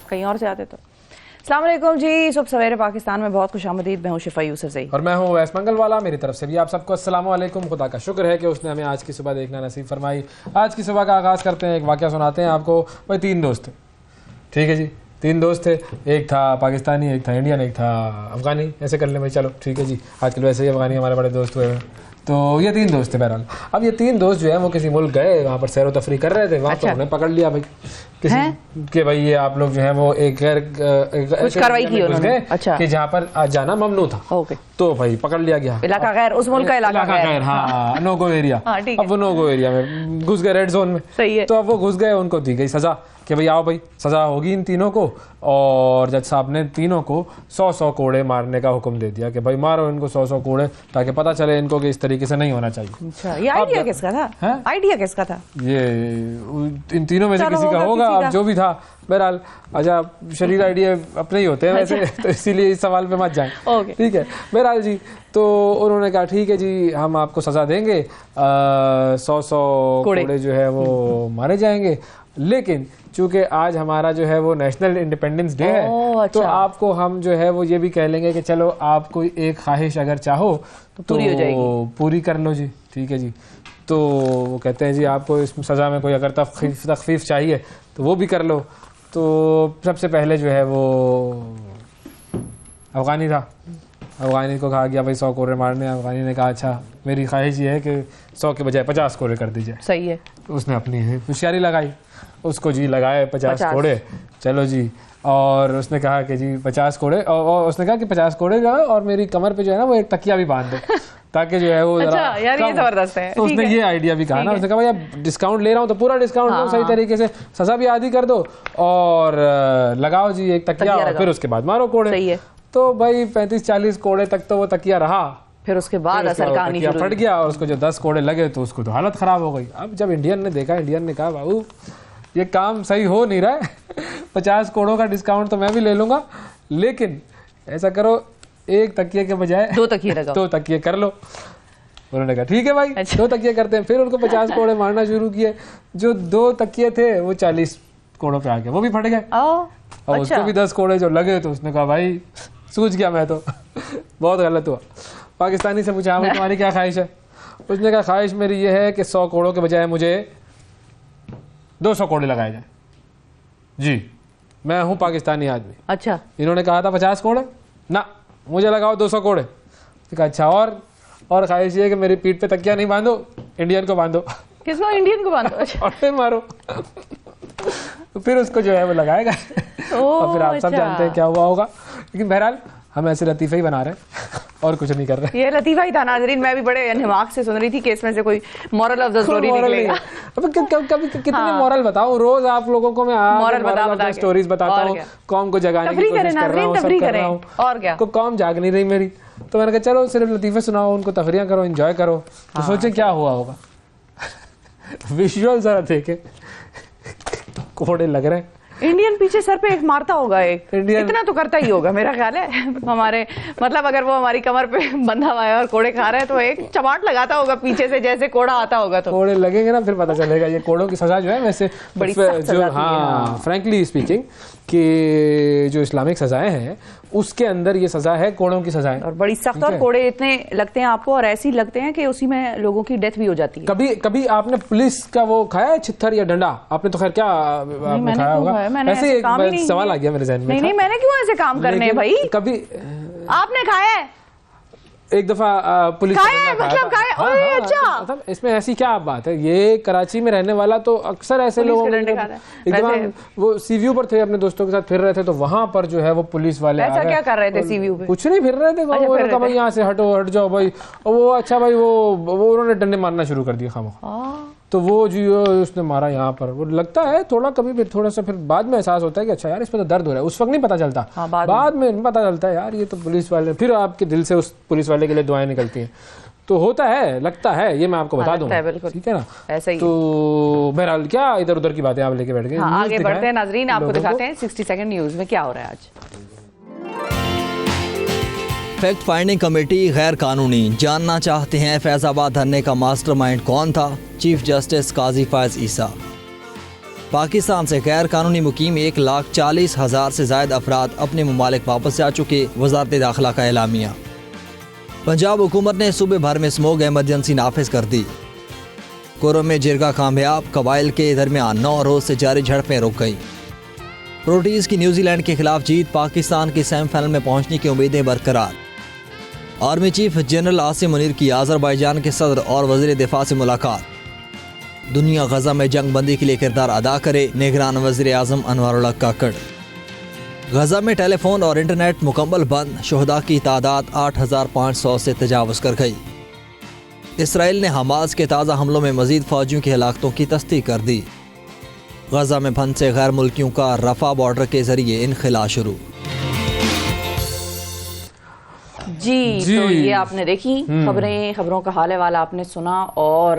कहीं और से आते तो। अस्सलाम वालेकुम जी, सुबह सवेरे पाकिस्तान में बहुत खुशामदीद। मैं हूँ शिफा यूसुफजई और मैं हूँ वैस मंगलवाला। मेरी तरफ से भी आप सबको अस्सलाम वालेकुम। खुदा का शुक्र है कि उसने हमें आज की सुबह देखना नसीब फरमाई। आज की सुबह का आगाज़ करते हैं, एक वाक़या सुनाते हैं आपको। भाई 3 दोस्त थे, ठीक है जी, 3 दोस्त थे। एक था पाकिस्तानी, एक था इंडियन, एक था अफगानी। ऐसे कर लें भाई, चलो ठीक है जी, आजकल वैसे ही अफगानी हमारे बड़े दोस्त हुए हैं। तो ये 3 दोस्त थे बहरहाल। अब ये 3 दोस्त जो है वो किसी मुल्क गए, वहाँ पर सैर व तफरी कर रहे थे। वहाँ तो उन्हें पकड़ लिया भाई किसी के, भाई ये आप लोग जो है वो एक गैर कार्रवाई की उन्होंने, अच्छा, कि जहाँ पर आज जाना ममनू था। ओके, तो भाई पकड़ लिया गया। इलाका गैर, उस मुल्क का इलाका गैर, हाँ, नो गो एरिया। अब वो नो गो एरिया में घुस गए, रेड जोन में। सही है। तो अब वो घुस गए, उनको दी गई सजा कि भाई आओ भाई, सजा होगी इन तीनों को। और जज साहब ने तीनों को 100-100 कोड़े मारने का हुक्म दे दिया कि भाई मारो इनको 100-100 कोड़े, ताकि पता चले इनको कि इस तरीके से नहीं होना चाहिए। अच्छा, ये आइडिया किसका था? आइडिया किसका था? ये इन तीनों में से किसी का होगा, अब जो भी था। बहरहाल अच्छा, शरीर आइडिया अपने ही होते हैं वैसे, तो इसीलिए इस सवाल पे मत जाएं, ठीक है। बहरहाल जी, तो उन्होंने कहा ठीक है जी, हम आपको सजा देंगे, 100-100 कोड़े जो है वो मारे जाएंगे। लेकिन चूंकि आज हमारा जो है वो नेशनल इंडिपेंडेंस डे है, अच्छा, तो आपको हम जो है वो ये भी कह लेंगे कि चलो आप कोई एक ख्वाहिश अगर चाहो तो पूरी हो जाएगी, पूरी कर लो जी, ठीक है जी। तो वो कहते हैं जी आपको इस सज़ा में कोई अगर तखफीफ चाहिए तो वो भी कर लो। तो सबसे पहले जो है वो अफगानी था, अफगानी को कहा गया भाई 100 कोड़े मारने। अफगानी ने कहा अच्छा, मेरी ख्वाहिश ये है कि 100 के बजाय 50 कोड़े कर दीजिए। सही है। तो उसने अपनी होशियारी लगाई, उसको जी लगाए 50 कोड़े, चलो जी। और उसने कहा कि जी 50 कोड़े, और उसने कहा कि 50 कोड़े जो है और मेरी कमर पे जो है ना वो एक तकिया भी बांध दो, ताकि जो है वो अच्छा, यार ये जबरदस्त है। तो उसने ये आइडिया भी कहा ना, उसने कहा भाई अब डिस्काउंट ले रहा हूँ तो पूरा डिस्काउंट दो, सही तरीके से सजा भी आधी कर दो और लगाओ जी एक तकिया, और फिर उसके बाद मारो कोड़े। सही है। तो भाई 35-40 कोड़े तक तो वो तकिया रहा, फिर उसके बाद असर कहानी शुरू फट गया और उसको जब 10 कोड़े लगे तो उसको तो हालत खराब हो गई। अब जब इंडियन ने देखा, इंडियन ने कहा बाबू ये काम सही हो नहीं रहा है, 50 कोड़ों का डिस्काउंट तो मैं भी ले लूंगा, लेकिन ऐसा करो एक तकिए के बजाय 2 तकिए लगाओ, 2 तकिए कर लो। उन्होंने कहा ठीक है भाई, 2 तकिए करते हैं। फिर उनको 50 कोड़े मारना शुरू किए। जो 2 तकिए थे वो 40 कोड़ों पे आ गए, वो भी फट गए। और उसको भी 10 कोड़े जो लगे, तो उसने कहा भाई सूझ गया मैं तो बहुत गलत हुआ। पाकिस्तानी से पूछा भाई तुम्हारी क्या ख्वाहिश है? उसने कहा ख्वाहिश मेरी ये है कि 100 कोड़ों के बजाय मुझे 200 कोड़े लगाए जाए जी, मैं हूँ पाकिस्तानी आदमी। अच्छा, इन्होंने कहा था 50 कोड़े, ना मुझे लगाओ 200 कोड़े। कहा अच्छा, और ख्वाहिश ये है कि मेरी पीठ पे तकिया नहीं बांधो, इंडियन को बांधो। किसको? इंडियन को बांधो। और फिर मारो। तो फिर उसको जो है वो लगाएगा। और फिर आप सब जानते हैं क्या हुआ होगा। लेकिन बहरहाल हम ऐसे लतीफ़े ही बना रहे हैं और कुछ नहीं कर रहे। ये लतीफ़ा ही था नाज़रीन, मैं भी बड़े दिमाग से सुन रही थी कि इसमें से कोई मॉरल ऑफ द स्टोरी निकलेगा। अब कभी कितने मॉरल बताऊं, रोज आप लोगों को मैं मॉरल बता स्टोरीज बताता हूँ, कौम को जगाने की कोशिश कर रहा हूँ, सब कर रहा हूँ, और क्या, कौम जाग नहीं रही मेरी। तो मैंने कहा चलो सिर्फ लतीफ़े सुनाओ, उनको तफरियां करो, एंजॉय करो। तो सोचे क्या हुआ होगा। विजुअल जरा देखे, कोड़े लग रहे हैं। इंडियन पीछे सर पे एक मारता होगा, एक इतना तो करता ही होगा मेरा ख्याल है। हमारे मतलब अगर वो हमारी कमर पे बंधा हुआ है और कोड़े खा रहा है तो एक चमाट लगाता होगा पीछे से, जैसे कोड़ा आता होगा। तो कोड़े लगेंगे ना, फिर पता चलेगा। ये कोड़ों की सजा जो है वैसे बड़ी जो, हाँ, फ्रैंकली स्पीकिंग कि जो इस्लामिक सजाएं हैं उसके अंदर ये सजा है कोड़ों की सजाएं, और बड़ी सख्त। और कोड़े इतने लगते हैं आपको, और ऐसे लगते हैं कि उसी में लोगों की डेथ भी हो जाती है। कभी आपने पुलिस का वो खाया है, छित्तर या डंडा? आपने तो खैर क्या आपने खाया होगा। ऐसे एक सवाल आ गया मेरे जहन में। नहीं, मैंने क्यों ऐसे काम करने भाई? कभी आपने खाया है? एक दफा पुलिस मतलब अच्छा, मतलब इसमें ऐसी क्या बात है? ये कराची में रहने वाला तो अक्सर ऐसे लोग, एक दफा वो सीव्यू पर थे, अपने दोस्तों के साथ फिर रहे थे, तो वहां पर जो है वो पुलिस वाले ऐसा क्या कर रहे थे सीव्यू पे? कुछ नहीं, फिर रहे थे। भाई यहाँ से हटो, हट जाओ भाई। और वो अच्छा भाई वो उन्होंने डंडे मारना शुरू कर दिए खामोखा। तो वो जी उसने मारा यहाँ पर। वो लगता है थोड़ा, कभी फिर थोड़ा सा, फिर बाद में एहसास होता है कि अच्छा यार इस पर तो दर्द हो रहा है। उस वक्त नहीं पता चलता, बाद में पता चलता है यार ये तो पुलिस वाले। फिर आपके दिल से उस पुलिस वाले के लिए दुआएं निकलती हैं। तो होता है, लगता है, ये मैं आपको बता दूं, ठीक है ना? ऐसा ही। तो बहरहाल क्या इधर उधर की बातें आप लेके बैठ गए। आगे बढ़ते हैं नाजरीन, आपको दिखाते हैं 60 सेकंड न्यूज में क्या हो रहा है आज। फैक्ट फाइंडिंग कमेटी गैर कानूनी, जानना चाहते हैं फैजाबाद धरने का मास्टरमाइंड कौन था? चीफ जस्टिस काजी फायज ईसा। पाकिस्तान से गैर कानूनी मुकीम 1,40,000 से ज्यादा अफराद अपने ममालिक वापस जा चुके, वजारत दाखिला का एलामिया। पंजाब हुकूमत ने सूबे भर में स्मोक एमरजेंसी नाफिज कर दी। कोरो में जिरगा कामयाब, कबाइल के दरमियान 9 रोज से जारी झड़पें रुक गई। प्रोटीज की न्यूजीलैंड के खिलाफ जीत, पाकिस्तान की सेमीफाइनल में पहुंचने की उम्मीदें बरकरार। Army chief general Asim Munir की आज़रबाईजान के सदर और वज़ीर दिफा से मुलाकात। दुनिया गजा में जंग बंदी के लिए किरदार अदा करे, निगरान वज़ीर आज़म अनवारुल्लाह काकड़। गजा में टेलीफोन और इंटरनेट मुकम्मल बंद, शोहदा की तादाद 8,500 से तजावज़ कर गई। इसराइल ने हमास के ताज़ा हमलों में मजीद फौजियों की हलाकतों की तस्दीक कर दी। गजा में फंसे गैर मुल्कियों का रफा बॉर्डर के जरिए इनखला शुरू। जी, तो ये आपने देखी खबरों का हाल वाला आपने सुना। और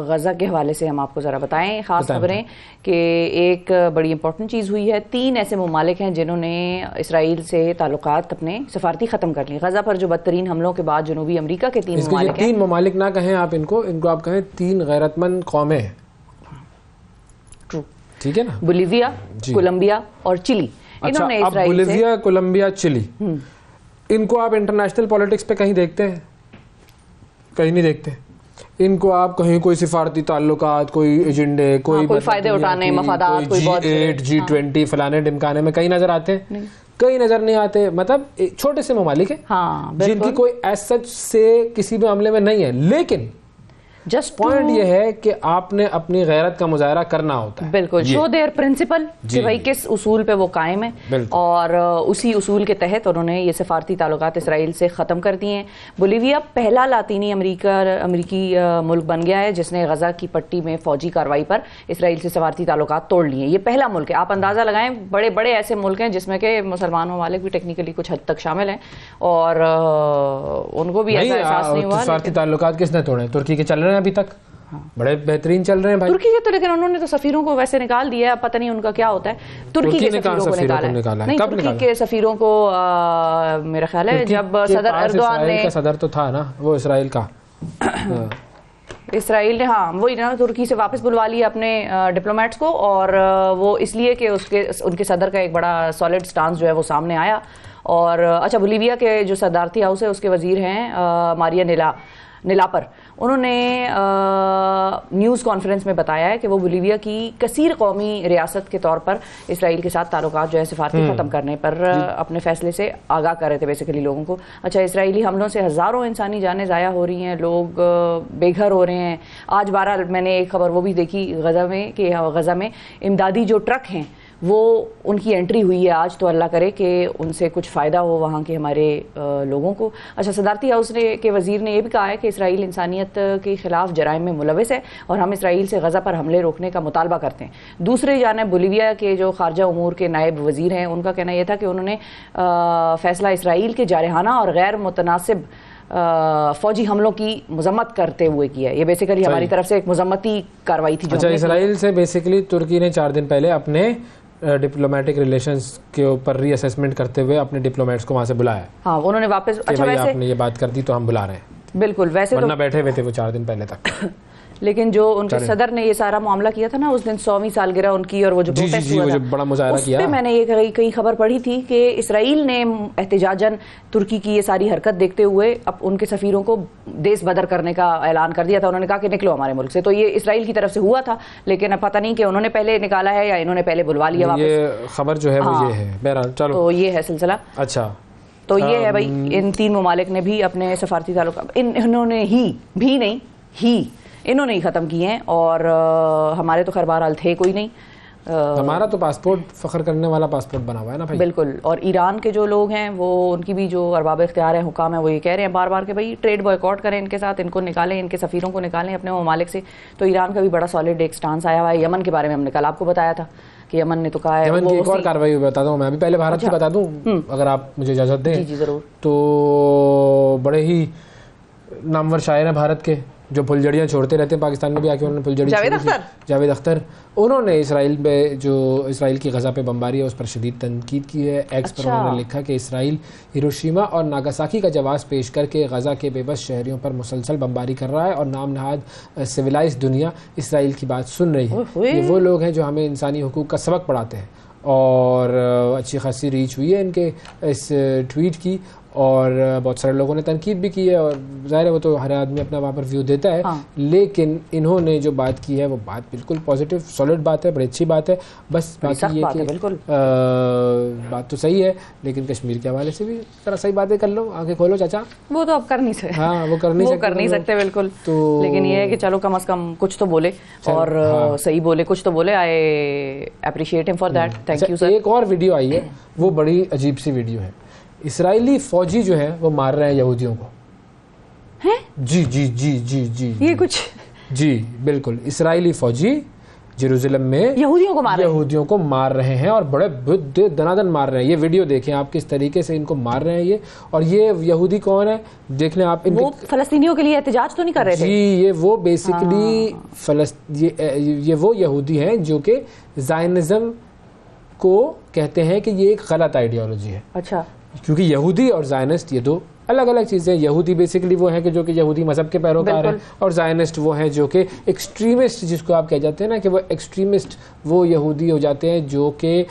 गजा के हवाले से हम आपको जरा बताएं खास खबरें कि एक बड़ी इंपॉर्टेंट चीज हुई है। 3 ऐसे ममालिक हैं जिन्होंने इसराइल से ताल्लुकात अपने सफारती खत्म कर लिए। गजा पर जो बदतरीन हमलों के बाद जनूबी अमेरिका के 3 ममालिक हैं। 3 ममालिक ना कहें आप इनको आप कहें 3 गैरतमंद कौमें हैं, ठीक है ना। बोलिविया, कोलंबिया और चिली। इन्होंने अब बोलिविया, कोलंबिया, चिली, इनको आप इंटरनेशनल पॉलिटिक्स पे कहीं देखते हैं? कहीं नहीं देखते। इनको आप कहीं कोई सिफारती ताल्लुकात, कोई एजेंडे, कोई फायदे उठाने, मफादात, कोई G8, G20 फलाने ढिमकाने में कहीं नजर आते हैं? कहीं नजर नहीं आते। मतलब छोटे से ममालिक है जिनकी कोई एज सच से किसी भी मामले में नहीं है, लेकिन जस्ट पॉइंट ये है कि आपने अपनी गैरत का मुजाहरा करना होता है। बिल्कुल, शो देयर प्रिंसिपल कि भाई किस उसूल पे वो कायम है, और उसी उसूल के तहत उन्होंने ये सफारती ताल्लुकात इसराइल से ख़त्म कर दिए हैं। बोलिविया पहला लातीनी अमरीकी मुल्क बन गया है जिसने गजा की पट्टी में फौजी कार्रवाई पर इसराइल से सफारती ताल्लुकात तोड़ लिए। ये पहला मुल्क है। आप अंदाज़ा लगाएं, बड़े बड़े ऐसे मुल्क हैं जिसमें के मुसलमान ममालिक भी टेक्निकली कुछ हद तक शामिल हैं, और उनको भी ऐसा एहसास नहीं हुआ। सफारती ताल्लुकात किसने तोड़े? तुर्की के चल रहे हैं अभी तक, बड़े बेहतरीन चल रहे हैं भाई। तुर्की के तो, लेकिन उन्होंने तो सफीरों को वैसे निकाल दिया है, पता नहीं उनका क्या होता है। तुर्की के सफीरों को निकाला है। नहीं, तुर्की के सफीरों को मेरा ख्याल है जब सदर एर्दोआन ने, सदर तो था ना वो इसराइल का, इसराइल ने वही ना तुर्की से वापस बुलवा लिया अपने डिप्लोमेट्स को, और वो इसलिए कि उनके सदर का एक बड़ा सॉलिड स्टांस जो है वो सामने आया। और अच्छा, बोलिविया के जो सदारती हाउस है उसके वजीर हैं मारिया निलापर, उन्होंने न्यूज़ कॉन्फ्रेंस में बताया है कि वो बोलिविया की कसीर कौमी रियासत के तौर पर इसराइल के साथ ताल्लुकात जो है सिफारती ख़त्म करने पर अपने फैसले से आगाह कर रहे थे बेसिकली लोगों को। अच्छा, इसराइली हमलों से हज़ारों इंसानी जानें ज़ाया हो रही हैं, लोग बेघर हो रहे हैं। आज 12 मैंने एक खबर वो भी देखी गजा में कि गजा में इमदादी जो ट्रक हैं वो उनकी एंट्री हुई है आज, तो अल्लाह करे कि उनसे कुछ फ़ायदा हो वहाँ के हमारे लोगों को। अच्छा, सदारती हाउस के वज़ीर ने यह भी कहा है कि इसराइल इंसानियत के ख़िलाफ़ जराइम में मुलविस है और हम इसराइल से गज़ा पर हमले रोकने का मुतालबा करते हैं। दूसरी जानिब बोलिविया के जो खारजा उमूर के नायब वज़ीर हैं, उनका कहना यह था कि उन्होंने फ़ैसला इसराइल के जारहाना और गैर मुतनासिब फौजी हमलों की मजम्मत करते हुए किया है। ये बेसिकली हमारी तरफ से एक मजम्मती कार्रवाई थी। अच्छा, इसराइल से बेसिकली तुर्की ने 4 दिन पहले अपने डिप्लोमेटिक रिलेशंस के ऊपर रीअसेसमेंट करते हुए अपने डिप्लोमेट्स को वहां से बुलाया। हाँ, उन्होंने वापस, अच्छा वैसे आपने ये बात कर दी तो हम बुला रहे हैं। बिल्कुल, वैसे वरना बैठे हुए थे वो 4 दिन पहले तक। लेकिन जो उनके सदर ने ये सारा मामला किया था ना उस दिन 100वीं सालगिरह उनकी, और वो जो प्रोटेस्ट हुआ था, बड़ा मुजाहरा किया, उस पे मैंने ये कई खबर पढ़ी थी कि इसराइल ने एहतिजाजन तुर्की की ये सारी हरकत देखते हुए अब उनके सफीरों को देश बदर करने का ऐलान कर दिया था। उन्होंने कहा कि निकलो हमारे मुल्क से। तो ये इसराइल की तरफ से हुआ था, लेकिन अब पता नहीं कि उन्होंने पहले निकाला है या इन्होंने पहले बुलवा लिया वापस। ये खबर जो है वो ये है। बहरहाल चलो, तो ये है सिलसिला। अच्छा, तो ये है भाई, इन 3 ममालिक ने भी अपने सफारती ताल्लुकात इन्होंने इन्होंने ही ख़त्म किए हैं, और हमारे तो खैर बहरहाल थे कोई नहीं। हमारा तो पासपोर्ट फ़ख्र करने वाला पासपोर्ट बना हुआ है ना भाई। बिल्कुल। और ईरान के जो लोग हैं वो, उनकी भी जो अरबाब इख्तियार है, हुकाम है, वो ये कह रहे हैं बार बार कि भाई ट्रेड बॉयकॉट करें इनके साथ, इनको निकालें, इनके सफ़ीरों को निकालें अपने ममालिक से। तो ईरान का भी बड़ा सॉलिड एक स्टांस आया हुआ है। यमन के बारे में हमने कल आपको बताया था कि यमन ने तो कहा है, यमन की एक और कार्रवाई बताता हूँ मैं अभी, पहले भारत की बता दूँ अगर आप मुझे इजाज़त दें। जी ज़रूर। तो बड़े ही नामवर शायर हैं भारत के, जो फुलझड़ियाँ छोड़ते रहते हैं पाकिस्तान में भी आके उन्होंने फुलझड़ी जावेद अख्तर, उन्होंने इसराइल में जो इसराइल की गज़ा पे बमबारी है उस पर शदीद तनकीद की है। एक्स पर उन्होंने लिखा कि इसराइल हिरोशिमा और नागासाकी का जवाब पेश करके गज़ा के बेबस शहरियों पर मुसलसल बमबारी कर रहा है और नाम नहाद सिविलाइज दुनिया इसराइल की बात सुन रही है। ये वो लोग हैं जो हमें इंसानी हुकूक का सबक पढ़ाते हैं। और अच्छी खासी रीच हुई है इनके इस ट्वीट की और बहुत सारे लोगों ने तनकीद भी की है और ज़ाहिर है वो तो हर आदमी अपना वहाँ पर व्यू देता है। लेकिन इन्होंने जो बात की है वो बात बिल्कुल पॉजिटिव सॉलिड बात है, बड़ी अच्छी बात है। बस बात ये कि बात तो सही है लेकिन कश्मीर के हवाले से भी जरा सही बातें कर लो, आंखें खोलो चाचा। वो तो अब कर नहीं सकते। हाँ वो कर नहीं सकते बिल्कुल। तो लेकिन ये है कि चलो कम से कम कुछ तो बोले और सही बोले, कुछ तो बोले। I appreciate him for that, thank you sir. एक और वीडियो आई है वो बड़ी अजीब सी वीडियो है। इसराइली फौजी जो है वो मार रहे हैं यहूदियों को। हैं? जी जी जी जी जी ये कुछ जी बिल्कुल, इसराइली फौजी जेरूसलम में यहूदियों को मार रहे हैं और बड़े दनादन मार रहे हैं। ये वीडियो देखें आप किस तरीके से इनको मार रहे हैं ये। और ये यहूदी कौन है देख लें आप। वो फलस्तीनियों के लिए एहतजाज तो नहीं कर रहे थे? जी ये वो बेसिकली ये वो यहूदी हैं जो कि ज़ायनिज़्म को कहते हैं कि ये एक गलत आइडियोलॉजी है। अच्छा, क्योंकि यहूदी और ज़ायनिस्ट ये दो अलग अलग चीज़ें। यहूदी बेसिकली वो हैं कि जो कि यहूदी मज़हब के पैरोकार हैं और ज़ायनिस्ट वो हैं जो कि एक्सट्रीमिस्ट, जिसको आप कह जाते हैं ना कि वो एक्सट्रीमिस्ट वो यहूदी हो जाते हैं जो कि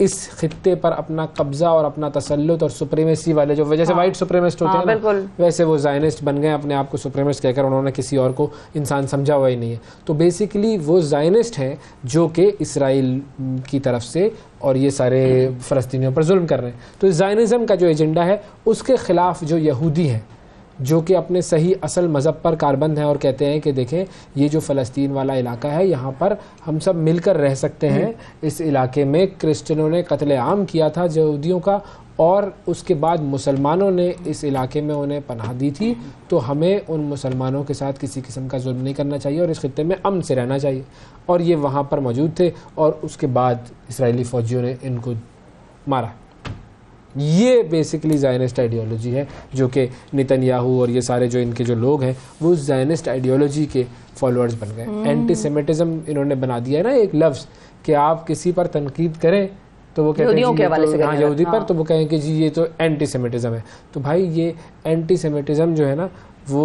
इस खित्ते पर अपना कब्जा और अपना तसल्लुत और सुप्रीमेसी वाले जो जैसे वाइट सुप्रीमिस्ट होते हैं ना, वैसे वो ज़ायनिस्ट बन गए। अपने आप को सुप्रीमिस्ट कहकर उन्होंने किसी और को इंसान समझा हुआ ही नहीं है। तो बेसिकली वो ज़ायनिस्ट हैं जो कि इसराइल की तरफ से और ये सारे फ़लस्तीनियों पर जुल्म कर रहे हैं। तो ज़ायनिज़्म का जो एजेंडा है उसके ख़िलाफ़ जो यहूदी हैं जो कि अपने सही असल मज़हब पर कारबंद हैं और कहते हैं कि देखें ये जो फ़लस्तीन वाला इलाका है यहाँ पर हम सब मिलकर रह सकते हैं। इस इलाके में क्रिश्चियनों ने कत्ले-आम किया था यहूदियों का और उसके बाद मुसलमानों ने इस इलाके में उन्हें पनाह दी थी, तो हमें उन मुसलमानों के साथ किसी किस्म का जुल्म नहीं करना चाहिए और इस खित्ते में अमन से रहना चाहिए। और ये वहाँ पर मौजूद थे और उसके बाद इसराइली फ़ौजियों ने इनको मारा। ये बेसिकली ज़ायनिस्ट आइडियोलॉजी है जो कि नेतन्याहू और ये सारे जो इनके जो लोग हैं वो ज़ायनिस्ट आइडियोलॉजी के फॉलोअर्स बन गए। एंटी सेमिटिज़म इन्होंने बना दिया है ना एक लफ्ज़ कि आप किसी पर तनकीद करें तो वो कहते हैं यहूदी पर, तो वो कहें कि जी ये तो एंटी सेमिटिज़म है। तो भाई ये एंटी सेमिटिज़म जो है ना वो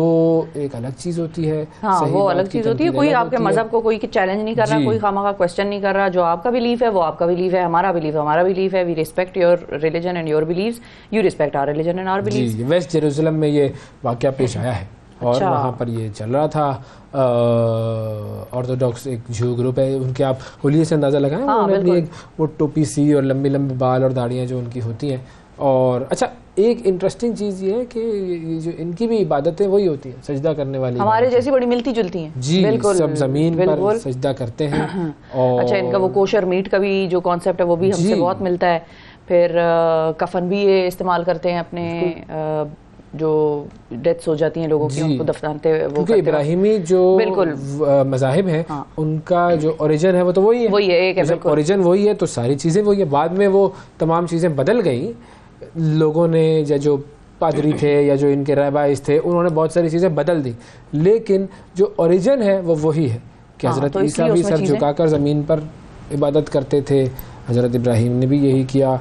एक अलग चीज़ होती है। हाँ, वो अलग चीज़ होती है। कोई आपके मज़हब को कोई चैलेंज नहीं कर रहा, कोई खामखा क्वेश्चन नहीं कर रहा। जो आपका बिलीफ है वो आपका बिलीफ है, हमारा बिलीफ है हमारा बिलीफ है। We respect your religion and your beliefs, you respect our religion and our beliefs. West Jerusalem में ये वाक़या पेश आया है और वहाँ पर ये चल रहा था। ऑर्थोडॉक्स एक ज्यू ग्रुप है, उनके आप होलिये से अंदाज़ा लगाएं। उन्होंने एक वो टोपी सी और लंबी लंबी बाल और दाढ़ियाँ जो उनकी होती हैं। और अच्छा एक इंटरेस्टिंग चीज़ ये है कि जो इनकी भी इबादतें वही होती हैं, सजदा करने वाली हमारे जैसी बड़ी मिलती जुलती हैं। जी बिल्कुल, सब ज़मीन पर सजदा करते हैं। और अच्छा इनका वो कोशर मीट का भी जो कॉन्सेप्ट है वो भी हमसे बहुत मिलता है। फिर कफन भी ये इस्तेमाल करते हैं अपने जो डेथ्स हो जाती हैं लोगों की उनको दफनाते हुए। क्योंकि इब्राहिमी जो मज़ाहिब हैं उनका जो ओरिजिन है वो तो वही है, एक है ओरिजिन वही है, तो सारी चीज़ें वही है। बाद में वो तमाम चीज़ें बदल गई लोगों ने, या जो पादरी थे या जो इनके रहबाइस थे उन्होंने बहुत सारी चीज़ें बदल दी, लेकिन जो ओरिजिन है वो वही है कि हज़रत ईसा भी सर झुकाकर ज़मीन पर इबादत करते थे। हज़रत इब्राहीम ने भी यही किया।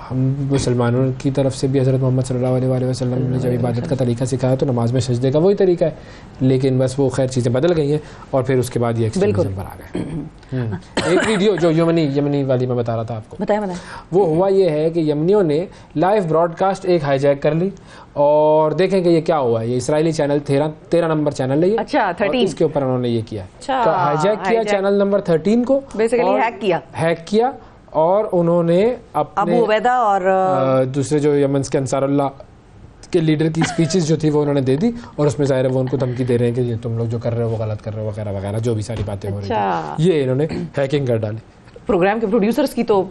हम मुसलमानों की तरफ से भी हज़रत मोहम्मद सल्लल्लाहु अलैहि वसल्लम ने जब इबादत का तरीका सिखाया तो नमाज में सजदे का वही तरीका है, लेकिन बस वो खैर चीज़ें बदल गई हैं और फिर उसके बाद ये एक्सट्रीमिज़्म पर आ गए। एक वीडियो जो यमनी वाली मैं बता रहा था आपको, बताएं। वो हुआ ये है कि यमनियों ने लाइव ब्रॉडकास्ट एक हाईजैक कर ली और देखें कि ये क्या हुआ है। ये इसराइली चैनल 13 नंबर चैनल है ये। अच्छा 13 इसके ऊपर उन्होंने ये किया, हाईजैक किया चैनल नंबर 13 को, बेसिकली हैक किया और उन्होंने अपने अबू उबैदा और दूसरे जो यमन के अंसारुल्लाह के लीडर की स्पीचेस जो थी वो उन्होंने दे दी और उसमें ज़ाहिर है वो उनको धमकी दे रहे हैं कि ये तुम लोग जो कर रहे हो वो गलत कर रहे हो वगैरह वगैरह, जो भी सारी बातें हो रही थी ये इन्होंने हैकिंग कर डाली। प्रोग्राम के प्रोड्यूसर्स की तो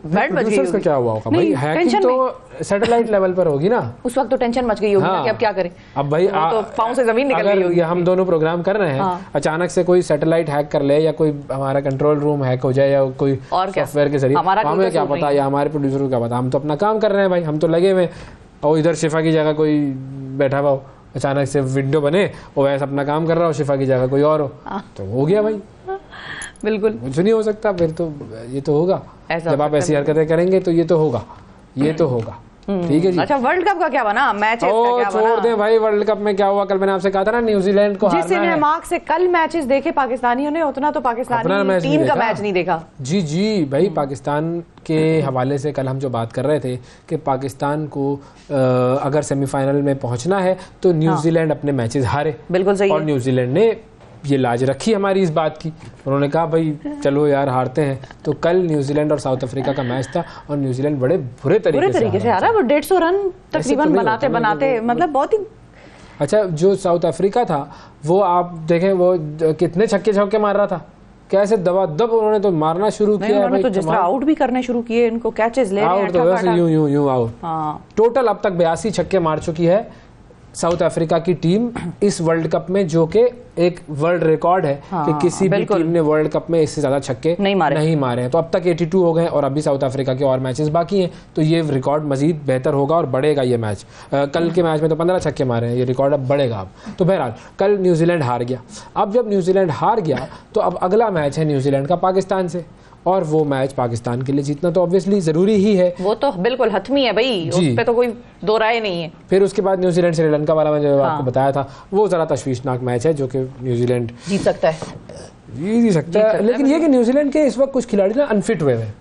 प्रोड्यूसर्स का क्या हुआ होगा भाई, हैकिंग तो सैटेलाइट लेवल पर होगी ना। उस वक्त तो टेंशन मच गई होगी कि अब क्या करें। अब भाई तो पांव से जमीन निकल गई होगी। हम दोनों प्रोग्राम कर रहे हैं, अचानक से कोई सैटेलाइट हैक कर ले या कोई हमारा कंट्रोल रूम हैक हो जाए या कोई सॉफ्टवेयर के जरिए, हमें क्या पता या हमारे प्रोड्यूसर को क्या पता। हम तो अपना काम कर रहे हैं भाई, हम तो लगे हुए और इधर शिफा की जगह कोई बैठा हुआ अचानक से विंडो बने और वैसे अपना काम कर रहा हो, शिफा की जगह कोई और हो, तो हो गया भाई। बिल्कुल कुछ नहीं हो सकता फिर तो, ये तो होगा जब आप ऐसी हरकतें करेंगे तो ये तो होगा, ये तो होगा। ठीक है जी। अच्छा, वर्ल्ड कप का क्या बना, मैच छोड़ दे भाई, वर्ल्ड कप में क्या हुआ, कल मैंने आपसे कहा था ना न्यूजीलैंड को हारना है। मार्क से कल मैचेस देखे पाकिस्तानियों ने, उतना तो पाकिस्तानी टीम का मैच नहीं देखा। जी जी भाई, पाकिस्तान के हवाले से कल हम जो बात कर रहे थे कि पाकिस्तान को अगर सेमीफाइनल में पहुंचना है तो न्यूजीलैंड अपने मैचेस हारे। बिल्कुल सही। और न्यूजीलैंड ने ये लाज रखी हमारी इस बात की, उन्होंने कहा भाई चलो यार हारते हैं। तो कल न्यूजीलैंड और साउथ अफ्रीका का मैच था और न्यूजीलैंड बड़े बुरे तरीके से हारा। वो 150 रन तकरीबन बनाते मतलब बहुत ही। अच्छा, जो साउथ अफ्रीका था वो आप देखें, वो कितने छक्के छक्के मार रहा था, कैसे दबादब उन्होंने तो मारना शुरू किया। उन्होंने तो जिस तरह आउट भी करने शुरू किए, इनको कैचेस ले रहे हैं, तो वैसे यूं आउट। टोटल अब तक 82 छक्के मार चुकी है साउथ अफ्रीका की टीम इस वर्ल्ड कप में, जो कि एक वर्ल्ड रिकॉर्ड है कि किसी भी टीम ने वर्ल्ड कप में इससे ज्यादा छक्के नहीं मारे हैं। तो अब तक 82 हो गए और अभी साउथ अफ्रीका के और मैचेस बाकी हैं, तो ये रिकॉर्ड मजीद बेहतर होगा और बढ़ेगा ये मैच। कल के मैच में तो 15 छक्के मारे हैं, ये रिकॉर्ड अब बढ़ेगा अब। तो बहरहाल कल न्यूजीलैंड हार गया। अब जब न्यूजीलैंड हार गया तो अब अगला मैच है न्यूजीलैंड का पाकिस्तान से, और वो मैच पाकिस्तान के लिए जीतना तो ऑब्वियसली जरूरी ही है, वो तो बिल्कुल हतमी है भाई, उस पे तो कोई दो राय नहीं है। फिर उसके बाद न्यूजीलैंड श्रीलंका वाला मैंने जो आपको बताया था, वो जरा तशवीशनाक मैच है जो कि न्यूजीलैंड जीत सकता है, लेकिन ये कि न्यूजीलैंड के इस वक्त कुछ खिलाड़ी ना अनफिट हुए हैं।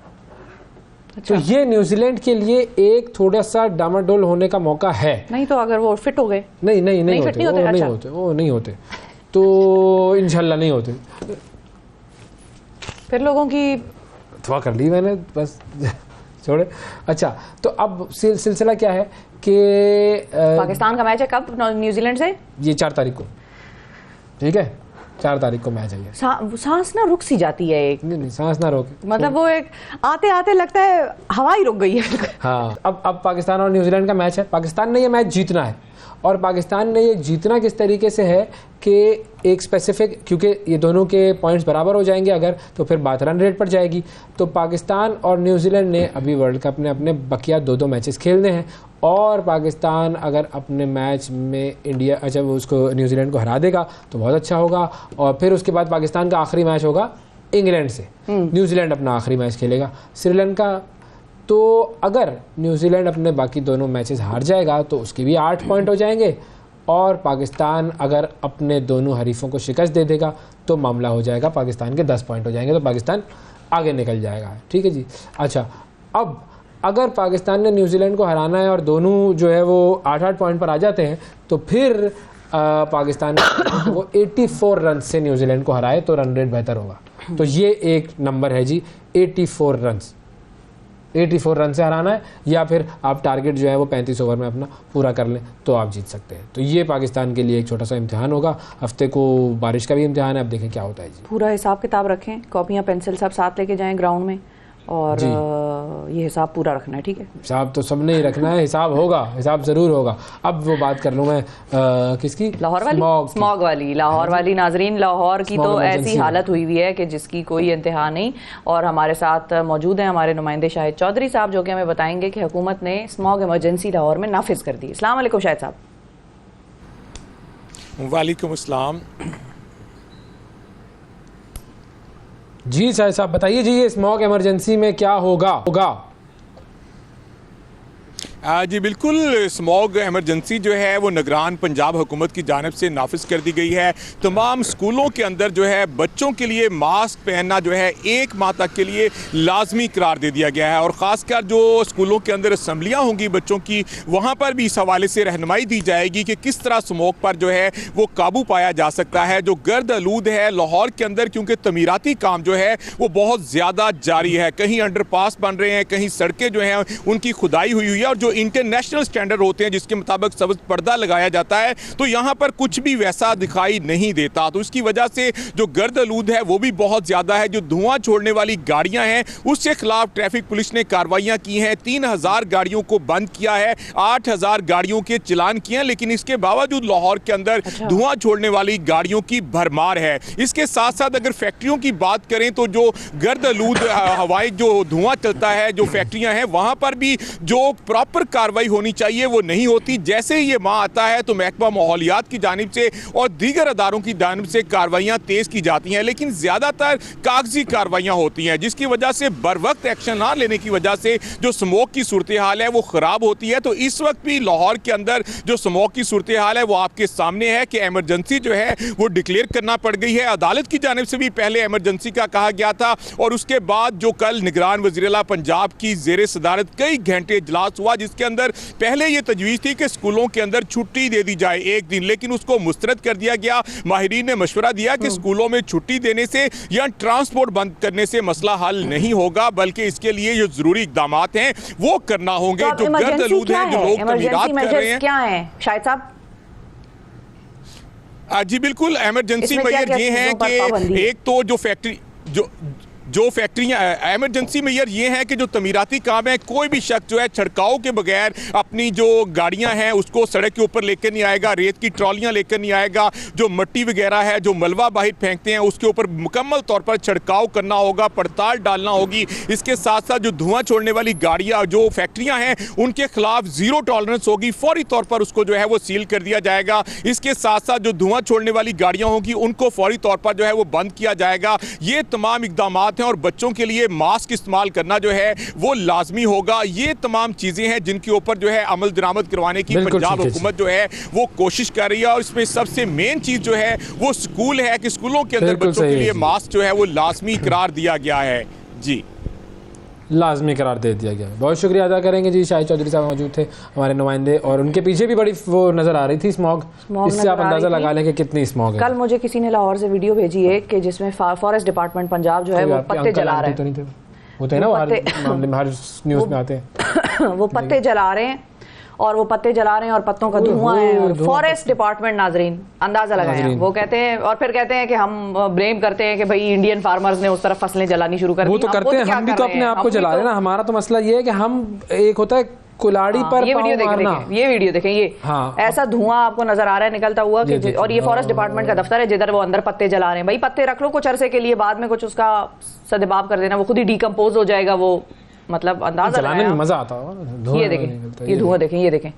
तो ये न्यूजीलैंड के लिए एक थोड़ा सा डामाडोल होने का मौका है। नहीं तो अगर वो फिट हो गए, नहीं होते तो इंशाल्लाह नहीं होते। फिर लोगों की दुआ कर ली मैंने, बस छोड़े। अच्छा, तो अब सिलसिला क्या है कि पाकिस्तान का मैच है कब न्यूजीलैंड से? ये 4 तारीख को, ठीक है, 4 तारीख को मैच है। सांस ना रुक सी जाती है एक। नहीं सांस ना रोक, मतलब वो एक आते आते लगता है हवा ही रुक गई है। हाँ, अब पाकिस्तान और न्यूजीलैंड का मैच है। पाकिस्तान ने ये मैच जीतना है, और पाकिस्तान ने ये जीतना किस तरीके से है कि एक स्पेसिफिक, क्योंकि ये दोनों के पॉइंट्स बराबर हो जाएंगे अगर, तो फिर बात रन रेट पर जाएगी। तो पाकिस्तान और न्यूजीलैंड ने अभी वर्ल्ड कप में अपने बकिया 2 मैचेस खेलने हैं, और पाकिस्तान अगर अपने मैच में इंडिया वो उसको न्यूजीलैंड को हरा देगा तो बहुत अच्छा होगा। और फिर उसके बाद पाकिस्तान का आखिरी मैच होगा इंग्लैंड से, न्यूजीलैंड अपना आखिरी मैच खेलेगा श्रीलंका। तो अगर न्यूजीलैंड अपने बाकी दोनों मैचेस हार जाएगा तो उसके भी 8 पॉइंट हो जाएंगे, और पाकिस्तान अगर अपने दोनों हरीफों को शिकस्त दे देगा तो मामला हो जाएगा, पाकिस्तान के 10 पॉइंट हो जाएंगे, तो पाकिस्तान आगे निकल जाएगा। ठीक है जी। अच्छा, अब अगर पाकिस्तान ने न्यूजीलैंड को हराना है और दोनों जो है वो 8-8 पॉइंट पर आ जाते हैं, तो फिर पाकिस्तान वो 84 रन से न्यूजीलैंड को हराए तो रन रेट बेहतर होगा। तो ये एक नंबर है जी, 84 रन से हराना है, या फिर आप टारगेट जो है वो 35 ओवर में अपना पूरा कर लें तो आप जीत सकते हैं। तो ये पाकिस्तान के लिए एक छोटा सा इम्तिहान होगा। हफ्ते को बारिश का भी इम्तिहान है, अब देखें क्या होता है जी। पूरा हिसाब किताब रखें, कॉपियाँ पेंसिल सब साथ लेके जाएं ग्राउंड में, और ये हिसाब पूरा रखना है। ठीक है, हिसाब तो सबने ही रखना है, हिसाब होगा, हिसाब जरूर होगा। अब वो बात कर लूँ मैं किसकी, लाहौर वाली, स्मॉग वाली, लाहौर वाली। नाजरीन, लाहौर की तो ऐसी हालत हुई हुई है कि जिसकी कोई इंतहा नहीं। और हमारे साथ मौजूद हैं हमारे नुमाइंदे शाहिद चौधरी साहब, जो कि हमें बताएंगे कि हुकूमत ने स्मॉग इमरजेंसी लाहौर में नाफिज कर दी। अस्सलाम वालेकुम शाहिद साहब। वालेकुम अस्सलाम जी। साहब बताइए जी, ये स्मॉग इमरजेंसी में क्या होगा? जी बिल्कुल, स्मॉग इमरजेंसी जो है वो निगरान पंजाब हुकूमत की जानिब से नाफिज कर दी गई है। तमाम स्कूलों के अंदर जो है बच्चों के लिए मास्क पहनना जो है 1 माह तक के लिए लाजमी करार दे दिया गया है, और ख़ासकर जो स्कूलों के अंदर असम्बलियाँ होंगी बच्चों की, वहाँ पर भी इस हवाले से रहनुमाई दी जाएगी कि किस तरह स्मॉग पर जो है वो काबू पाया जा सकता है। जो गर्द आलूद है लाहौर के अंदर, क्योंकि तमीराती काम जो है वो बहुत ज़्यादा जारी है, कहीं अंडरपास बन रहे हैं, कहीं सड़कें जो हैं उनकी खुदाई हुई है, और जो इंटरनेशनल स्टैंडर्ड होते हैं जिसके मुताबिक सबज पर्दा लगाया जाता है, तो यहाँ पर कुछ भी वैसा दिखाई नहीं देता। तो इसकी वजह से जो गर्द आलूद है वो भी बहुत ज़्यादा है। जो धुआं छोड़ने वाली गाड़ियाँ हैं उसके खिलाफ ट्रैफिक पुलिस ने कार्रवाइयाँ की हैं, 3000 गाड़ियों को बंद किया है, 8000 गाड़ियों के चलान किए हैं, लेकिन इसके बावजूद लाहौर के अंदर धुआं छोड़ने वाली गाड़ियों की भरमार है। इसके साथ साथ अगर फैक्ट्रियों की बात करें तो जो गर्द आलूद हवाई जो धुआं चलता है, जो फैक्ट्रियाँ हैं वहाँ पर भी जो प्रॉपर कार्रवाई होनी चाहिए वो नहीं होती। जैसे ही ये माह आता है तो महकमा माहौलियात की जानिब से और दीगर अदारों की जानिब से कार्रवाइयाँ तेज की जाती हैं, लेकिन ज़्यादातर कागजी कार्रवाइयाँ होती हैं, जिसकी वजह से बर वक्त एक्शन ना लेने की वजह से जो स्मोक की सूरत हाल है वो ख़राब होती है। तो इस वक्त भी लाहौर के अंदर जो स्मोक की सूरत हाल है वो आपके सामने है कि एमरजेंसी जो है वो डिक्लेयर करना पड़ गई है। अदालत की जानिब से भी पहले एमरजेंसी का कहा गया था और उसके बाद जो कल निगरान वज़ीर-ए-आला पंजाब की ज़ेरे सदारत कई घंटे इजलास हुआ, जिसके अंदर पहले ये तजवीज़ थी कि स्कूलों के अंदर छुट्टी दे दी जाए एक दिन, लेकिन उसको मुस्तरद कर दिया गया। माहिरीन ने मशवरा दिया कि स्कूलों में छुट्टी देने से या ट्रांसपोर्ट बंद करने से मसला हल नहीं होगा, बल्कि इसके लिए जो जरूरी इकदाम हैं वो करना होंगे। जो गर्द आलूद है, जो लोग तमीरात कर रहे हैं, क्या है शाहिद साहब? जी बिल्कुल, एमरजेंसी मेजर ये हैं कि एक तो जो फैक्ट्रियां एमरजेंसी मेजर ये हैं कि जो तमीराती काम है, कोई भी शख्स जो है छिड़काव के बगैर अपनी जो गाड़ियां हैं उसको सड़क के ऊपर लेकर नहीं आएगा, रेत की ट्रॉलियां लेकर नहीं आएगा, जो मिट्टी वगैरह है, जो मलबा बाहर फेंकते हैं उसके ऊपर मुकम्मल तौर पर छिड़काव करना होगा, पड़ताल डालना होगी। इसके साथ साथ जो धुआं छोड़ने वाली गाड़ियाँ जो फैक्ट्रियाँ हैं उनके खिलाफ ज़ीरो टॉलरेंस होगी, फौरी तौर पर उसको जो है वो सील कर दिया जाएगा। इसके साथ साथ जो धुआं छोड़ने वाली गाड़ियाँ होंगी उनको फौरी तौर पर जो है वो बंद किया जाएगा। ये तमाम इकदाम हैं और बच्चों के लिए मास्क इस्तेमाल करना जो है वो लाजमी होगा। ये तमाम चीज़ें हैं जिनके ऊपर जो है अमल दरामद करवाने की पंजाब हुकूमत जो है वो कोशिश कर रही है। और इसमें सबसे मेन चीज़ जो है वो स्कूल है कि स्कूलों के अंदर बच्चों के लिए मास्क जो है वो लाजमी करार दिया गया है। जी, लाजमी करार दे दिया गया है। बहुत शुक्रिया अदा करेंगे जी। शाहिद चौधरी साहब मौजूद थे हमारे नुमाइंदे, और उनके पीछे भी बड़ी वो नज़र आ रही थी स्मॉग। इससे आप अंदाज़ा लगा लें कि कितनी स्मॉग है। कल मुझे किसी ने लाहौर से वीडियो भेजी है कि जिसमें फॉरेस्ट डिपार्टमेंट पंजाब जो है वो पत्ते जला रहे हैं। होते हैं ना, हर मामले में, हर न्यूज़ में आते हैं। वो पत्ते जला रहे हैं और वो पत्ते जला रहे हैं और पत्तों का धुआं है। और फॉरेस्ट डिपार्टमेंट नाजरीन अंदाजा लगाएं, वो कहते हैं और फिर कहते हैं कि हम ब्लेम करते हैं कि भाई इंडियन फार्मर्स ने उस तरफ फसलें जलानी शुरू कर दी। वो तो करते हैं, हम भी तो अपने आप को जला रहे हैं ना। हमारा तो मसला ये है कि हम एक होता है कुलाड़ी पर ये वीडियो देखें, ये वीडियो देखें, ये ऐसा धुआं आपको नजर आ रहा है निकलता हुआ कि और ये फॉरेस्ट डिपार्टमेंट का दफ्तर है जिधर वो अंदर पत्ते जला रहे हैं। भाई पत्ते रख लो कुछ अरसे के लिए, बाद में कुछ उसका सदबाब कर देना, वो खुद ही डिकम्पोज हो जाएगा। वो मतलब अंदाजा चलाने में मजा आता होगा। ये देखें, ये धुआं देखें, ये देखें।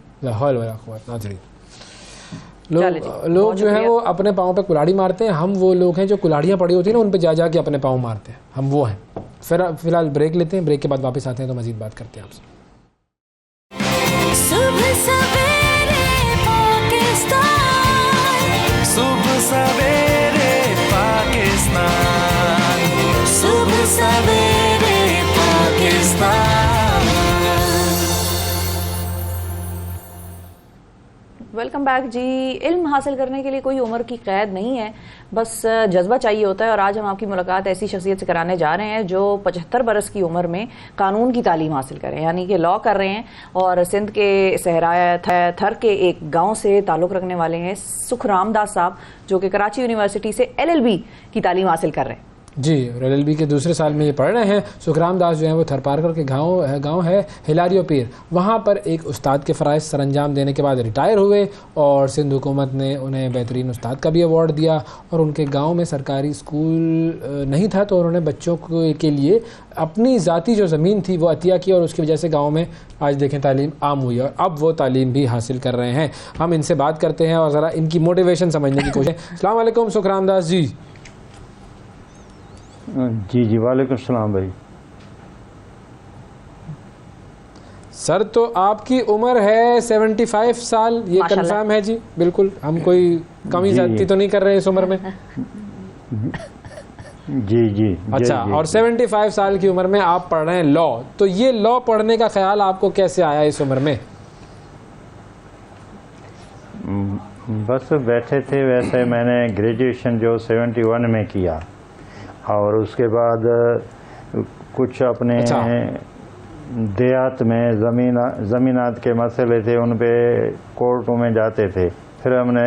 लोग जो है वो अपने पाँव पे कुल्हाड़ी मारते हैं। हम वो लोग हैं जो कुल्हाड़ियाँ पड़ी होती है ना उन पे जा जाके अपने पाँव मारते हैं, हम वो हैं। फिलहाल ब्रेक लेते हैं, ब्रेक के बाद वापस आते हैं तो मजीद बात करते हैं आपसे। सुबह सवेरे पाकिस्तान, सुबह सवेरे पाकिस्तान, सुबह सवेरे पाकिस्तान। वेलकम बैक जी। इल्म हासिल करने के लिए कोई उम्र की कैद नहीं है, बस जज्बा चाहिए होता है। और आज हम आपकी मुलाकात ऐसी शख्सियत से कराने जा रहे हैं जो 75 बरस की उम्र में कानून की तालीम हासिल करें, यानी कि लॉ कर रहे हैं और सिंध के सहराया थर के एक गांव से ताल्लुक़ रखने वाले हैं सुखराम दास साहब, जो कि कराची यूनिवर्सिटी से LLB की तालीम हासिल कर रहे हैं। जी, और LLB के दूसरे साल में ये पढ़ रहे हैं। सुखराम दास जो है वो थरपारकर के गांव है हिलारियो पीर, वहाँ पर एक उस्ताद के फ़राइज़ सरअंजाम देने के बाद रिटायर हुए और सिंध हुकूमत ने उन्हें बेहतरीन उस्ताद का भी अवार्ड दिया। और उनके गांव में सरकारी स्कूल नहीं था तो उन्होंने बच्चों के लिए अपनी ज़ाती जो ज़मीन थी वो अतिया की और उसकी वजह से गाँव में आज देखें तालीम आम हुई और अब वो तालीम भी हासिल कर रहे हैं। हम इनसे बात करते हैं और ज़रा इनकी मोटिवेशन समझने की कोशिश। अस्सलाम वालेकुम सुखराम दास जी। जी वालेकुम सलाम भाई। सर तो आपकी उम्र है 75 साल, ये कंफर्म है जी? बिल्कुल, हम कोई कमी ज्यादती तो नहीं कर रहे इस उम्र में? जी जी। अच्छा, और 75 साल की उम्र में आप पढ़ रहे हैं लॉ, तो ये लॉ पढ़ने का ख्याल आपको कैसे आया इस उम्र में? बस बैठे थे, वैसे मैंने ग्रेजुएशन जो 71 में किया और उसके बाद कुछ अपने देहात में ज़मीनात के मसले थे, उन पे कोर्टों में जाते थे। फिर हमने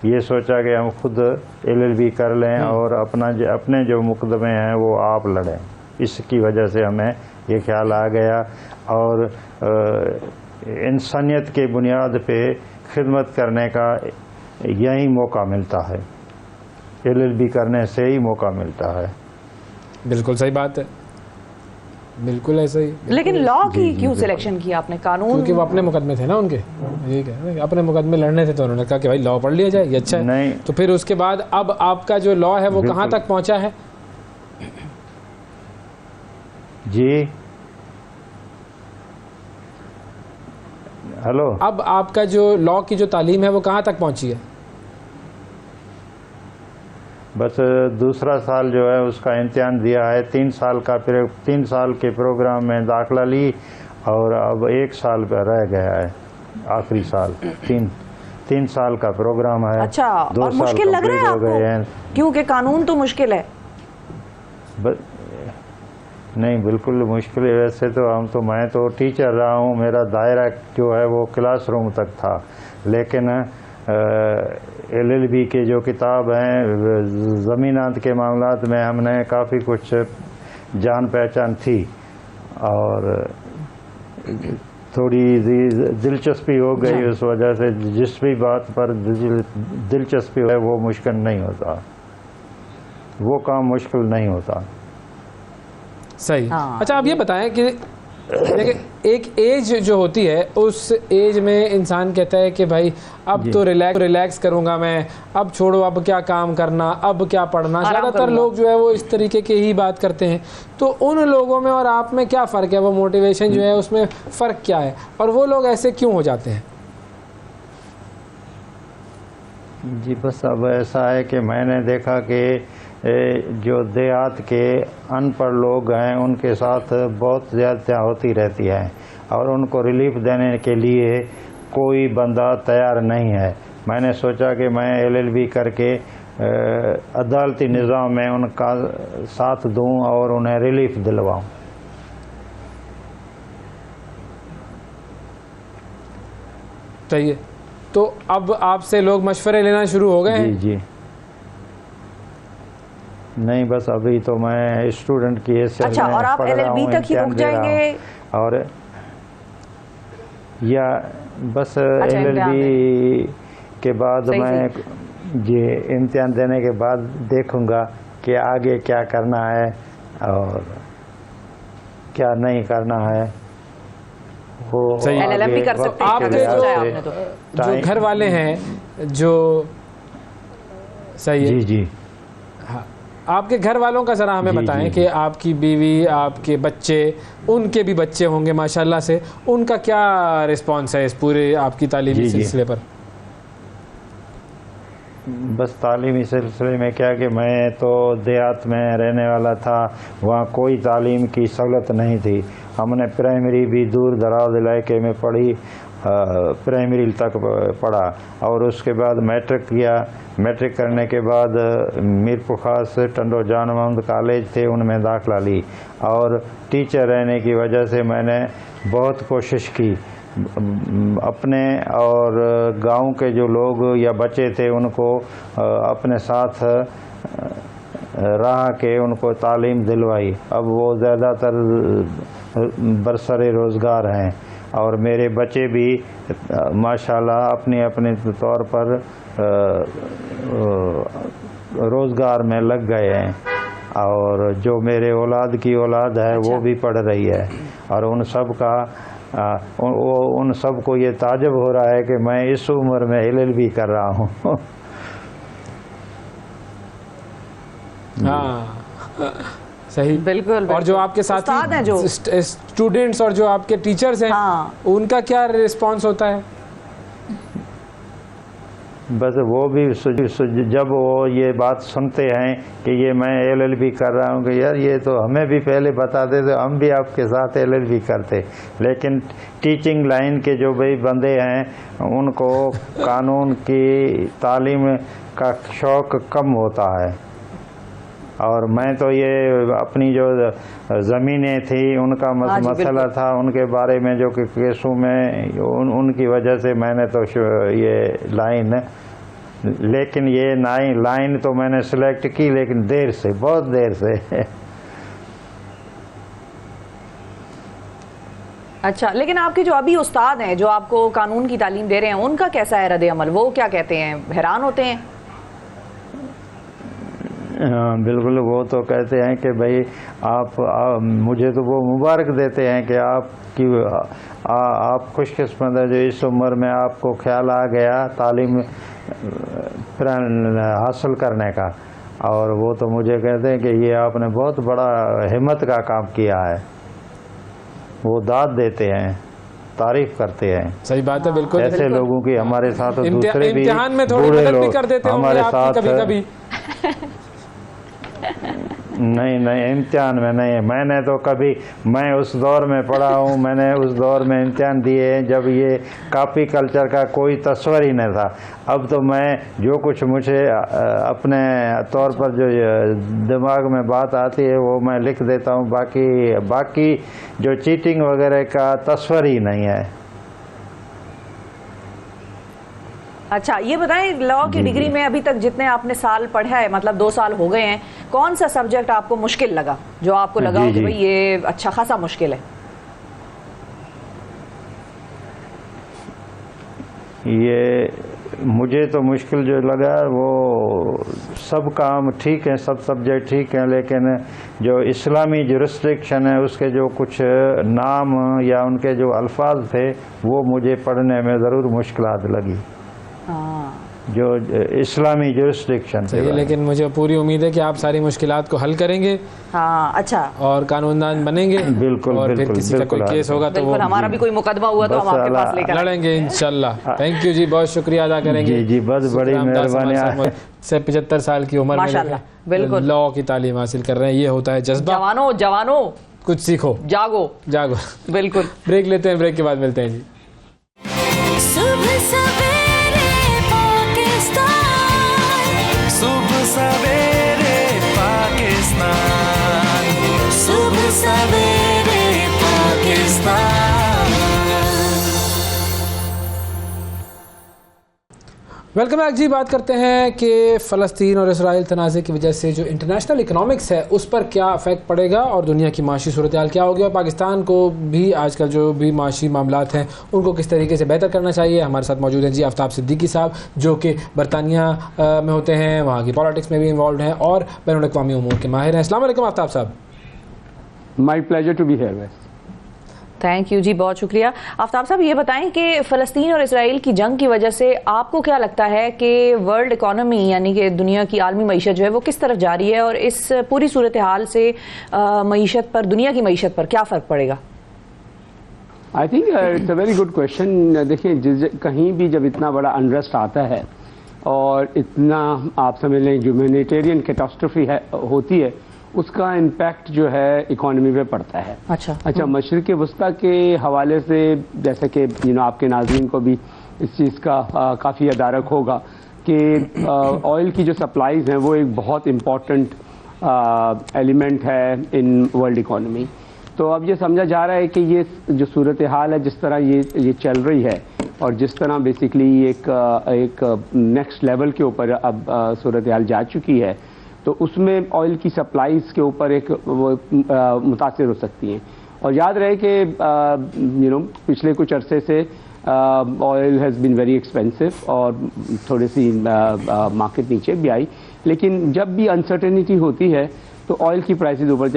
ये सोचा कि हम खुद LLB कर लें और अपने जो मुकदमे हैं वो आप लड़ें। इसकी वजह से हमें ये ख्याल आ गया और इंसानियत के बुनियाद पे खिदमत करने का यही मौका मिलता है, LLB करने से ही मौका मिलता है। बिल्कुल सही बात है। बिल्कुल ऐसा ही। लेकिन लॉ की क्यों सिलेक्शन किया आपने, कानून? क्योंकि वो अपने मुकदमे थे ना उनके, ठीक है, अपने मुकदमे लड़ने थे, तो उन्होंने कहा कि भाई लॉ पढ़ लिया जाए, ये अच्छा है। नहीं। तो फिर उसके बाद अब आपका जो लॉ है वो कहाँ तक पहुँचा है? जी हेलो। अब आपका जो लॉ की जो तालीम है वो कहाँ तक पहुँची है? बस दूसरा साल जो है उसका इम्तिहान दिया है, 3 साल का, फिर 3 साल के प्रोग्राम में दाखिला ली और अब 1 साल पर रह गया है, आखिरी साल। 3 साल का प्रोग्राम है। अच्छा, 2 और साल मुश्किल लग रहा है हो गए हैं। आपको? क्योंकि कानून तो मुश्किल है। नहीं, बिल्कुल मुश्किल है। वैसे तो मैं तो टीचर रहा हूँ, मेरा दायरा जो है वो क्लासरूम तक था, लेकिन LLB के जो किताब हैं, ज़मीनात के मामलात में हमने काफ़ी कुछ जान पहचान थी और थोड़ी दिलचस्पी हो गई, उस वजह से जिस भी बात पर दिलचस्पी है वो मुश्किल नहीं होता, वो काम मुश्किल नहीं होता। सही। अच्छा, आप ये बताएं कि देखिए एक एज जो होती है, उस एज में इंसान कहता है कि भाई अब तो रिलैक्स करूंगा मैं, अब छोड़ो, अब क्या काम करना, अब क्या पढ़ना। ज़्यादातर लोग जो है वो इस तरीके की ही बात करते हैं। तो उन लोगों में और आप में क्या फ़र्क है? वो मोटिवेशन जो है उसमें फ़र्क क्या है, और वो लोग ऐसे क्यों हो जाते हैं? जी बस अब ऐसा है कि मैंने देखा कि जो देहात के अनपढ़ लोग हैं उनके साथ बहुत ज़्यादा होती रहती है और उनको रिलीफ देने के लिए कोई बंदा तैयार नहीं है। मैंने सोचा कि मैं LLB करके अदालती निज़ाम में उनका साथ दूं और उन्हें रिलीफ दिलवाऊं। सही है। तो अब आपसे लोग मशवरे लेना शुरू हो गए हैं? जी नहीं, बस अभी तो मैं स्टूडेंट की हैसियत अच्छा, और आप LLB तक ही रुक जाएंगे? और या बस LLB के बाद मैं जी इम्तिहान देने के बाद देखूंगा कि आगे क्या करना है और क्या नहीं करना है। वो LLM भी कर सकते हैं। आपके जो घर वाले हैं जो सही है जी हाँ, आपके घर वालों का ज़रा हमें बताएं कि आपकी बीवी, आपके बच्चे, उनके भी बच्चे होंगे माशाल्लाह से, उनका क्या रिस्पांस है इस पूरे आपकी तालीमी सिलसिले पर? बस तालीमी सिलसिले में क्या कि मैं तो देहात में रहने वाला था, वहाँ कोई तालीम की सहूलत नहीं थी। हमने प्राइमरी भी दूर दराज इलाके में पढ़ी, प्राइमरी तक पढ़ा और उसके बाद मैट्रिक किया। मैट्रिक करने के बाद मीरपुर खास टंडो जान मोहम्मद कॉलेज थे, उनमें दाखिला ली और टीचर रहने की वजह से मैंने बहुत कोशिश की। अपने और गांव के जो लोग या बच्चे थे उनको अपने साथ रह के उनको तालीम दिलवाई। अब वो ज़्यादातर बरसरे रोज़गार हैं और मेरे बच्चे भी माशाल्लाह अपने अपने तौर पर रोज़गार में लग गए हैं और जो मेरे औलाद की औलाद है वो भी पढ़ रही है और उन सब का उन सब को ये ताज्जुब हो रहा है कि मैं इस उम्र में LLB कर रहा हूँ। हाँ सही, बिल्कुल। और जो आपके साथी हैं, जो स्टूडेंट्स और जो आपके टीचर्स हैं, उनका क्या रिस्पांस होता है? बस वो भी जब वो ये बात सुनते हैं कि ये मैं LLB कर रहा हूँ कि यार ये तो हमें भी पहले बताते तो हम भी आपके साथ LLB करते, लेकिन टीचिंग लाइन के जो भाई बंदे हैं उनको कानून की तालीम का शौक़ कम होता है। और मैं तो ये अपनी जो ज़मीनें थी उनका मसला था, उनके बारे में जो केसों में उनकी वजह से मैंने तो ये लाइन, लेकिन ये लाइन तो मैंने सिलेक्ट की लेकिन देर से, बहुत देर से। अच्छा, लेकिन आपके जो अभी उस्ताद हैं जो आपको कानून की तालीम दे रहे हैं, उनका कैसा है रद्द अमल? वो क्या कहते हैं, हैरान होते हैं? बिल्कुल, वो तो कहते हैं कि भाई आप मुझे तो वो मुबारक देते हैं कि आप खुशकिस्मत है जो इस उम्र में आपको ख्याल आ गया तालीम हासिल करने का। और वो तो मुझे कहते हैं कि ये आपने बहुत बड़ा हिम्मत का काम किया है। वो दाद देते हैं, तारीफ करते हैं। सही बात है, बिल्कुल। ऐसे लोगों की हमारे साथ दूसरे भी इम्तिहान में थोड़ी मदद भी कर देते हमारे साथ कभी-कभी। नहीं, इम्तिहान में नहीं। मैंने तो कभी, मैं उस दौर में पढ़ा हूँ, मैंने उस दौर में इम्तिहान दिए हैं जब ये कॉपी कल्चर का कोई तस्वर ही नहीं था। अब तो मैं जो कुछ मुझे अपने तौर पर जो दिमाग में बात आती है वो मैं लिख देता हूँ। बाकी जो चीटिंग वगैरह का तस्वर ही नहीं है। अच्छा, ये बताएं, लॉ की डिग्री में अभी तक जितने आपने साल पढ़ा है, मतलब 2 साल हो गए हैं, कौन सा सब्जेक्ट आपको मुश्किल लगा, जो आपको लगा हो कि भाई ये अच्छा खासा मुश्किल है? ये मुझे तो मुश्किल जो लगा वो सब काम ठीक है, सब सब्जेक्ट ठीक हैं, लेकिन जो इस्लामी जुरिस्डिक्शन है उसके जो कुछ नाम या उनके जो अल्फाज थे वो मुझे पढ़ने में ज़रूर मुश्किलात लगी। जो इस्लामी जुरिस्डिक्शन थे। लेकिन मुझे पूरी उम्मीद है कि आप सारी मुश्किलात को हल करेंगे। हाँ, अच्छा, और कानूनदान बनेंगे। बिल्कुल, और फिर किसी का कोई केस होगा तो वो हमारा भी कोई मुकदमा हुआ तो हम आपके पास लेकर लड़ेंगे इंशाल्लाह। थैंक यू जी, बहुत शुक्रिया अदा करेंगे। जी, बस बड़ी मेहरबानी। से 75 साल की उम्र में बिल्कुल लॉ की तालीम हासिल कर रहे हैं, ये होता है जज्बा। जवानों कुछ सीखो, जागो। बिल्कुल। ब्रेक लेते हैं, ब्रेक के बाद मिलते हैं जी। सुबह सवेरे पाकिस्तान, सुबह सवेरे पाकिस्तान, सुबह सवेरे पाकिस्तान। वेलकम बैक जी। बात करते हैं कि फ़लस्तीन और इसराइल तनाज़े की वजह से जो इंटरनेशनल इकनॉमिक्स है उस पर क्या इफेक्ट पड़ेगा और दुनिया की माशी सूरत हाल क्या होगी, और पाकिस्तान को भी आजकल जो भी माशी मामलात हैं उनको किस तरीके से बेहतर करना चाहिए। हमारे साथ मौजूद हैं जी आफ्ताब सिद्दीकी साहब, जो कि बरतानिया में होते हैं, वहाँ की पॉलिटिक्स में भी इन्वॉल्व हैं और बैनुल-अक़वामी उमूर के माहिर हैं। अस्सलाम वालेकुम आफ्ताब साहब। My pleasure to be here. Thank you जी, बहुत शुक्रिया। आफ्ताब साहब, ये बताएं कि फ़लस्तीन और इसराइल की जंग की वजह से आपको क्या लगता है कि वर्ल्ड इकोनॉमी यानी कि दुनिया की आलमी मईशत जो है वो किस तरफ जा रही है, और इस पूरी सूरत हाल से मईशत पर, दुनिया की मईशत पर क्या फ़र्क पड़ेगा? I think it's a very good question. देखिए, कहीं भी जब इतना बड़ा अनरेस्ट आता है और इतना आप समझ लें ह्यूमैनिटेरियन कैटास्ट्रोफी होती है, उसका इम्पैक्ट जो है इकोनॉमी पे पड़ता है। अच्छा, मशरिक़ वस्ता के हवाले से जैसे कि आपके नाज़रीन को भी इस चीज़ का काफ़ी अदारक होगा कि ऑयल की जो सप्लाईज़ हैं वो एक बहुत इम्पॉर्टेंट एलिमेंट है इन वर्ल्ड इकोनॉमी। तो अब ये समझा जा रहा है कि ये जो सूरत हाल है, जिस तरह ये चल रही है और जिस तरह बेसिकली एक नेक्स्ट लेवल के ऊपर अब सूरत हाल जा चुकी है, तो उसमें ऑयल की सप्लाईज के ऊपर एक मुतासिर हो सकती हैं। और याद रहे कि पिछले कुछ अरसे से oil has been very expensive और थोड़ी सी मार्केट नीचे भी आई, लेकिन जब भी अनसर्टेनिटी होती है तो ऑयल की प्राइसेस ऊपर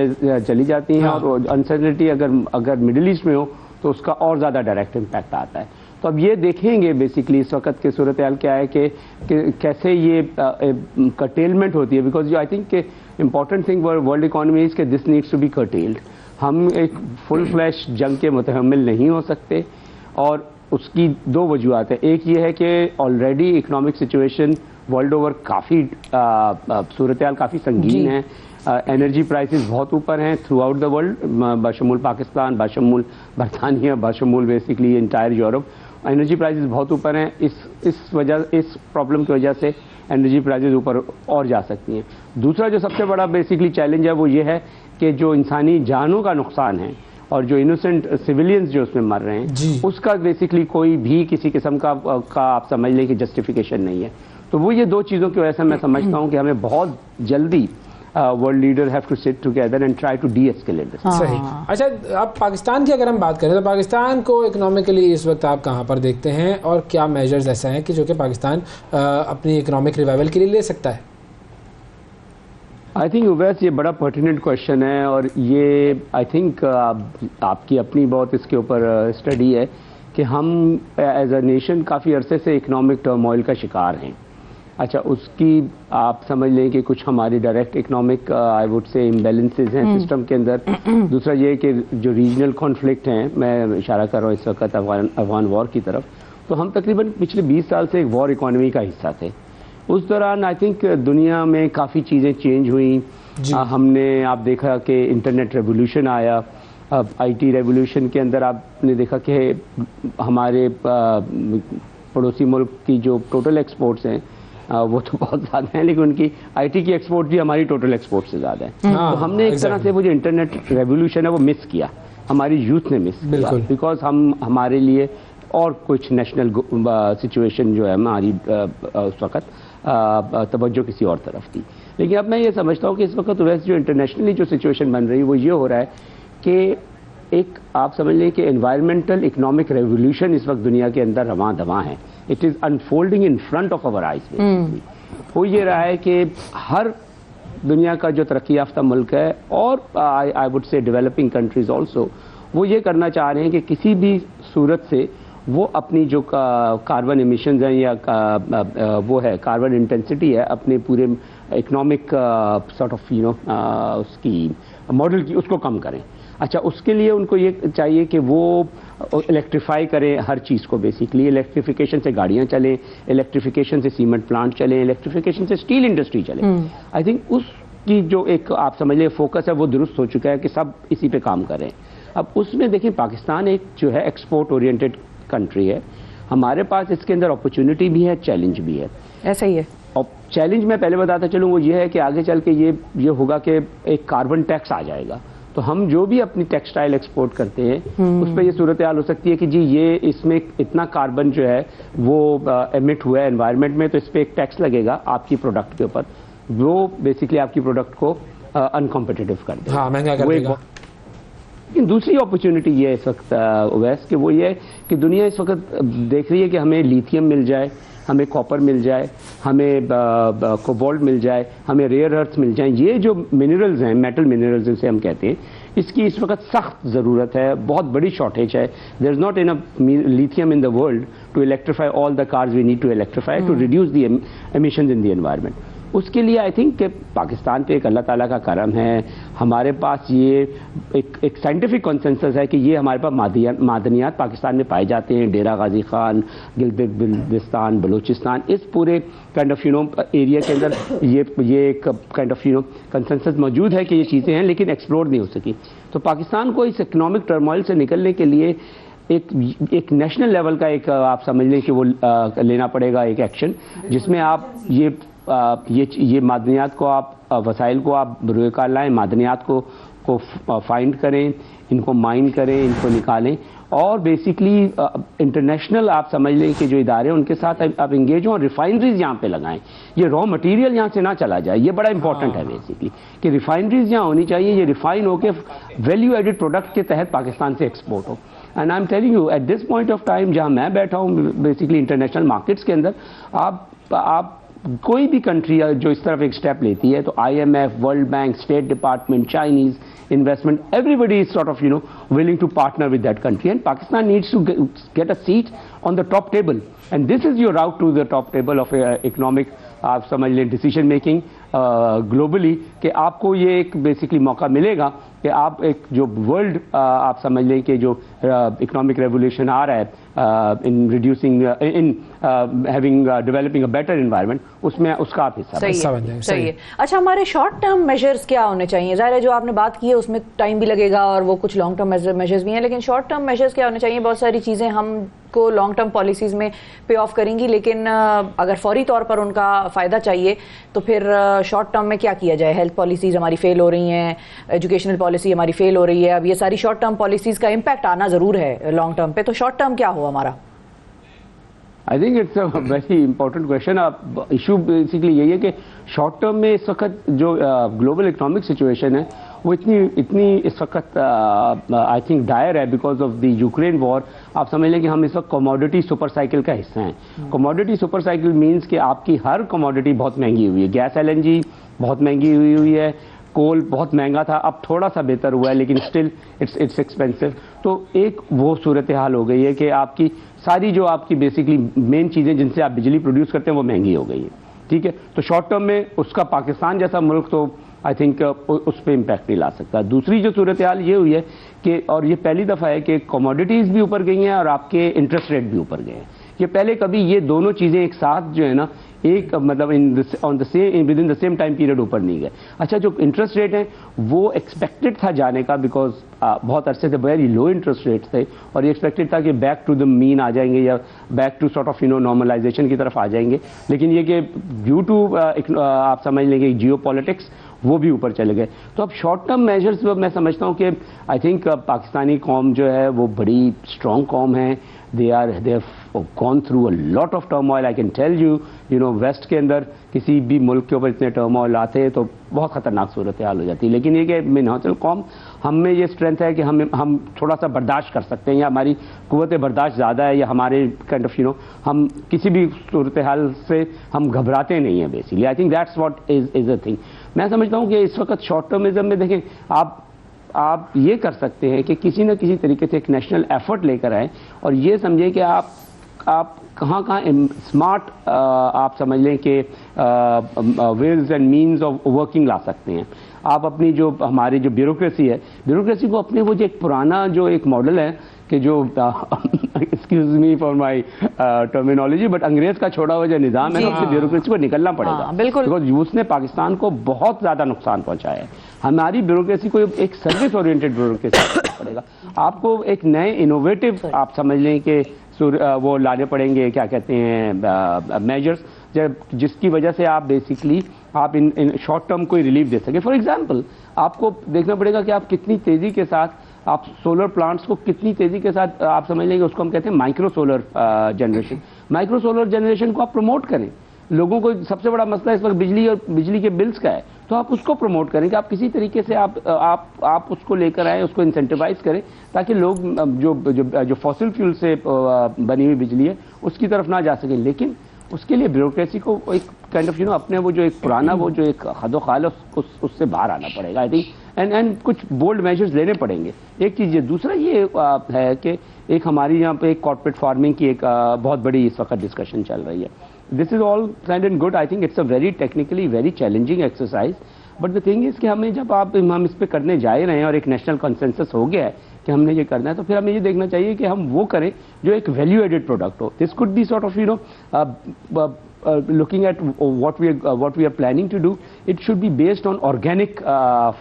चली जाती हैं। और अनसर्टेनिटी अगर मिडिल ईस्ट में हो तो उसका और ज़्यादा डायरेक्ट इम्पैक्ट आता है। तो अब ये देखेंगे बेसिकली इस वक्त की सूरत हाल क्या है कि कैसे ये कर्टेलमेंट होती है, because I think important thing world economy is के this needs to be curtailed. हम एक फुल फ्लैश जंग के मुतहम्मिल नहीं हो सकते, और उसकी 2 वजूहत है। एक ये है कि already economic situation world over काफ़ी सूरत हाल काफ़ी संगीन है। एनर्जी प्राइसेस बहुत ऊपर हैं थ्रू आउट द वर्ल्ड, बशमूल पाकिस्तान, बशमूल बरतानिया, बशमूल basically entire Europe. Energy prices बहुत ऊपर हैं। इस प्रॉब्लम की वजह से एनर्जी प्राइसेस ऊपर और जा सकती हैं। दूसरा जो सबसे बड़ा बेसिकली चैलेंज है वो ये है कि जो इंसानी जानों का नुकसान है और जो इनोसेंट सिविलियंस जो उसमें मर रहे हैं, उसका बेसिकली कोई भी किसी किस्म का आप समझ लें कि जस्टिफिकेशन नहीं है। तो वो ये 2 चीज़ों की वजह से मैं समझता हूँ कि हमें बहुत जल्दी world leader have to sit together and try to de-escalate this. सही। अच्छा, अब पाकिस्तान की अगर हम बात करें तो पाकिस्तान को इकोनॉमिकली इस वक्त आप कहाँ पर देखते हैं, और क्या मेजर्स ऐसा हैं कि जो कि पाकिस्तान अपनी इकोनॉमिक रिवाइवल के लिए ले सकता है? आई थिंक उवैस ये बड़ा पर्टिनेंट क्वेश्चन है और ये आई थिंक आपकी अपनी बहुत इसके ऊपर स्टडी है कि हम एज अ नेशन काफ़ी अरसे से इकोनॉमिक टर्मोइल का शिकार हैं। अच्छा, उसकी आप समझ लें कि कुछ हमारे direct economic I would say imbalances हैं सिस्टम के अंदर। दूसरा ये कि जो रीजनल कॉन्फ्लिक्ट हैं, मैं इशारा कर रहा हूँ इस वक्त अफगान वॉर की तरफ, तो हम तकरीबन पिछले 20 साल से एक वॉर इकॉनमी का हिस्सा थे। उस दौरान आई थिंक दुनिया में काफ़ी चीज़ें चेंज हुई। हमने आप देखा कि इंटरनेट रेवोल्यूशन आया। अब आईटी रेवोल्यूशन के अंदर आपने देखा कि हमारे पड़ोसी मुल्क की जो टोटल एक्सपोर्ट्स हैं वो तो बहुत ज़्यादा हैं, लेकिन उनकी आईटी की एक्सपोर्ट भी हमारी टोटल एक्सपोर्ट से ज़्यादा है। तो हमने एक तरह से वो जो इंटरनेट रेवोल्यूशन है वो मिस किया, हमारी यूथ ने मिस किया, बिकॉज हमारे लिए और कुछ नेशनल सिचुएशन जो है हमारी उस वक्त तवज्जो किसी और तरफ थी। लेकिन अब मैं ये समझता हूँ कि इस वक्त वैसे जो इंटरनेशनली जो सिचुएशन बन रही है वो ये हो रहा है कि एक आप समझ लें कि एनवायरमेंटल इकोनॉमिक रेवोल्यूशन इस वक्त दुनिया के अंदर रवां दवां है। It is unfolding in front of our eyes. हो ये रहा है कि हर दुनिया का जो तरक्की याफ्ता मुल्क है और आई वुड से डेवलपिंग कंट्रीज ऑल्सो, वो ये करना चाह रहे हैं कि किसी भी सूरत से वो अपनी जो कार्बन एमिशंस हैं या वो है कार्बन इंटेंसिटी है अपने पूरे इकोनॉमिक सॉर्ट ऑफ उसकी मॉडल की, उसको कम करें। अच्छा, उसके लिए उनको ये चाहिए कि वो इलेक्ट्रीफाई करें हर चीज़ को। बेसिकली इलेक्ट्रिफिकेशन से गाड़ियाँ चलें, इलेक्ट्रिफिकेशन से सीमेंट प्लांट चलें, इलेक्ट्रिफिकेशन से स्टील इंडस्ट्री चले। आई थिंक उसकी जो एक आप समझ लें फोकस है वो दुरुस्त हो चुका है कि सब इसी पे काम करें। अब उसमें देखिए पाकिस्तान एक जो है एक्सपोर्ट ओरिएंटेड कंट्री है, हमारे पास इसके अंदर अपॉर्चुनिटी भी है, चैलेंज भी है। ऐसा ही है। और चैलेंज मैं पहले बताता चलूँ वो ये है कि आगे चल के ये होगा कि एक कार्बन टैक्स आ जाएगा, तो हम जो भी अपनी टेक्सटाइल एक्सपोर्ट करते हैं उस पर यह सूरत हाल हो सकती है कि जी ये इसमें इतना कार्बन जो है वो एमिट हुआ है एनवायरनमेंट में, तो इस पर एक टैक्स लगेगा आपकी प्रोडक्ट के ऊपर, वो बेसिकली आपकी प्रोडक्ट को अनकॉम्पिटिटिव कर देगा। हाँ, महंगा कर देगा। लेकिन दूसरी अपॉर्चुनिटी ये है इस वक्त वैस कि वो ये है कि दुनिया इस वक्त देख रही है कि हमें लिथियम मिल जाए, हमें कॉपर मिल जाए, हमें कोबाल्ट मिल जाए, हमें रेयर अर्थ मिल जाए। ये जो मिनरल्स हैं, मेटल मिनरल्स जिसे हम कहते हैं, इसकी इस वक्त सख्त ज़रूरत है, बहुत बड़ी शॉर्टेज है। There is not enough lithium in the world to electrify all the cars we need to electrify to reduce the emissions in the environment. उसके लिए आई थिंक कि पाकिस्तान पे एक अल्लाह ताला का करम है, हमारे पास ये एक साइंटिफिक कंसेंसस है कि ये हमारे पास मादनियात पाकिस्तान में पाए जाते हैं। डेरा गाजी खान, गिलगित बिल्तिस्तान, बलूचिस्तान, इस पूरे काइंड ऑफ एरिया के अंदर ये एक काइंड ऑफ कंसेंसस मौजूद है कि ये चीज़ें हैं, लेकिन एक्सप्लोर नहीं हो सकी। तो पाकिस्तान को इस इकोनॉमिक टर्मोइल से निकलने के लिए एक नेशनल लेवल का एक आप समझ लें कि वो लेना पड़ेगा एक एक्शन, जिसमें आप ये मादनियात को आप वसाइल को आप बरूएकार लाएं, मादनियात को फाइंड करें, इनको माइन करें, इनको निकालें और बेसिकली इंटरनेशनल आप समझ लें कि जो इदारे हैं उनके साथ आप इंगेज हों और रिफाइनरीज यहाँ पे लगाएं। ये रॉ मटेरियल यहाँ से ना चला जाए, ये बड़ा इंपॉर्टेंट है बेसिकली कि रिफाइनरीज यहाँ होनी चाहिए, ये रिफाइन होकर वैल्यू एडेड प्रोडक्ट के तहत पाकिस्तान से एक्सपोर्ट हो। And I am telling you at this point of time जहाँ मैं बैठा हूँ बेसिकली इंटरनेशनल मार्केट्स के अंदर, आप कोई भी कंट्री जो इस तरफ एक स्टेप लेती है तो IMF, world bank, state department, Chinese investment, everybody is sort of willing to partner with that country, and Pakistan needs to get a seat on the top table, and this is your route to the top table of economic आप समझ लें decision making globally, कि आपको ये एक basically मौका मिलेगा कि आप एक जो वर्ल्ड आप समझ लें कि जो इकोनॉमिक रेवोल्यूशन आ रहा है in reducing in having developing a better environment, उसमें उसका आप हिस्सा सही है। अच्छा, हमारे शॉर्ट टर्म मेजर्स क्या होने चाहिए? ज़ाहिर है जो आपने बात की है उसमें टाइम भी लगेगा और वो कुछ लॉन्ग टर्म मेजर्स भी हैं, लेकिन शॉर्ट टर्म मेजर्स क्या होने चाहिए? बहुत सारी चीज़ें हमको लॉन्ग टर्म पॉलिसीज़ में पे ऑफ करेंगी, लेकिन अगर फौरी तौर पर उनका फ़ायदा चाहिए तो फिर शॉर्ट टर्म में क्या किया जाए? हेल्थ पॉलिसीज़ हमारी फेल हो रही हैं, एजुकेशनल पॉलिसी हमारी फेल हो रही है, अब ये सारी शॉर्ट टर्म पॉलिसीज़ का इम्पैक्ट आना ज़रूर है लॉन्ग टर्म पे, तो शॉर्ट टर्म क्या हो हमारा? I think it's a very important question. अब इशू बेसिकली यही है कि शॉर्ट टर्म में इस वक्त जो ग्लोबल इकोनॉमिक सिचुएशन है वो इतनी इस वक्त आई थिंक डायर है because of the Ukraine war. आप समझ लें कि हम इस वक्त कमोडिटी सुपर साइकिल का हिस्सा हैं। कमोडिटी सुपर साइकिल मीन्स कि आपकी हर कमोडिटी बहुत महंगी हुई है। गैस LNG बहुत महंगी हुई है, कोल बहुत महंगा था, अब थोड़ा सा बेहतर हुआ है, लेकिन स्टिल इट्स एक्सपेंसिव। तो एक वो सूरत हाल हो गई है कि आपकी सारी जो आपकी बेसिकली मेन चीज़ें जिनसे आप बिजली प्रोड्यूस करते हैं वो महंगी हो गई है, ठीक है। तो शॉर्ट टर्म में उसका पाकिस्तान जैसा मुल्क तो आई थिंक उस पर इम्पैक्ट नहीं ला सकता। दूसरी जो सूरत हाल ये हुई है कि, और ये पहली दफ़ा है कि कमोडिटीज़ भी ऊपर गई हैं और आपके इंटरेस्ट रेट भी ऊपर गए हैं। ये पहले कभी ये दोनों चीज़ें एक साथ जो है ना, एक मतलब with in the same time period ऊपर नहीं गए। अच्छा, जो इंटरेस्ट रेट है वो एक्सपेक्टेड था जाने का, बिकॉज बहुत अरसे से वेरी लो इंटरेस्ट रेट थे और ये एक्सपेक्टेड था कि बैक टू द मीन आ जाएंगे या back to sort of normalisation की तरफ आ जाएंगे, लेकिन ये कि ड्यू टू आप समझ लेंगे जियो पॉलिटिक्स वो भी ऊपर चले गए। तो अब शॉर्ट टर्म मेजर्स मैं समझता हूँ कि आई थिंक पाकिस्तानी कौम जो है वो बड़ी स्ट्रॉन्ग कौम है। they have gone through a lot of turmoil. I can tell you, West के अंदर किसी भी मुल्क के ऊपर इतने टर्मोइल आते हैं तो बहुत ख़तरनाक सूरत हाल हो जाती है। लेकिन ये कि मिनहातुल कौम हम में ये स्ट्रेंथ है कि हम थोड़ा सा बर्दाश्त कर सकते हैं, या हमारी कुव्वत बर्दाश्त ज़्यादा है, या हमारे काइंड ऑफ हम किसी भी सूरत हाल से हम घबराते नहीं हैं basically. I think that's what is a thing. मैं समझता हूँ कि इस वक्त शॉर्ट टर्मिज्म में देखें, आप ये कर सकते हैं कि किसी न किसी तरीके से एक नेशनल एफर्ट लेकर आए और ये समझें कि आप कहाँ स्मार्ट आप समझ लें कि ways and means of working ला सकते हैं। आप अपनी जो हमारी जो ब्यूरोक्रेसी है, ब्यूरोक्रेसी को अपने वो जो एक पुराना जो एक मॉडल है कि जो excuse me for my terminology, but अंग्रेज का छोड़ा हुआ जो निज़ाम है उससे ब्यूरोक्रेसी को निकलना पड़ेगा, बिल्कुल, बिकॉज उसने पाकिस्तान को बहुत ज़्यादा नुकसान पहुंचाया है। हमारी ब्यूरोक्रेसी को एक सर्विस ओरिएंटेड ब्यूरोक्रेसी पड़ेगा। आपको एक नए इनोवेटिव आप समझ लें कि वो लाने पड़ेंगे, क्या कहते हैं, मेजर्स, जिसकी वजह से आप बेसिकली आप इन शॉर्ट टर्म कोई रिलीफ दे सके। फॉर एग्जांपल, आपको देखना पड़ेगा कि आप कितनी तेज़ी के साथ आप सोलर प्लांट्स को कितनी तेज़ी के साथ आप समझ लेंगे, उसको हम कहते हैं micro solar generation. Micro solar generation को आप प्रमोट करें। लोगों को सबसे बड़ा मसला इस वक्त बिजली और बिजली के बिल्स का है, तो आप उसको प्रमोट करें कि आप किसी तरीके से आप उसको लेकर आए, उसको इंसेंटिवाइज करें, ताकि लोग जो फॉसिल फ्यूल से बनी हुई बिजली है उसकी तरफ ना जा सकें। लेकिन उसके लिए ब्यूरोक्रेसी को एक काइंड ऑफ अपने वो जो एक पुराना वो जो एक हदो खाल है उससे बाहर आना पड़ेगा आई थिंक, एंड कुछ बोल्ड मेजर्स लेने पड़ेंगे। एक चीज़ ये, दूसरा ये है कि एक हमारी यहाँ पे एक कॉर्पोरेट फार्मिंग की एक बहुत बड़ी इस वक्त डिस्कशन चल रही है। This is all kind and good. I think it's a very technically very challenging exercise, but the thing is कि हमें जब हम इस पे करने जा रहे हैं और एक नेशनल कंसेंसस हो गया है कि हमने ये करना है, तो फिर हमें ये देखना चाहिए कि हम वो करें जो एक वैल्यू एडेड प्रोडक्ट हो। This could be sort of looking at what we are planning to do, it should be based on organic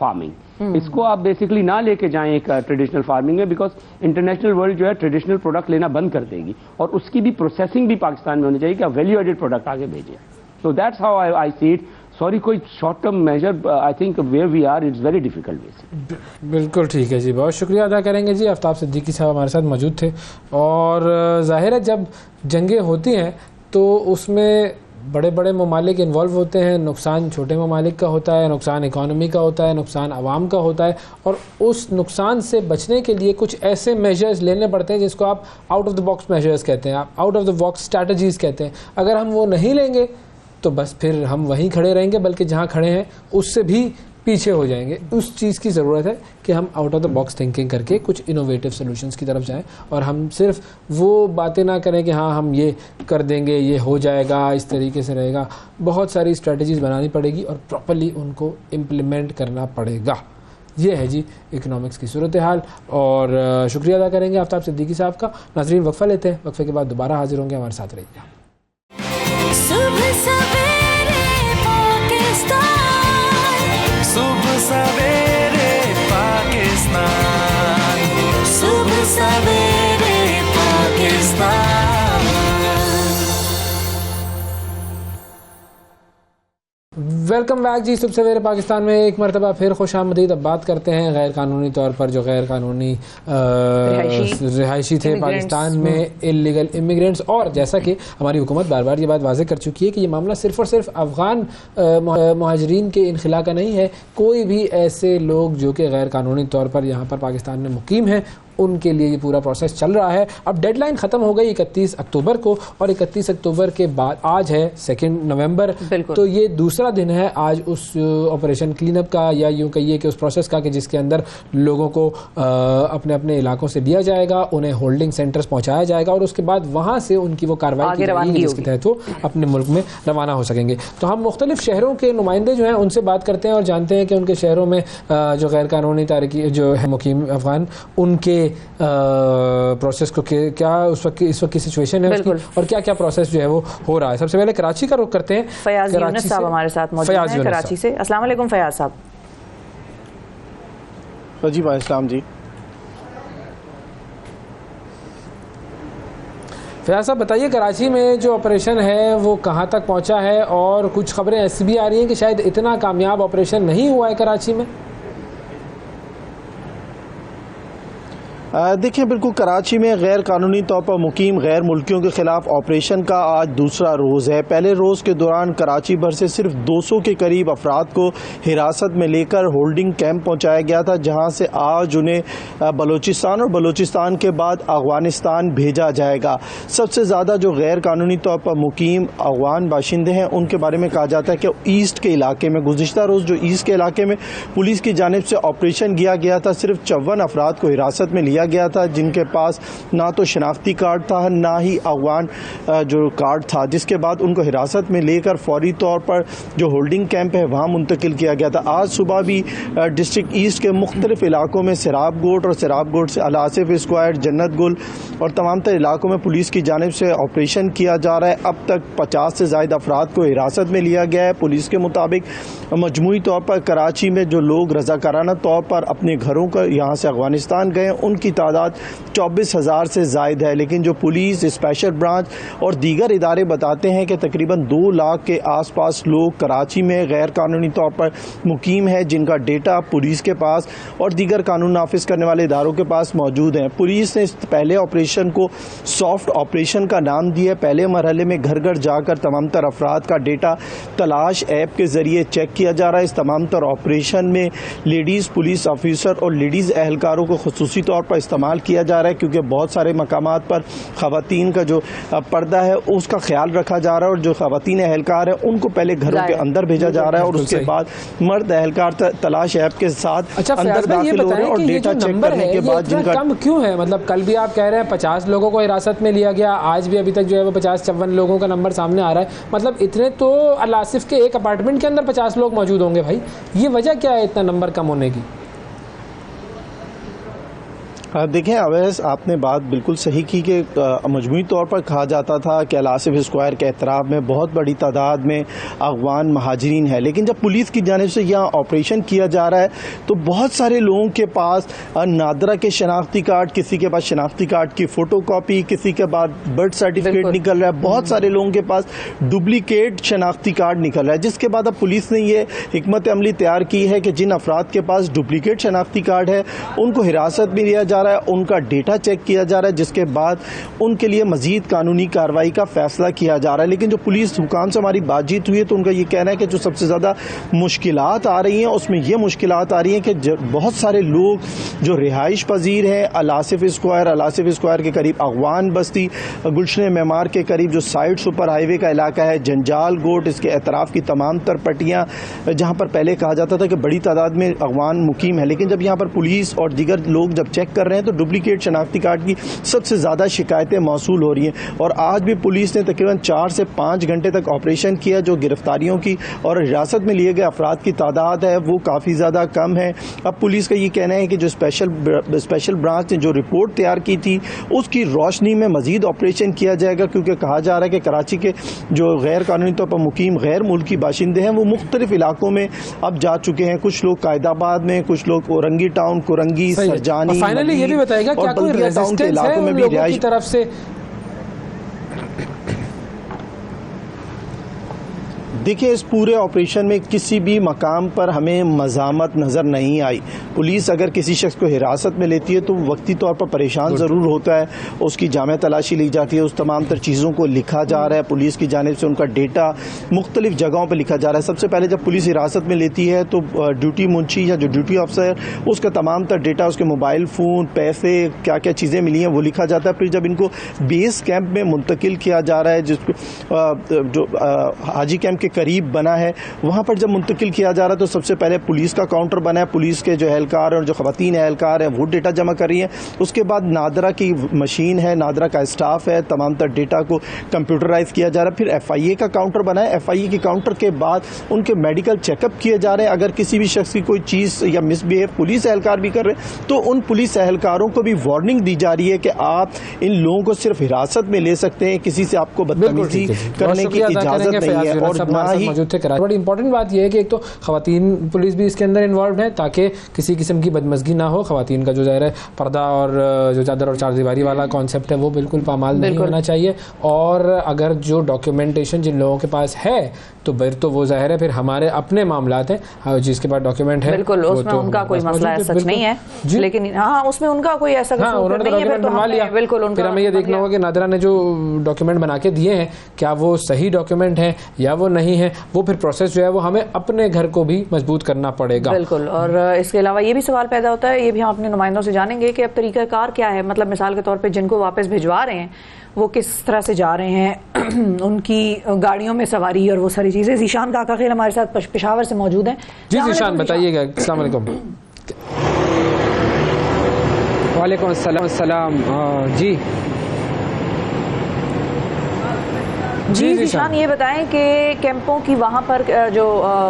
farming. इसको आप बेसिकली ना लेके जाएं एक ट्रेडिशनल फार्मिंग में, बिकॉज इंटरनेशनल वर्ल्ड जो है ट्रेडिशनल प्रोडक्ट लेना बंद कर देगी, और उसकी भी प्रोसेसिंग भी पाकिस्तान में होनी चाहिए कि आप वैल्यू एडेड प्रोडक्ट आगे भेजें। So that's how I see it. Sorry, कोई short term measure I think where we are it's very difficult. बिल्कुल ठीक है जी, बहुत शुक्रिया अदा करेंगे जी। आफ्ताब सिद्दीकी साहब हमारे साथ मौजूद थे, और जाहिर है जब जंगें होती हैं तो उसमें बड़े बड़े ममालिक इन्वॉल्व होते हैं, नुकसान छोटे ममालिक का होता है, नुकसान इकॉनमी का होता है, नुकसान आवाम का होता है, और उस नुकसान से बचने के लिए कुछ ऐसे मेजर्स लेने पड़ते हैं जिसको आप out of the box measures कहते हैं, आप out of the box strategies कहते हैं। अगर हम वो नहीं लेंगे तो बस फिर हम वहीं खड़े रहेंगे, बल्कि जहाँ खड़े हैं उससे भी पीछे हो जाएंगे। उस चीज़ की ज़रूरत है कि हम out of the box thinking करके कुछ इनोवेटिव सॉल्यूशंस की तरफ जाएं, और हम सिर्फ वो बातें ना करें कि हाँ हम ये कर देंगे, ये हो जाएगा, इस तरीके से रहेगा। बहुत सारी स्ट्रेटजीज़ बनानी पड़ेगी और प्रॉपर्ली उनको इम्प्लीमेंट करना पड़ेगा। ये है जी इकोनॉमिक्स की सूरत हाल, और शुक्रिया अदा करेंगे आफ्ताब सिद्दीकी साहब का। नाज़रीन, वक्फा लेते हैं, वक्फे के बाद दोबारा हाजिर होंगे, हमारे साथ रहिएगा। सुबह सवेरे पाकिस्तान, सुबह सवेरे पाकिस्तान, सुबह सवेरे पाकिस्तान। वेलकम बैक जी। सुबह सवेरे पाकिस्तान में एक मरतबा फिर खुशामदीद। अब बात करते हैं गैर कानूनी तौर पर जो गैर कानूनी रिहायशी थे पाकिस्तान में, इलीगल इमिग्रेंट्स। और जैसा कि हमारी हुकूमत बार बार ये बात वाज़ेह कर चुकी है कि ये मामला सिर्फ़ और सिर्फ अफ़गान मुहाजिरीन के इनखिला का नहीं है। कोई भी ऐसे लोग जो कि गैर कानूनी तौर पर यहाँ पर पाकिस्तान में मुकीम हैं, उनके लिए ये पूरा प्रोसेस चल रहा है। अब डेडलाइन ख़त्म हो गई 31 अक्टूबर को, और 31 अक्टूबर के बाद आज है 2 नवंबर, तो ये दूसरा दिन है आज उस ऑपरेशन क्लीनअप का, या यूँ कहिए कि उस प्रोसेस का कि जिसके अंदर लोगों को अपने अपने इलाकों से लिया जाएगा, उन्हें होल्डिंग सेंटर्स पहुँचाया जाएगा और उसके बाद वहाँ से उनकी वो कार्रवाई की जाएगी जिसके तहत वो अपने मुल्क में रवाना हो सकेंगे। तो हम मुख्तलिफ शहरों के नुमाइंदे जो हैं उनसे बात करते हैं और जानते हैं कि उनके शहरों में जो गैर कानूनी तारकी जो है मुकीम अफगान, उनके प्रोसेस को क्या इस वक्त की सिचुएशन है उसकी, और क्या क्या प्रोसेस जो है वो हो रहा है। सबसे पहले कराची का रुख करते हैं। फयाज यूनुस साहब हमारे साथ मौजूद हैं कराची से। अस्सलाम वालेकुम फयाज साहब। जी भाई इस्लाम जी। फयाज साहब बताइए, कराची में जो ऑपरेशन है वो कहाँ तक पहुँचा है, और कुछ खबरें ऐसी भी आ रही हैं कि शायद इतना कामयाब ऑपरेशन नहीं हुआ है कराची में। देखिए बिल्कुल, कराची में गैर कानूनी तौर पर मुकीम गैर मुल्कियों के ख़िलाफ़ ऑपरेशन का आज दूसरा रोज़ है। पहले रोज़ के दौरान कराची भर से सिर्फ 200 के करीब अफराद को हिरासत में लेकर होल्डिंग कैंप पहुंचाया गया था, जहां से आज उन्हें बलूचिस्तान और बलूचिस्तान के बाद अफगानिस्तान भेजा जाएगा। सबसे ज़्यादा जो गैर कानूनी तौर पर मुकीम अफगान बाशिंदे हैं उनके बारे में कहा जाता है कि ईस्ट के इलाके में गुज़िश्ता रोज़ जो ईस्ट के इलाके में पुलिस की जानिब से ऑपरेशन किया गया था, सिर्फ 54 अफराद को हिरासत में लिया गया था, जिनके पास ना तो शनाख्ती कार्ड था ना ही अफगान जो कार्ड था, जिसके बाद उनको हिरासत में लेकर फौरी तौर पर जो होल्डिंग कैंप है वहाँ मुंतकिल किया गया था। आज सुबह भी डिस्ट्रिक्ट ईस्ट के मुख्तलिफ इलाकों में सिराब गोट और सिराब गोट से अलासिफ स्क्वायर, जन्नत गुल और तमाम तर इलाकों में पुलिस की जानिब से ऑपरेशन किया जा रहा है। अब तक 50 से ज़ायद अफराद को हिरासत में लिया गया है। पुलिस के मुताबिक मजमूई तौर पर कराची में जो लोग रज़ाकाराना तौर पर अपने घरों का यहाँ से अफगानिस्तान गए उनकी तादाद 24,000 से ज़ायद है, लेकिन जो पुलिस, स्पेशल ब्रांच और दीगर इदारे बताते हैं कि तकरीबन 2 लाख के आसपास लोग कराची में गैर कानूनी तौर पर मुकीम है, जिनका डेटा पुलिस के पास और दीगर कानून नाफिज करने वाले इदारों के पास मौजूद है। पुलिस ने इस पहले ऑपरेशन को सॉफ्ट ऑपरेशन का नाम दिया। पहले मरहले में घर घर जाकर तमाम तर अफराद का डेटा तलाश ऐप के ज़रिए चेक किया जा रहा है। इस तमाम तर ऑपरेशन में लेडीज़ पुलिस ऑफिसर और लेडीज़ एहलकारों को खुसूसी तौर पर इस्तेमाल किया जा रहा है, क्योंकि बहुत सारे मकामात पर ख़वातीन का जो पर्दा है उसका ख्याल रखा जा रहा है, और जो ख़वातीन एहलकार है उनको पहले घरों के अंदर भेजा जा रहा है और उसके बाद मर्द एहलकार तलाश ऐप के साथ अंदर दाखिल हो रहे हैं और डेटा चेक करने के बाद जिनका कम क्यों है। मतलब कल भी आप कह रहे हैं 50 लोगों को हिरासत में लिया गया, आज भी अभी तक जो है वो 50-54 लोगों का नंबर सामने आ रहा है। मतलब इतने तो अलासिफ के एक अपार्टमेंट के अंदर 50 लोग मौजूद होंगे भाई, ये वजह क्या है इतना नंबर कम होने की? देखें अवैस, आपने बात बिल्कुल सही की कि मजमूई तौर पर कहा जाता था कि अलासिफ स्क्वायर के एतराफ़ में बहुत बड़ी तादाद में अफगान महाजरीन है, लेकिन जब पुलिस की जानिब से यहाँ ऑपरेशन किया जा रहा है तो बहुत सारे लोगों के पास नादरा के शनाख्ती कार्ड, किसी के पास शनाख्ती कार्ड की फ़ोटो कापी, किसी के पास बर्थ सर्टिफिकेट निकल रहा है, बहुत सारे लोगों के पास डुप्लीकेट शनाख्ती कार्ड निकल रहा है। जिसके बाद अब पुलिस ने ये हिकमत अमली तैयार की है कि जिन अफराद के पास डुप्लीकेट शनाख्ती कार्ड है उनको हिरासत में लिया जा रहा है, उनका डेटा चेक किया जा रहा है, जिसके बाद उनके लिए मजीद कानूनी कार्रवाई का फैसला किया जा रहा है। लेकिन जो पुलिस हुकाम से हमारी बातचीत हुई है तो उनका ये कहना है कि जो सबसे ज़्यादा मुश्किलात आ रही हैं उसमें ये मुश्किलात आ रही हैं कि बहुत सारे लोग जो रिहाइश पजीर हैं अलासिफ स्क्वायर के करीब अफगान बस्ती, गुलशन मेमार के करीब जो साइड सुपर हाईवे का इलाका है, जंजाल गोट, इसके एतराफ़ की तमाम तर पट्टियाँ जहाँ पर पहले कहा जाता था कि बड़ी तादाद में अफगान मुकीम है, लेकिन जब यहाँ पर पुलिस और दीगर लोग जब चेक कर रहे हैं तो डुप्लीकेट शनाख्ती कार्ड की सबसे ज़्यादा शिकायतें मौसूल हो रही हैं। और आज भी पुलिस ने तकरीबन 4 से 5 घंटे तक ऑपरेशन किया। जो गिरफ्तारियों की और हिरासत में लिए गए अफराद की तादाद है वो काफ़ी ज़्यादा कम है। अब पुलिस का ये कहना है कि जो स्पेशल ब्रांच ने जो रिपोर्ट तैयार की थी उसकी रोशनी में मज़ीद ऑपरेशन किया जाएगा, क्योंकि कहा जा रहा है कि कराची के जो गैर कानूनी तौर पर मुकीम गैर मुल्की बाशिंदे हैं वो मुख्तलिफ इलाकों में अब जा चुके हैं। कुछ लोग कायदाबाद में, कुछ लोग औरंगी टाउन, कुरंगी, सरजानी, फाइनली ये भी बताएगा क्या कोई रेजिस्टेंस है उन लोगों की तरफ से? देखिए, इस पूरे ऑपरेशन में किसी भी मकाम पर हमें मज़ामत नज़र नहीं आई। पुलिस अगर किसी शख्स को हिरासत में लेती है तो वक्ती तौर पर परेशान ज़रूर होता है, उसकी जामे तलाशी ली जाती है, उस तमाम तर चीज़ों को लिखा जा रहा है, पुलिस की जानिब से उनका डेटा मुख्तलिफ जगहों पर लिखा जा रहा है। सबसे पहले जब पुलिस हिरासत में लेती है तो ड्यूटी मुंशी या जो ड्यूटी ऑफिसर उसका तमाम तर डेटा, उसके मोबाइल फ़ोन, पैसे, क्या क्या चीज़ें मिली हैं वो लिखा जाता है। फिर जब इनको बेस कैंप में मुंतकिल किया जा रहा है, जिसको जो हाजी कैंप के करीब बना है, वहाँ पर जब मुंतकिल किया जा रहा है तो सबसे पहले पुलिस का काउंटर बना है, पुलिस के जो एहलकार और जो ख़वातीन एहलकार हैं वो डेटा जमा कर रही हैं। उसके बाद नादरा की मशीन है, नादरा का स्टाफ है, तमाम तर डेटा को कंप्यूटराइज किया जा रहा है। फिर FIA का काउंटर बना है, FIA के काउंटर के बाद उनके मेडिकल चेकअप किए जा रहे हैं। अगर किसी भी शख्स की कोई चीज़ या मिसबिहेव पुलिस एहलकार भी कर रहे हैं तो उन पुलिस एहलकारों को भी वार्निंग दी जा रही है कि आप इन लोगों को सिर्फ हिरासत में ले सकते हैं, किसी से आपको बदतमीजी करने की इजाज़त नहीं है। और ना ही बड़ी इंपॉर्टेंट बात यह है कि एक तो खवातीन पुलिस भी इसके अंदर इन्वॉल्व है ताकि किसी किस्म की बदमज़गी ना हो। खवातीन का जो ज़ाहिर है पर्दा और जो चादर और चारदीवारी वाला कॉन्सेप्ट है वो बिल्कुल पामाल नहीं होना चाहिए। और अगर जो डॉक्यूमेंटेशन जिन लोगों के पास है तो फिर तो वो ज़ाहिर है फिर हमारे अपने मामलात हैं, जिसके पास डॉक्यूमेंट है बिल्कुल उसमें तो उनका कोई मसला सच नहीं है, लेकिन हाँ उसमें उनका कोई ऐसा नहीं है। तो बिल्कुल फिर हमें ये देखना होगा कि नादरा ने जो डॉक्यूमेंट बना के दिए हैं क्या वो सही डॉक्यूमेंट हैं या वो नहीं है। वो फिर प्रोसेस जो है वो हमें अपने घर को भी मजबूत करना पड़ेगा। बिल्कुल। और इसके अलावा ये भी सवाल पैदा होता है, ये भी हम अपने नुमाइंदों से जानेंगे कि अब तरीकाकार क्या है। मतलब मिसाल के तौर पे जिनको वापस भिजवा रहे हैं वो किस तरह से जा रहे हैं, उनकी गाड़ियों में सवारी और वो सारी चीज़ें। ज़ीशान काका खेल हमारे साथ पेशावर से मौजूद हैं। जी ज़ीशान बताइएगा। अस्सलाम वालेकुम। वालेकुम अस्सलाम। जी जी ज़ीशान, ये बताएं कि कैंपों की वहाँ पर जो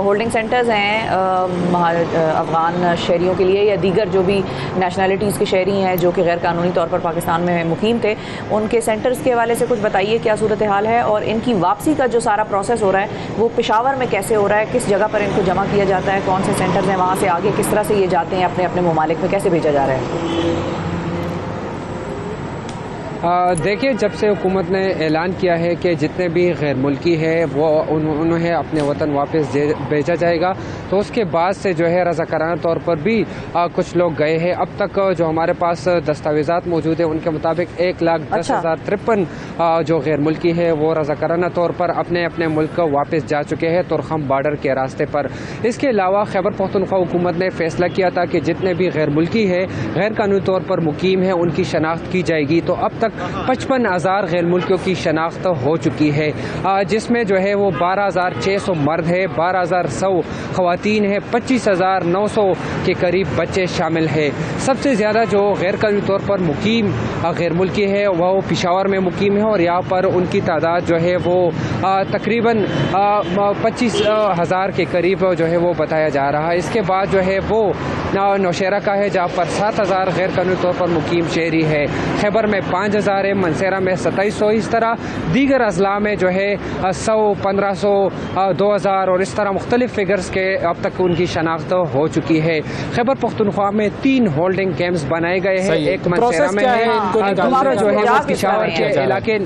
होल्डिंग सेंटर्स हैं अफ़गान शहरियों के लिए या दीगर जो भी नेशनलिटीज़ के शहरी हैं जो कि गैर कानूनी तौर पर पाकिस्तान में मुकीम थे, उनके सेंटर्स के हवाले से कुछ बताइए, क्या सूरत हाल है और इनकी वापसी का जो सारा प्रोसेस हो रहा है वो पेशावर में कैसे हो रहा है, किस जगह पर इनको जमा किया जाता है, कौन से सेंटर्स हैं, वहाँ से आगे किस तरह से ये जाते हैं, अपने अपने ममालिक में कैसे भेजा जा रहा है? देखिए, जब से हुकूमत ने ऐलान किया है कि जितने भी गैर मुल्की है वो उन्हें अपने वतन वापस भेजा जाएगा, तो उसके बाद से जो है रज़ाकाराना तौर पर भी कुछ लोग गए हैं। अब तक जो हमारे पास दस्तावेज़ात मौजूद है उनके मुताबिक 1,10,053 जो गैर मुल्की है वो रज़ाकाराना तौर पर अपने अपने मुल्क वापस जा चुके हैं तुरखम बॉर्डर के रास्ते पर। इसके अलावा खैबर पख्तूनख्वा हुकूमत ने फैसला किया था कि जितने भी गैर मुल्की है, गैर कानूनी तौर पर मुकीम है, उनकी शनाख्त की जाएगी। तो अब तक 55,000 गैर मुल्कियों की शनाख्त हो चुकी है, जिसमें जो है वो 12,600 मर्द है, 12,100 खवातीन है, 25,900 के करीब बच्चे शामिल है। सबसे ज़्यादा जो गैर कानूनी तौर पर मुकीम गैर मुल्की है वह पेशावर में मुकीम है और यहाँ पर उनकी तादाद जो है वो तकरीबन 25,000 के करीब जो है वो बताया जा रहा है। इसके बाद जो है वो नौशेरा का है जहाँ पर 7,000 गैर कानूनी तौर पर मुकीम शहरी है, खैबर में 5,000 है, मनसेरा में 2700, इस तरह दीगर अजला में जो है 100, 1500, 2,000 और इस तरह मुख्तलिफ फिगर्स के अब तक उनकी शनाख्त हो चुकी है। खैबर पख्तूनख्वा में 3 होल्डिंग कैंप्स बनाए गए हैं, एक मनसेरा में है, दूसरा जो है वो पेशावर के इलाके।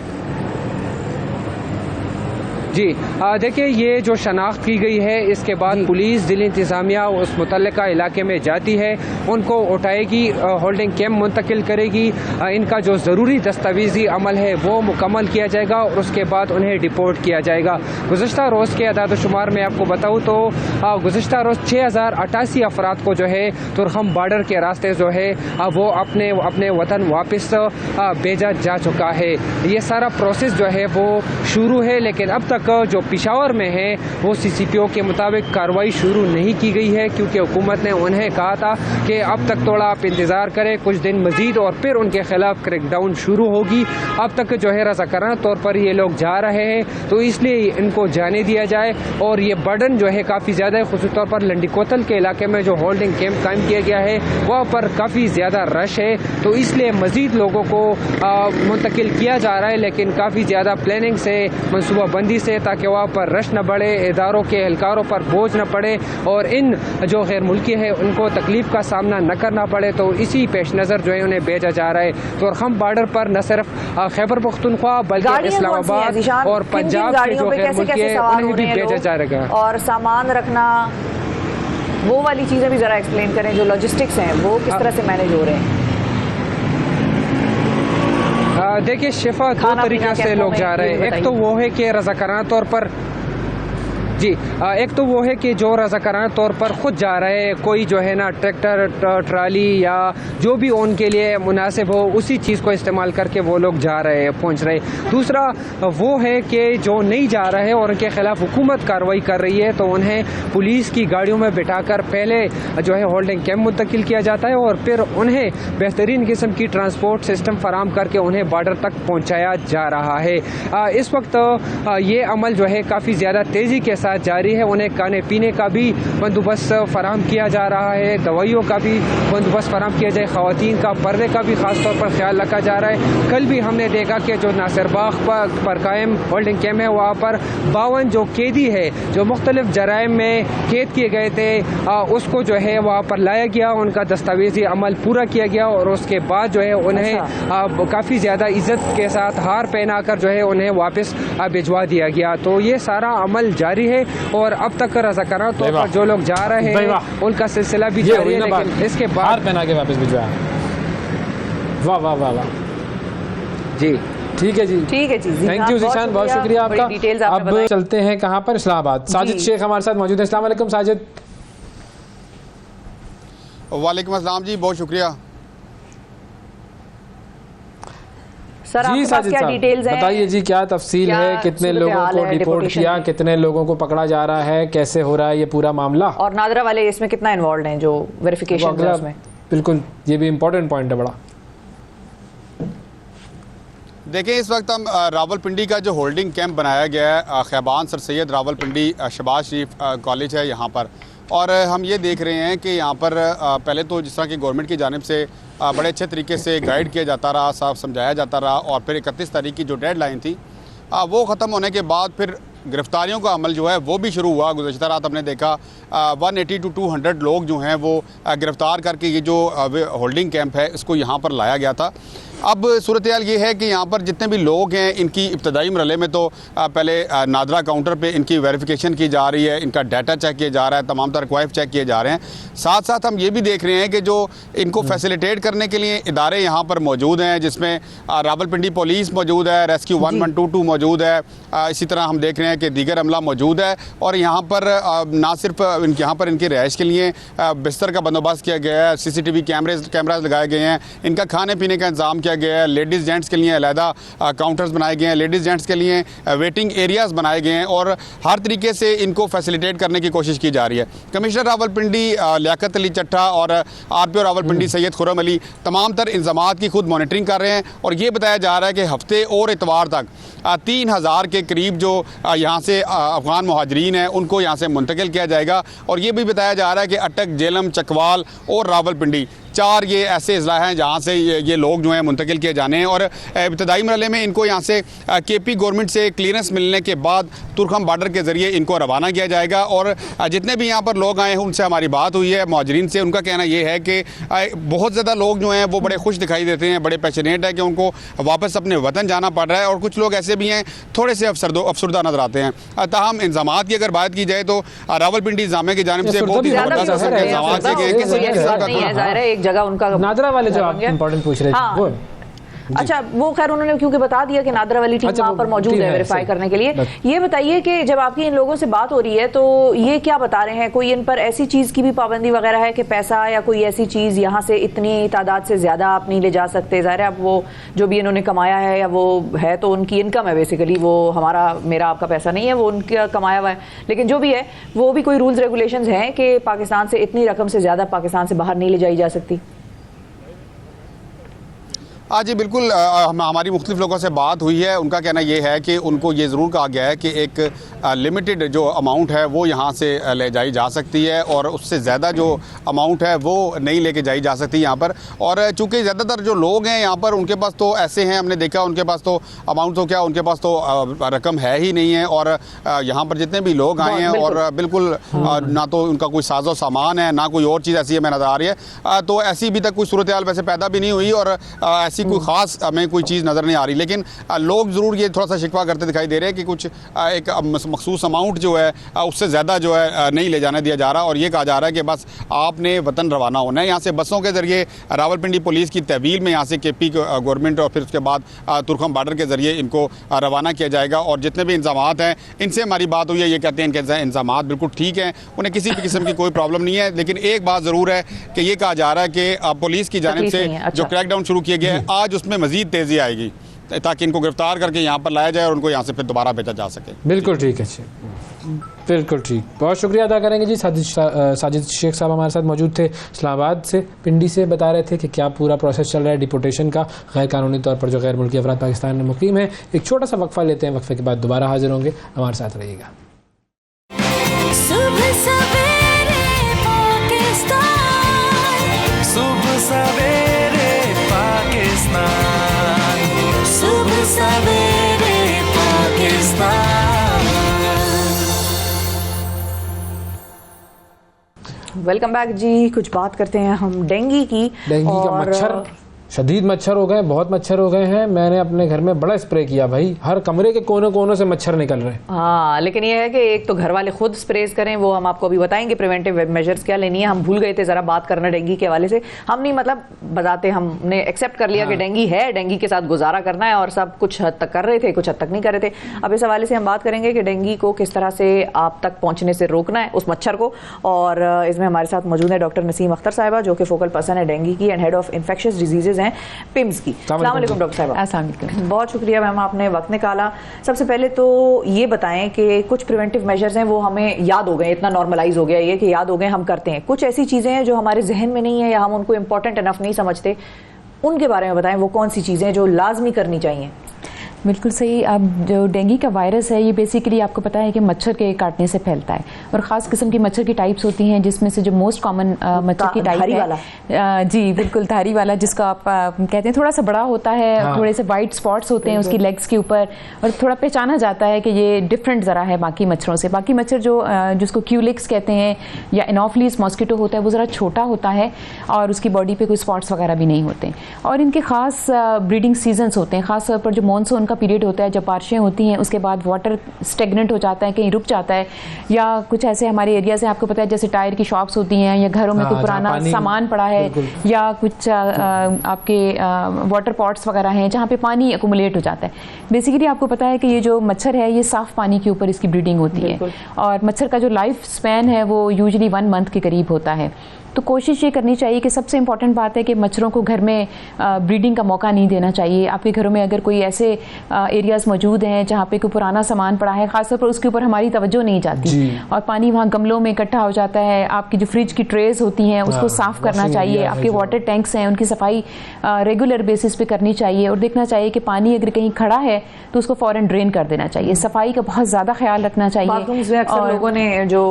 जी देखिए, ये जो शनाख्त की गई है इसके बाद पुलिस ज़िला इंतज़ामिया उस मुतल्लिका इलाके में जाती है, उनको उठाएगी, होल्डिंग कैंप मुंतकिल करेगी, इनका जो ज़रूरी दस्तावेज़ी अमल है वो मुकम्मल किया जाएगा और उसके बाद उन्हें डिपोर्ट किया जाएगा। गुज़श्ता रोज़ के अदाद शुमार में आपको बताऊँ तो गुज़श्ता रोज़ 6,088 अफराद को जो है तुरखम बॉर्डर के रास्ते जो है वो अपने वतन वापस भेजा जा चुका है। ये सारा प्रोसेस जो है वो शुरू है, लेकिन अब तक जो पेशावर में है वो CCPO के मुताबिक कार्रवाई शुरू नहीं की गई है, क्योंकि हुकूमत ने उन्हें कहा था कि अब तक थोड़ा आप इंतज़ार करें कुछ दिन मजीद और फिर उनके खिलाफ क्रैकडाउन शुरू होगी। अब तक जो है रज़ाकाराना तौर पर ये लोग जा रहे हैं, तो इसलिए इनको जाने दिया जाए। और ये बर्डन जो है काफ़ी ज़्यादा है, ख़ुसूस तौर पर लंडी-कोतल के इलाके में जो होल्डिंग कैंप कायम किया गया है वहाँ पर काफ़ी ज़्यादा रश है, तो इसलिए मज़ीद लोगों को मुंतकिल किया जा रहा है, लेकिन काफ़ी ज़्यादा प्लानिंग से, मनसूबाबंदी से से, ताकि वहाँ पर रश न बढ़े, इदारों के एहलकारों पर बोझ न पड़े और इन जो गैर मुल्की है उनको तकलीफ का सामना न करना पड़े। तो इसी पेश नज़र जो है उन्हें भेजा जा रहा है। तुरखम बॉर्डर पर न सिर्फ खैबर पख्तूनख्वा बल्कि इस्लामाबाद और पंजाब के जो गैर मुल्की है उन्हें भी भेजा जा रहा है। और सामान रखना, वो वाली चीज़ें भी ज़रा एक्सप्लेन करें, जो लॉजिस्टिक्स हैं वो किस तरह से मैनेज हो रहे हैं। देखिए शिफा, दो तरीके से लोग जा रहे हैं। एक तो वो है कि रज़ाकाराना तौर पर जी, एक तो वो है कि जो रज़ाकाराना तौर पर खुद जा रहे हैं, कोई जो है ना ट्रैक्टर, ट्राली या जो भी उनके लिए मुनासिब हो उसी चीज़ को इस्तेमाल करके वो लोग जा रहे हैं, पहुंच रहे हैं। दूसरा वो है कि जो नहीं जा रहे हैं और उनके खिलाफ हुकूमत कार्रवाई कर रही है, तो उन्हें पुलिस की गाड़ियों में बिठाकर पहले जो है होल्डिंग कैंप मुंतकिल किया जाता है और फिर उन्हें बेहतरीन किस्म की ट्रांसपोर्ट सिस्टम फराम करके उन्हें बॉर्डर तक पहुँचाया जा रहा है। इस वक्त ये अमल जो है काफ़ी ज़्यादा तेज़ी के साथ जारी है। उन्हें खाने पीने का भी बंदोबस्त फराहम किया जा रहा है, दवाइयों का भी बंदोबस्त फराहम किया जाए, ख़वातीन का पर्दे का भी ख़ास तौर पर ख्याल रखा जा रहा है। कल भी हमने देखा कि जो नासिरबाग पर कायम होल्डिंग कैम्प है वहाँ पर 52 जो कैदी है जो मुख्तलिफ जराइम में कैद किए गए थे उसको जो है वहाँ पर लाया गया, उनका दस्तावेजी अमल पूरा किया गया और उसके बाद जो है उन्हें काफ़ी ज़्यादा इज्जत के साथ हार पहनाकर जो है उन्हें वापस भिजवा दिया गया। तो ये सारा अमल जारी है और अब तक रज़ाकाराना तौर पर जो लोग जा रहे हैं उनका सिलसिला भी जारी है, लेकिन इसके बाद पहना के वापस भिजवाया। वाह वाह वाह वाह जी, ठीक है जी, थैंक यू ज़ीशान, बहुत शुक्रिया आपका। अब चलते हैं कहाँ पर, इस्लामाबाद। साजिद शेख हमारे साथ मौजूद है। अस्सलाम वालेकुम साजिद। वालेकुम अस्सलाम जी, बहुत शुक्रिया सर। जी साजिद साहब, बताइए जी क्या तफसील है, कितने लोगों को डिपोर्ट किया, कितने लोगों को पकड़ा जा रहा है, कैसे हो रहा है ये पूरा मामला, और नादरा वाले इसमें कितना इन्वॉल्व हैं जो वेरिफिकेशन है उसमें। बिल्कुल, ये भी इम्पोर्टेंट पॉइंट है बड़ा। देखिए, इस वक्त हम रावलपिंडी का जो होल्डिंग कैंप बनाया गया है खैबान सर सैयद रावलपिंडी शहबाज शरीफ कॉलेज है यहाँ पर, और हम ये देख रहे हैं कि यहाँ पर पहले तो जिस तरह की गवर्नमेंट की जानिब से बड़े अच्छे तरीके से गाइड किया जाता रहा, साफ समझाया जाता रहा, और फिर 31 तारीख की जो डेडलाइन थी वो ख़त्म होने के बाद फिर गिरफ्तारियों का अमल जो है वो भी शुरू हुआ। गुज़श्ता रात हमने देखा 180 to 200 लोग जो हैं वो गिरफ़्तार करके ये जो होल्डिंग कैंप है इसको यहाँ पर लाया गया था। अब सूरत हाल ये है कि यहाँ पर जितने भी लोग हैं इनकी इब्तदाई मरहले में तो पहले नादरा काउंटर पे इनकी वेरिफिकेशन की जा रही है, इनका डाटा चेक किया जा रहा है, तमाम तरह क्वाइफ चेक किए जा रहे हैं। साथ साथ हम ये भी देख रहे हैं कि जो इनको फैसिलिटेट करने के लिए इदारे यहाँ पर मौजूद हैं, जिसमें रावलपिंडी पुलिस मौजूद है, रेस्क्यू 1122 मौजूद है, इसी तरह हम देख रहे हैं कि दीगर अमला मौजूद है, और यहाँ पर ना सिर्फ यहाँ पर इनकी रिहाइश के लिए बिस्तर का बंदोबस्त किया गया है, CCTV कैमराज लगाए गए हैं, इनका खाने पीने का इंतजाम किया गया है, लेडीज़ जेंट्स के लिए अलहदा काउंटर्स बनाए गए हैं, लेडीज़ जेंट्स के लिए वेटिंग एरियाज़ बनाए गए हैं, और हर तरीके से इनको फैसिलिटेट करने की कोशिश की जा रही है। कमिश्नर रावलपिंडी लियाकत अली चट्टा और RPO रावलपिंडी सैयद खुर्रम अली तमाम तर इंतजामात की खुद मॉनिटरिंग कर रहे हैं, और ये बताया जा रहा है कि हफ्ते और इतवार तक 3000 के करीब जो यहाँ से अफगान मुहाजरीन हैं उनको यहाँ से मुंतकिल किया जाएगा। और ये भी बताया जा रहा है कि अटक, जेलम, चकवाल और रावलपिंडी 4 ये ऐसे अजला हैं जहाँ से ये लोग जो हैं मुंतकिल किए जाने हैं, और इब्तदाई मरहले में इनको यहाँ से KP गवर्नमेंट से क्लियरेंस मिलने के बाद तुरखम बॉर्डर के ज़रिए इनको रवाना किया जाएगा। और जितने भी यहाँ पर लोग आए हैं उनसे हमारी बात हुई है मुहाजरीन से, उनका कहना ये है कि बहुत ज़्यादा लोग जो हैं वो बड़े खुश दिखाई देते हैं, बड़े पैशनेट है कि उनको वापस अपने वतन जाना पड़ रहा है, और कुछ लोग ऐसे भी हैं थोड़े से अफसरदा नजर आते हैं। ताहम इंतजामात की अगर बात की जाए तो रावलपिंडी इंतजामिया की जानिब से बहुत ही जगह उनका नादरा वाले जो आप इंपॉर्टेंट पूछ रहे थे वो अच्छा, वो खैर उन्होंने क्योंकि बता दिया कि नादरा वाली टीम वहाँ पर मौजूद है वेरीफाई करने के लिए। ये बताइए कि जब आपकी इन लोगों से बात हो रही है तो ये क्या बता रहे हैं, कोई इन पर ऐसी चीज़ की भी पाबंदी वगैरह है कि पैसा या कोई ऐसी चीज़ यहाँ से इतनी तादाद से ज़्यादा आप नहीं ले जा सकते? ज़ाहिर है अब वो जो भी इन्होंने कमाया है या वो है तो उनकी इनकम है बेसिकली, वो हमारा मेरा आपका पैसा नहीं है, वो उनका कमाया हुआ है, लेकिन जो भी है वो भी कोई रूल्स रेगुलेशंस हैं कि पाकिस्तान से इतनी रकम से ज़्यादा पाकिस्तान से बाहर नहीं ले जाई जा सकती? जी बिल्कुल, हमारी मुख्तलिफ लोगों से बात हुई है। उनका कहना ये है कि उनको ये ज़रूर कहा गया है कि एक लिमिटेड जो अमाउंट है वो यहाँ से ले जाई जा सकती है और उससे ज़्यादा जो अमाउंट है वो नहीं लेके जाई जा सकती यहाँ पर। और चूँकि ज़्यादातर जो लोग हैं यहाँ पर उनके पास तो ऐसे हैं, हमने देखा उनके पास तो अमाउंट तो क्या, उनके पास तो रकम है ही नहीं है। और यहाँ पर जितने भी लोग आए हैं और बिल्कुल ना तो उनका कोई साजो सामान है, ना कोई और चीज़ ऐसी हमें नज़र आ रही है। तो ऐसी अभी तक कोई सूरत हाल वैसे पैदा भी नहीं हुई और ऐसी कोई ख़ास हमें कोई चीज़ नज़र नहीं आ रही। लेकिन लोग ज़रूर ये थोड़ा सा शिकवा करते दिखाई दे रहे हैं कि कुछ एक मखसूस अमाउंट जो है उससे ज़्यादा जो है नहीं ले जाने दिया जा रहा। और ये कहा जा रहा है कि बस आपने वतन रवाना होना है। यहाँ से बसों के ज़रिए रावलपिंडी पुलिस की तहवील में यहाँ से KP गवर्नमेंट और फिर उसके बाद तुर्खम बॉर्डर के ज़रिए इनको रवाना किया जाएगा। और जितने भी इंतज़ामात हैं इनसे हमारी बात हुई है, ये कहते हैं इनके इंतज़ामात बिल्कुल ठीक हैं, उन्हें किसी भी किस्म की कोई प्रॉब्लम नहीं है। लेकिन एक बात ज़रूर है कि ये कहा जा रहा है कि पुलिस की जानिब से जो क्रैकडाउन शुरू किया गया है आज उसमें मज़ीद तेज़ी आएगी ताकि इनको गिरफ्तार करके यहाँ पर लाया जाए और उनको यहाँ से फिर दोबारा भेजा जा सके। बिल्कुल ठीक है जी, बिल्कुल ठीक। बहुत शुक्रिया अदा करेंगे जी। साजिद शेख साहब हमारे साथ मौजूद थे, इस्लामाबाद से, पिंडी से, बता रहे थे कि क्या पूरा प्रोसेस चल रहा है डिपोर्टेशन का। गैर कानूनी तौर पर जो गैर मुल्की अफराद पाकिस्तान में मुकीम है। एक छोटा सा वक्फा लेते हैं, वक्फे के बाद दोबारा हाजिर होंगे, हमारे साथ रहिएगा। सुबह सवेरे पाकिस्तान। वेलकम बैक जी। कुछ बात करते हैं हम डेंगू की। डेंगू का मच्छर, शदीद मच्छर हो गए, बहुत मच्छर हो गए हैं। मैंने अपने घर में बड़ा स्प्रे किया भाई, हर कमरे के कोने कोनों से मच्छर निकल रहे हैं। हाँ, लेकिन ये है कि एक तो घर वाले खुद स्प्रे करें, वो हम आपको अभी बताएंगे प्रिवेंटिव मेजर्स क्या लेनी है। हम भूल गए थे जरा बात करना डेंगू के हवाले से। हम नहीं मतलब बताते, हमने एक्सेप्ट कर लिया कि डेंगू है, डेंगू के साथ गुजारा करना है और सब कुछ हद तक कर रहे थे, कुछ हद तक नहीं कर रहे थे। अब इस हवाले से हम बात करेंगे कि डेंगू को किस तरह से आप तक पहुंचने से रोकना है, उस मच्छर को। और इसमें हमारे साथ मौजूद है डॉक्टर नसीम अख्तर साहिबा, जो कि फोकल पर्सन है डेंगू की and head of infectious diseases हैं पिम्स की। अस्सलाम वालेकुम डॉक्टर साहिबा। अस्सलाम वालेकुम। बहुत शुक्रिया मैम, आपने वक्त निकाला। सबसे पहले तो ये बताएं कि कुछ प्रिवेंटिव मेजर्स हैं वो हमें याद हो गए, इतना नॉर्मलाइज हो गया ये कि याद हो गए, हम करते हैं। कुछ ऐसी चीजें हैं जो हमारे जहन में नहीं है या हम उनको इम्पोर्टेंट इनफ नहीं समझते, उनके बारे में बताएं। वो कौन सी चीजें हैं जो लाजमी करनी चाहिए? बिल्कुल सही। अब जो डेंगू का वायरस है ये बेसिकली आपको पता है कि मच्छर के काटने से फैलता है और ख़ास किस्म की मच्छर की टाइप्स होती हैं, जिसमें से जो मोस्ट कॉमन मच्छर की टाइप है जी बिल्कुल धारी वाला, जिसका आप कहते हैं थोड़ा सा बड़ा होता है। हाँ। थोड़े से वाइट स्पॉट्स होते हैं उसकी लेग्स के ऊपर और थोड़ा पहचाना जाता है कि ये डिफरेंट ज़रा है बाकी मच्छरों से। बाकी मच्छर जो जिसको क्यूलिक्स कहते हैं या एनोफिलीज मॉस्किटो होता है वो ज़रा छोटा होता है और उसकी बॉडी पे कोई स्पॉट्स वगैरह भी नहीं होते। और इनके ख़ास ब्रीडिंग सीजन्स होते हैं, ख़ास तौर पर जो मानसून पीरियड होता है, जब बारिशें होती हैं उसके बाद वाटर स्टेगनेंट हो जाता है, कहीं रुक जाता है। या कुछ ऐसे हमारे एरिया से आपको पता है जैसे टायर की शॉप्स होती हैं या घरों में कोई पुराना सामान पड़ा है या कुछ आपके वाटर पॉट्स वगैरह हैं जहाँ पे पानी एक्युमुलेट हो जाता है। बेसिकली आपको पता है कि ये जो मच्छर है ये साफ पानी के ऊपर इसकी ब्रीडिंग होती है और मच्छर का जो लाइफ स्पैन है वो यूजुअली 1 मंथ के करीब होता है। तो कोशिश ये करनी चाहिए कि सबसे इंपॉर्टेंट बात है कि मच्छरों को घर में ब्रीडिंग का मौका नहीं देना चाहिए। आपके घरों में अगर कोई ऐसे एरियाज़ मौजूद हैं जहाँ पे कोई पुराना सामान पड़ा है, खासतौर पर उसके ऊपर हमारी तवज्जो नहीं जाती और पानी वहाँ गमलों में इकट्ठा हो जाता है। आपकी जो फ्रिज की ट्रेज होती हैं उसको साफ़ करना चाहिए। आपके वाटर टैंक्स हैं उनकी सफाई रेगुलर बेसिस पे करनी चाहिए और देखना चाहिए कि पानी अगर कहीं खड़ा है तो उसको फ़ौरन ड्रेन कर देना चाहिए। सफाई का बहुत ज़्यादा ख्याल रखना चाहिए। और लोगों ने जो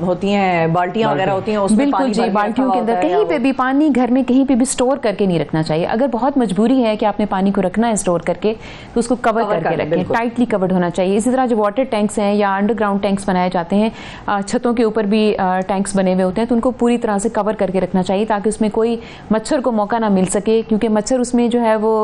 होती हैं बाल्टियाँ वगैरह होती हैं उसमें पानी बाल्टियों के अंदर कहीं पे भी पानी घर में कहीं पे भी स्टोर करके नहीं रखना चाहिए। अगर बहुत मजबूरी है कि आपने पानी को रखना है स्टोर करके तो उसको कवर करके रखें, टाइटली कवर्ड होना चाहिए। इसी तरह जो वाटर टैंक्स हैं या अंडरग्राउंड टैंक्स बनाए जाते हैं, छतों के ऊपर भी टैंक्स बने हुए होते हैं, तो उनको पूरी तरह से कवर करके रखना चाहिए ताकि उसमें कोई मच्छर को मौका ना मिल सके, क्योंकि मच्छर उसमें जो है वो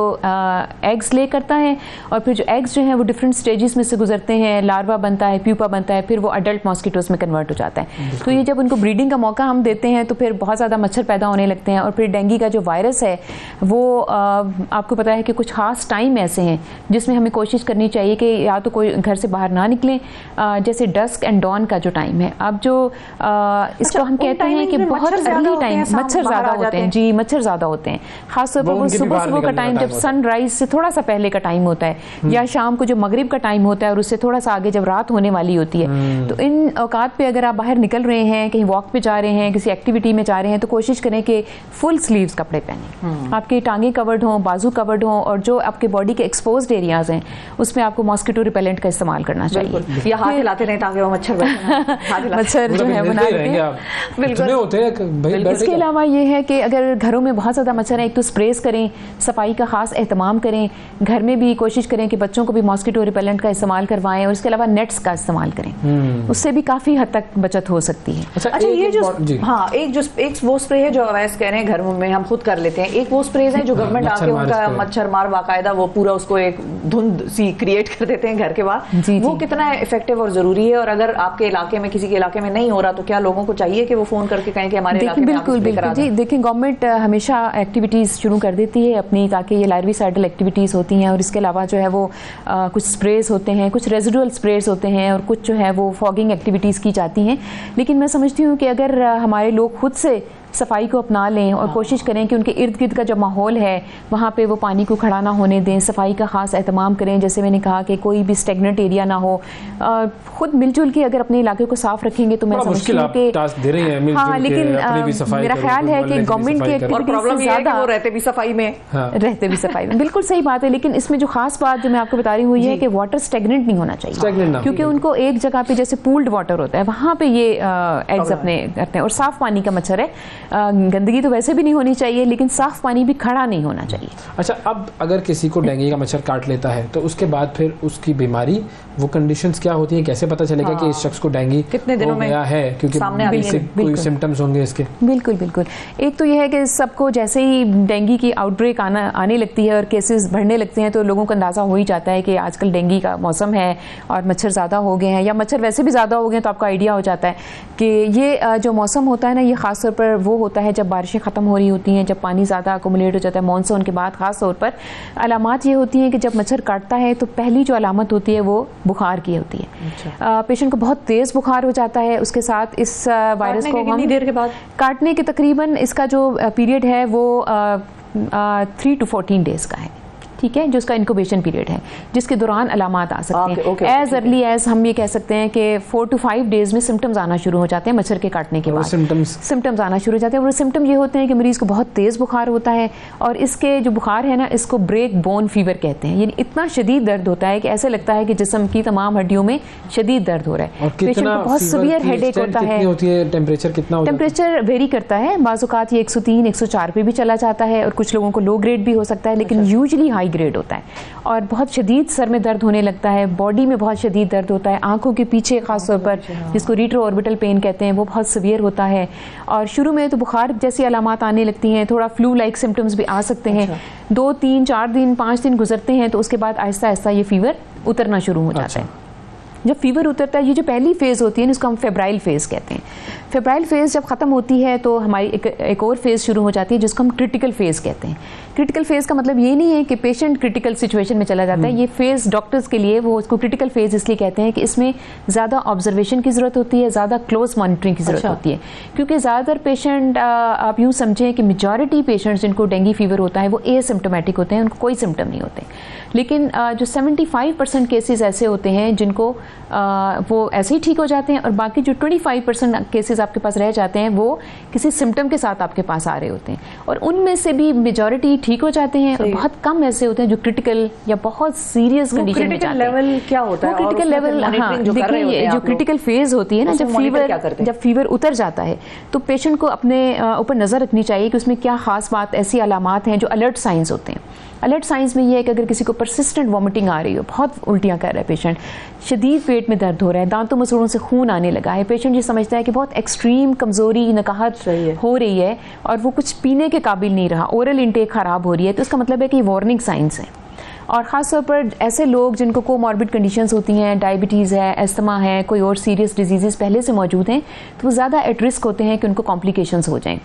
एग्स ले करता है और फिर जो एग्स जो है वो डिफरेंट स्टेजेस में से गुजरते हैं, लार्वा बनता है, प्यूपा बनता है, फिर वो अडल्ट मॉस्किटोज में कन्वर्ट हो जाता है। तो ये जब उनको ब्रीडिंग का मौका हम देते हैं तो फिर बहुत ज़्यादा मच्छर पैदा होने लगते हैं। और फिर डेंगू का जो वायरस है वो आपको पता है कि कुछ खास टाइम ऐसे हैं जिसमें हमें कोशिश करनी चाहिए कि या तो कोई घर से बाहर ना निकलें, जैसे डस्क एंड डॉन का जो टाइम है। अब जो इसको हम कहते हैं कि बहुत अर्ली टाइम मच्छर ज़्यादा होते हैं जी, मच्छर ज़्यादा होते हैं। खासतौर पर वो सुबह का टाइम जब सनराइज से थोड़ा सा पहले का टाइम होता है या शाम को जो मगरिब का टाइम होता है और उससे थोड़ा सा आगे जब रात होने वाली होती है। तो इन औकात पे अगर आप बाहर निकल रहे हैं, कहीं वॉक पे जा रहे हैं, किसी एक्टिविटी में जा रहे हैं तो कोशिश करें कि फुल स्लीव्स कपड़े पहनें, आपकी टांगें कवर्ड हों, बाजू कवर्ड हों, और जो आपके बॉडी के एक्सपोज्ड एरियाज हैं उसमें आपको मॉस्किटो रिपेलेंट का इस्तेमाल करना चाहिए। या हाथ हिलाते नहीं ताकि वो मच्छर मच्छर जो है वो ना बिल्कुल। इसके अलावा ये है कि अगर घरों में बहुत ज़्यादा मच्छर है, एक तो स्प्रेस करें, सफाई का खास एहतमाम करें, घर में भी कोशिश करें कि बच्चों को भी मॉस्किटो रिपेलेंट का इस्तेमाल करवाएं, और इसके अलावा नेट्स का इस्तेमाल करें, उससे भी काफ़ी हद तक बचत हो सकती है। अच्छा ये जो एक वो स्प्रे है जो अवैस कह रहे हैं घर में हम खुद कर लेते हैं, एक वो स्प्रे है जो गवर्नमेंट आके उनका मच्छर मार बाकायदा वो पूरा उसको एक धुंध सी क्रिएट कर देते हैं घर के बाहर, वो कितना इफेक्टिव और जरूरी है? और अगर आपके इलाके में किसी के इलाके में नहीं हो रहा तो क्या लोगों को चाहिए कि वो फोन करके कहें कि हमारे इलाके में बिल्कुल बिल्कुल जी। देखिए गवर्नमेंट हमेशा एक्टिविटीज़ शुरू कर देती है अपनी, ताकि ये लार्विसाइडल एक्टिविटीज़ होती हैं, और इसके अलावा जो है वो कुछ स्प्रेज होते हैं, कुछ रेजिडुअल स्प्रेज होते हैं, और कुछ जो है वो फॉगिंग एक्टिविटीज़ की जाती हैं। लेकिन मैं समझती हूँ कि अगर हमारे लोग खुद से सफाई को अपना लें और कोशिश करें कि उनके इर्द गिर्द का जो माहौल है वहाँ पे वो पानी को खड़ा ना होने दें, सफाई का खास एहतमाम करें, जैसे मैंने कहा कि कोई भी स्टेगनेंट एरिया ना हो, खुद मिलजुल के अगर अपने इलाके को साफ रखेंगे तो मैं समझती हूँ कि हाँ, लेकिन मेरा ख्याल है कि गवर्नमेंट की एक्टिविटीज से ज़्यादा रहते भी सफाई में बिल्कुल सही बात है। लेकिन इसमें जो खास बात जो मैं आपको बता रही हूँ ये है कि वाटर स्टेगनेंट नहीं होना चाहिए, क्योंकि उनको एक जगह पे जैसे पूल्ड वाटर होता है वहाँ पे ये एग्स अपने करते हैं, और साफ पानी का मच्छर है, गंदगी तो वैसे भी नहीं होनी चाहिए, लेकिन साफ पानी भी खड़ा नहीं होना चाहिए। अच्छा, अब अगर किसी को डेंगू का मच्छर काट लेता है तो उसके बाद फिर उसकी बीमारी, वो कंडीशंस क्या होती हैं, कैसे पता चलेगा कि इस शख्स को डेंगू कितने दिनों में है? क्योंकि कोई सिम्टम्स होंगे इसके। बिल्कुल बिल्कुल। एक तो यह है कि सबको जैसे ही डेंगू की आउटब्रेक आने लगती है और केसेस बढ़ने लगते हैं तो लोगों को अंदाजा हो ही जाता है कि आजकल डेंगू का मौसम है और मच्छर ज़्यादा हो गए हैं, या मच्छर वैसे भी ज़्यादा हो गए हैं, तो आपको आइडिया हो जाता है कि ये जो मौसम होता है ना, ये खास तौर पर वो होता है जब बारिशें ख़त्म हो रही होती हैं, जब पानी ज़्यादा अकोमुलेट हो जाता है मानसून के बाद। ख़ास तौर पर अलामात ये होती हैं कि जब मच्छर काटता है तो पहली जो अलामत होती है वो बुखार की होती है। पेशेंट को बहुत तेज़ बुखार हो जाता है, उसके साथ इस वायरस को हम देर के बाद काटने के तकरीबन इसका जो पीरियड है वो 3 to 14 डेज़ का है, ठीक है, जो उसका इंक्यूबेशन पीरियड है, जिसके दौरान अलामात आ सकते हैं। एज अर्ली एज हम ये कह सकते हैं कि 4 to 5 डेज में सिम्टम्स आना शुरू हो जाते हैं मच्छर के काटने के बाद। सिम्टम्स आना शुरू हो जाते हैं, और सिम्टम ये होते हैं कि मरीज को बहुत तेज़ बुखार होता है, और इसके जो बुखार है ना, इसको ब्रेक बोन फीवर कहते हैं, यानी इतना शदीद दर्द होता है कि ऐसे लगता है कि जिस्म की तमाम हड्डियों में शदीद दर्द हो रहा है। पेशेंट को बहुत सीवियर हेडेक होता है। टेम्परेचर वेरी करता है, बाज़-औक़ात ये 103, 104 पे भी चला जाता है, और कुछ लोगों को लो ग्रेड भी हो सकता है, लेकिन यूजली हाई ग्रेड होता है, और बहुत शदीद सर में दर्द होने लगता है, बॉडी में बहुत शदीद दर्द होता है, आंखों के पीछे खास तौर पर जिसको रीट्रो ऑर्बिटल पेन कहते हैं वो बहुत सीवियर होता है। और शुरू में तो बुखार जैसी अलामात आने लगती हैं, थोड़ा फ्लू लाइक सिम्टम्स भी आ सकते हैं। 2, 3, 4 दिन 5 दिन गुजरते हैं तो उसके बाद आहिस्ता आहिस्ता ये फीवर उतरना शुरू हो जाता है। जब फीवर उतरता है, ये जो पहली फेज़ होती है इसको हम फेब्राइल फेज़ कहते हैं। फेब्राइल फेज़ जब ख़त्म होती है तो हमारी एक और फेज़ शुरू हो जाती है जिसको हम क्रिटिकल फेज़ कहते हैं। क्रिटिकल फेज़ का मतलब ये नहीं है कि पेशेंट क्रिटिकल सिचुएशन में चला जाता है, ये फेज़ डॉक्टर्स के लिए वो उसको क्रिटिकल फेज़ इसलिए कहते हैं कि इसमें ज़्यादा ऑब्जर्वेशन की ज़रूरत होती है, ज़्यादा क्लोज मॉनिटरिंग की ज़रूरत होती है, क्योंकि ज़्यादातर पेशेंट आप यूँ समझें कि मेजॉरिटी पेशेंट्स जिनको डेंगू फीवर होता है वो एसिम्प्टोमेटिक होते हैं, उनको कोई सिम्टम नहीं होते। लेकिन जो 75% केसेस ऐसे होते हैं जिनको वो ऐसे ही ठीक हो जाते हैं, और बाकी जो 25% केसेस आपके पास रह जाते हैं वो किसी सिम्टम के साथ आपके पास आ रहे होते हैं, और उनमें से भी मेजॉरिटी ठीक हो जाते हैं, और बहुत कम ऐसे होते हैं जो क्रिटिकल या बहुत सीरियस कंडीशन में जाते हैं। लेवल क्या होता है? क्रिटिकल लेवल, हाँ, देखिए जो क्रिटिकल फेज होती है ना, जब फीवर उतर जाता है तो पेशेंट को अपने ऊपर नज़र रखनी चाहिए कि उसमें क्या खास बात, ऐसी अलामात हैं जो अलर्ट साइंस होते हैं। अलर्ट साइंस में ये है कि अगर किसी को परसिस्टेंट वॉमिटिंग आ रही हो, बहुत उल्टियाँ कर रहा है पेशेंट, शदीद पेट में दर्द हो रहा है, दांतों मसूड़ों से खून आने लगा है, पेशेंट ये समझता है कि बहुत एक्सट्रीम कमज़ोरी नकाहत हो रही है और वो कुछ पीने के काबिल नहीं रहा, ओरल इंटेक ख़राब हो रही है, तो इसका मतलब है कि वार्निंग साइंस है। और ख़ास तौर पर ऐसे लोग जिनको कोमॉर्बिड कंडीशंस होती हैं, डायबिटीज़ है, एस्थमा है, कोई और सीरियस डिजीज़ पहले से मौजूद हैं, तो वो ज़्यादा एट रिस्क होते हैं कि उनको कॉम्प्लिकेशंस हो जाएँ।